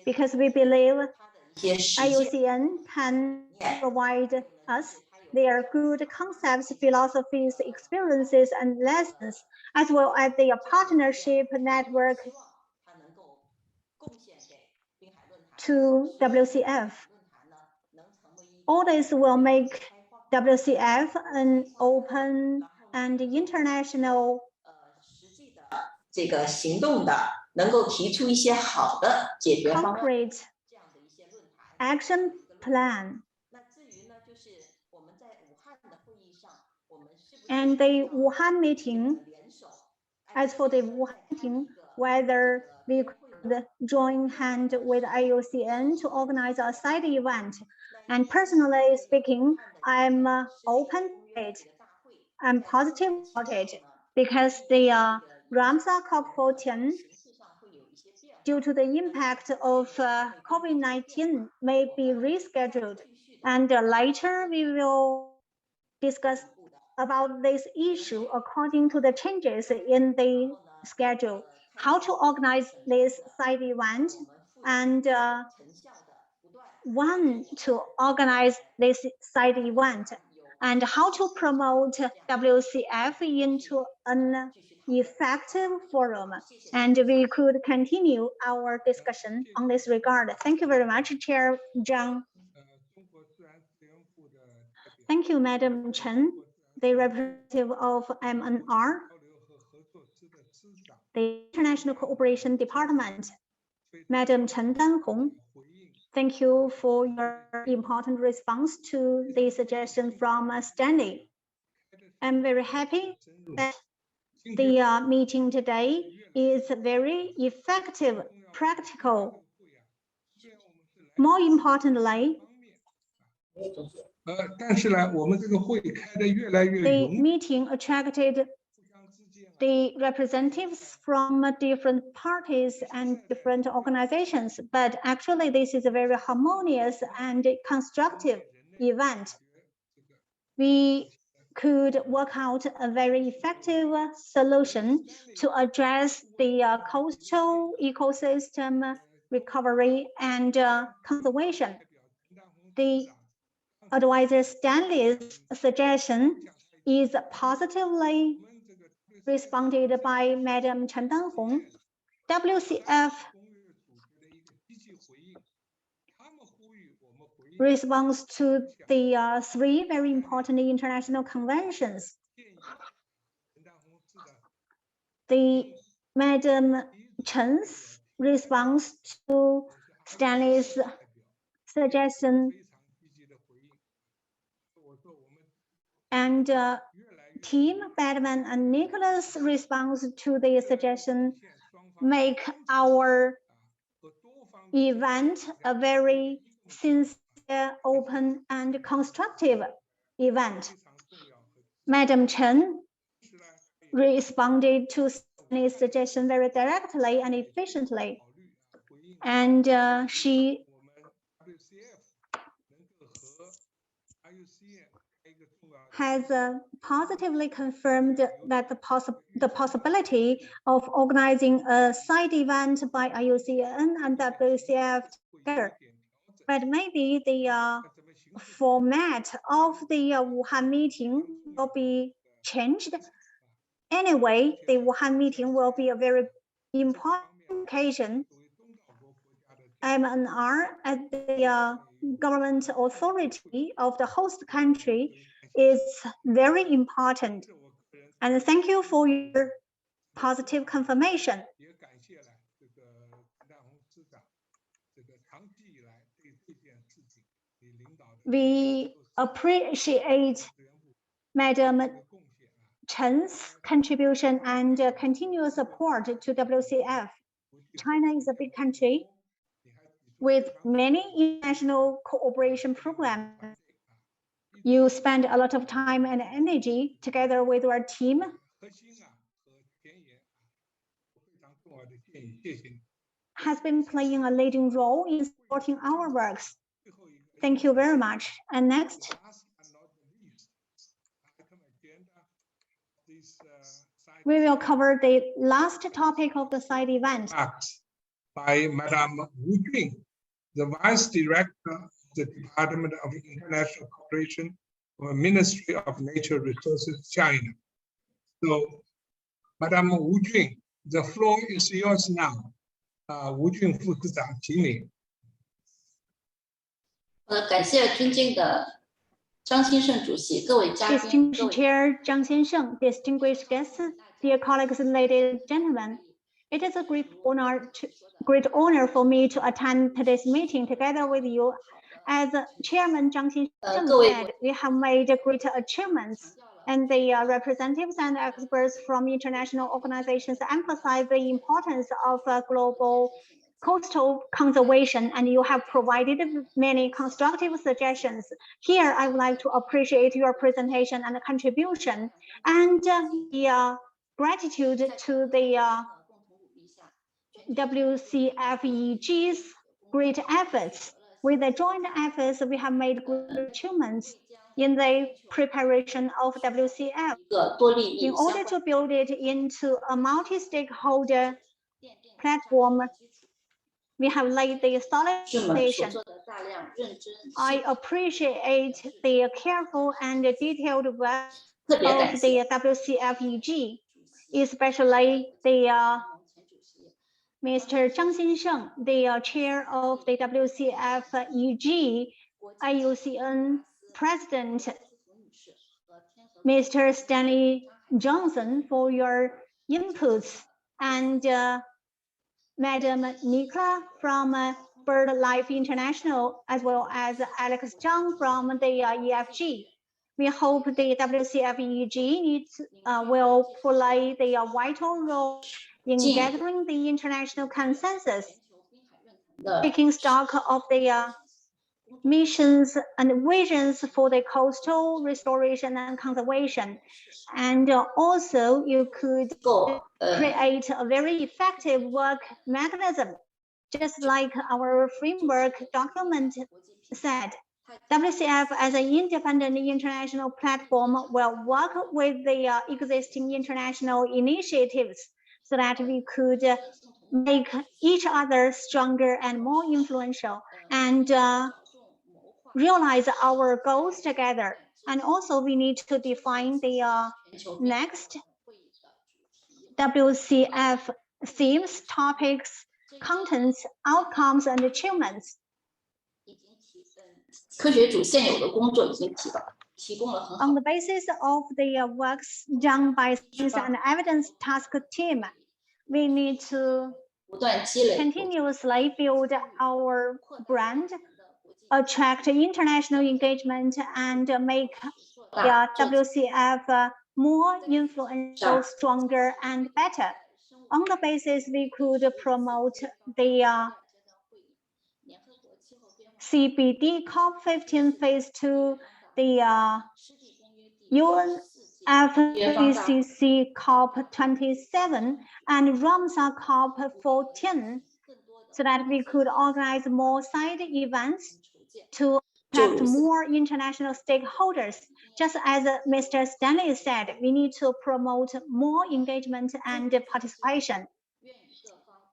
because we believe IUCN can provide us their good concepts, philosophies, experiences, and lessons, as well as their partnership network to WCF. All this will make WCF an open and international concrete action plan. And the Wuhan meeting, as for the Wuhan meeting, whether we could join hand with IUCN to organize a side event. And personally speaking, I'm open to it. I'm positive about it because the Ramsar COP14, due to the impact of COVID-19, may be rescheduled. And later we will discuss about this issue according to the changes in the schedule, how to organize this side event and when to organize this side event and how to promote WCF into an effective forum. And we could continue our discussion on this regard. Thank you very much, Chair Zhang. Thank you, Madam Chen, the representative of MNR, the International Cooperation Department, Madam Chen Danhong. Thank you for your important response to the suggestion from Stanley. I'm very happy that the meeting today is very effective, practical. More importantly, the meeting attracted the representatives from different parties and different organizations, but actually this is a very harmonious and constructive event. We could work out a very effective solution to address the coastal ecosystem recovery and conservation. The advisor Stanley's suggestion is positively responded by Madam Chen Danhong. WCF responds to the three very important international conventions. The Madam Chen's response to Stanley's suggestion and Team Badman and Nicholas' response to the suggestion make our event a very sincere, open, and constructive event. Madam Chen responded to Stanley's suggestion very directly and efficiently, and she has positively confirmed that the possibility of organizing a side event by IUCN and WCF together. But maybe the format of the Wuhan meeting will be changed. Anyway, the Wuhan meeting will be a very important occasion. MNR as the government authority of the host country is very important. And thank you for your positive confirmation. We appreciate Madam Chen's contribution and continuous support to WCF. China is a big country with many international cooperation programs. You spend a lot of time and energy together with our team. Has been playing a leading role in supporting our works. Thank you very much. And next, we will cover the last topic of the side event. By Madame Wu Jun, the Vice Director of the Department of International Cooperation of Ministry of Natural Resources, China. So, Madame Wu Jun, the floor is yours now. Wu Jun副市长，请你。感谢尊敬的张先生主席，各位嘉宾。Distinguished Chair Zhang Xiansheng, distinguished guests, dear colleagues, ladies and gentlemen. It is a great honor for me to attend today's meeting together with you. As Chairman Zhang Xiansheng said, we have made great achievements, and the representatives and experts from international organizations emphasize the importance of global coastal conservation, and you have provided many constructive suggestions. Here, I would like to appreciate your presentation and contribution, and the gratitude to the WCFEG's great efforts. With the joint efforts, we have made good achievements in the preparation of WCF. In order to build it into a multi-stakeholder platform, we have laid the solid foundation. I appreciate the careful and detailed work of the WCFEG, especially the Mr. Zhang Xiansheng, the chair of the WCFEG, IUCN President, Mr. Stanley Johnson, for your inputs, and Madam Nicola from BirdLife International, as well as Alex Zhang from the EFG. We hope the WCFEG will play the vital role in gathering the international consensus, taking stock of the missions and visions for the coastal restoration and conservation. And also you could create a very effective work mechanism, just like our framework document said. WCF as an independent international platform will work with the existing international initiatives so that we could make each other stronger and more influential and realize our goals together. And also we need to define the next WCF themes, topics, contents, outcomes, and achievements. On the basis of the works done by Science and Evidence Task Team, we need to continuously build our brand, attract international engagement, and make the WCF more influential, stronger, and better. On the basis, we could promote the CBD COP15 Phase 2, the UNFCCC COP27, and Ramsar COP14, so that we could organize more side events to attract more international stakeholders. Just as Mr. Stanley said, we need to promote more engagement and participation.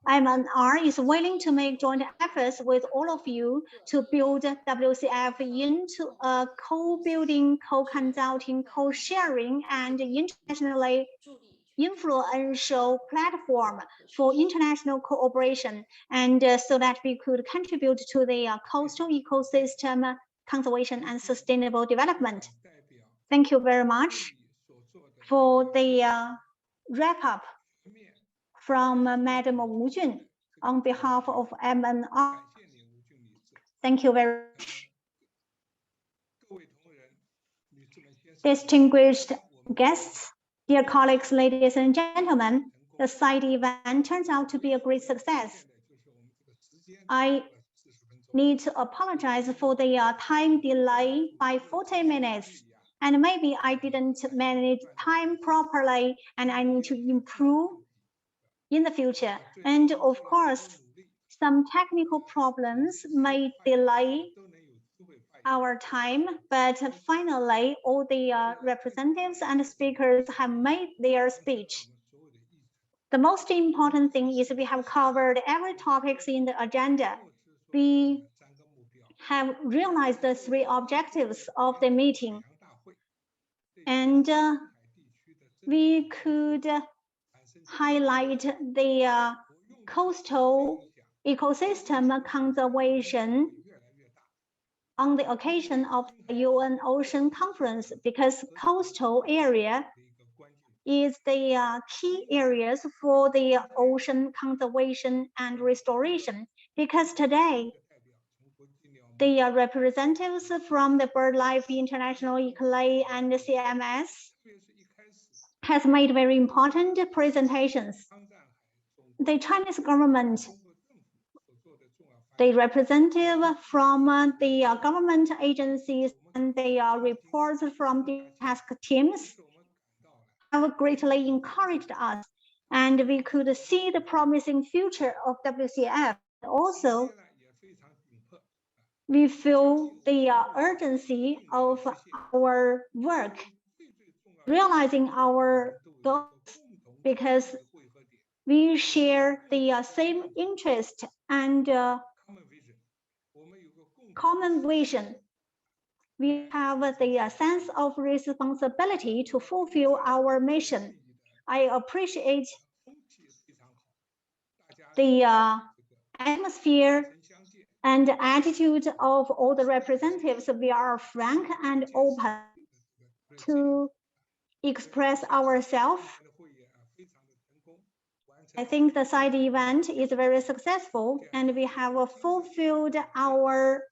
MNR is willing to make joint efforts with all of you to build WCF into a co-building, co-consulting, co-sharing, and internationally influential platform for international cooperation, and so that we could contribute to the coastal ecosystem conservation and sustainable development. Thank you very much for the wrap-up from Madam Wu Jun on behalf of MNR. Thank you very much. Distinguished guests, dear colleagues, ladies and gentlemen, the side event turns out to be a great success. I need to apologize for the time delay by 40 minutes. And maybe I didn't manage time properly, and I need to improve in the future. And of course, some technical problems may delay our time, but finally, all the representatives and speakers have made their speech. The most important thing is we have covered every topic in the agenda. We have realized the 3 objectives of the meeting. And we could highlight the coastal ecosystem conservation on the occasion of the UN Ocean Conference, because coastal area is the key areas for the ocean conservation and restoration. Because today, the representatives from the BirdLife International, ICLEI, and CMS has made very important presentations. The Chinese government, the representative from the government agencies, and the reports from the task teams have greatly encouraged us, and we could see the promising future of WCF. Also, we feel the urgency of our work, realizing our goals, because we share the same interest and common vision. We have the sense of responsibility to fulfill our mission. I appreciate the atmosphere and attitude of all the representatives. We are frank and open to express ourselves. I think the side event is very successful, and we have fulfilled our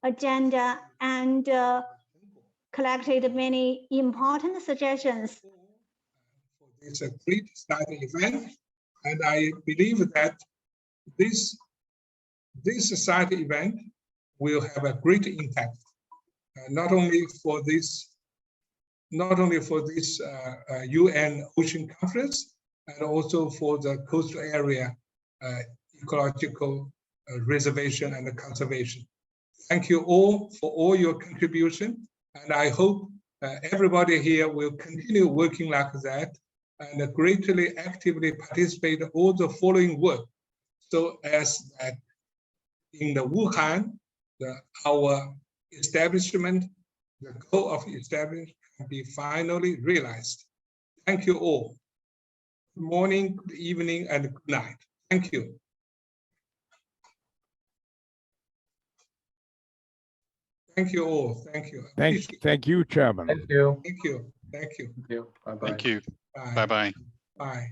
agenda and collected many important suggestions. It's a great side event, and I believe that this side event will have a great impact, not only for this UN Ocean Conference, and also for the coastal area ecological reservation and conservation. Thank you all for all your contribution, and I hope everybody here will continue working like that and greatly actively participate in all the following work, so as that in the Wuhan, our establishment, the goal of establishment can be finally realized. Thank you all. Good morning, good evening, and good night. Thank you. Thank you all. Thank you. Thank you, Chairman. Thank you. Thank you. Thank you. Thank you. Bye-bye. Thank you. Bye. Bye-bye. Bye.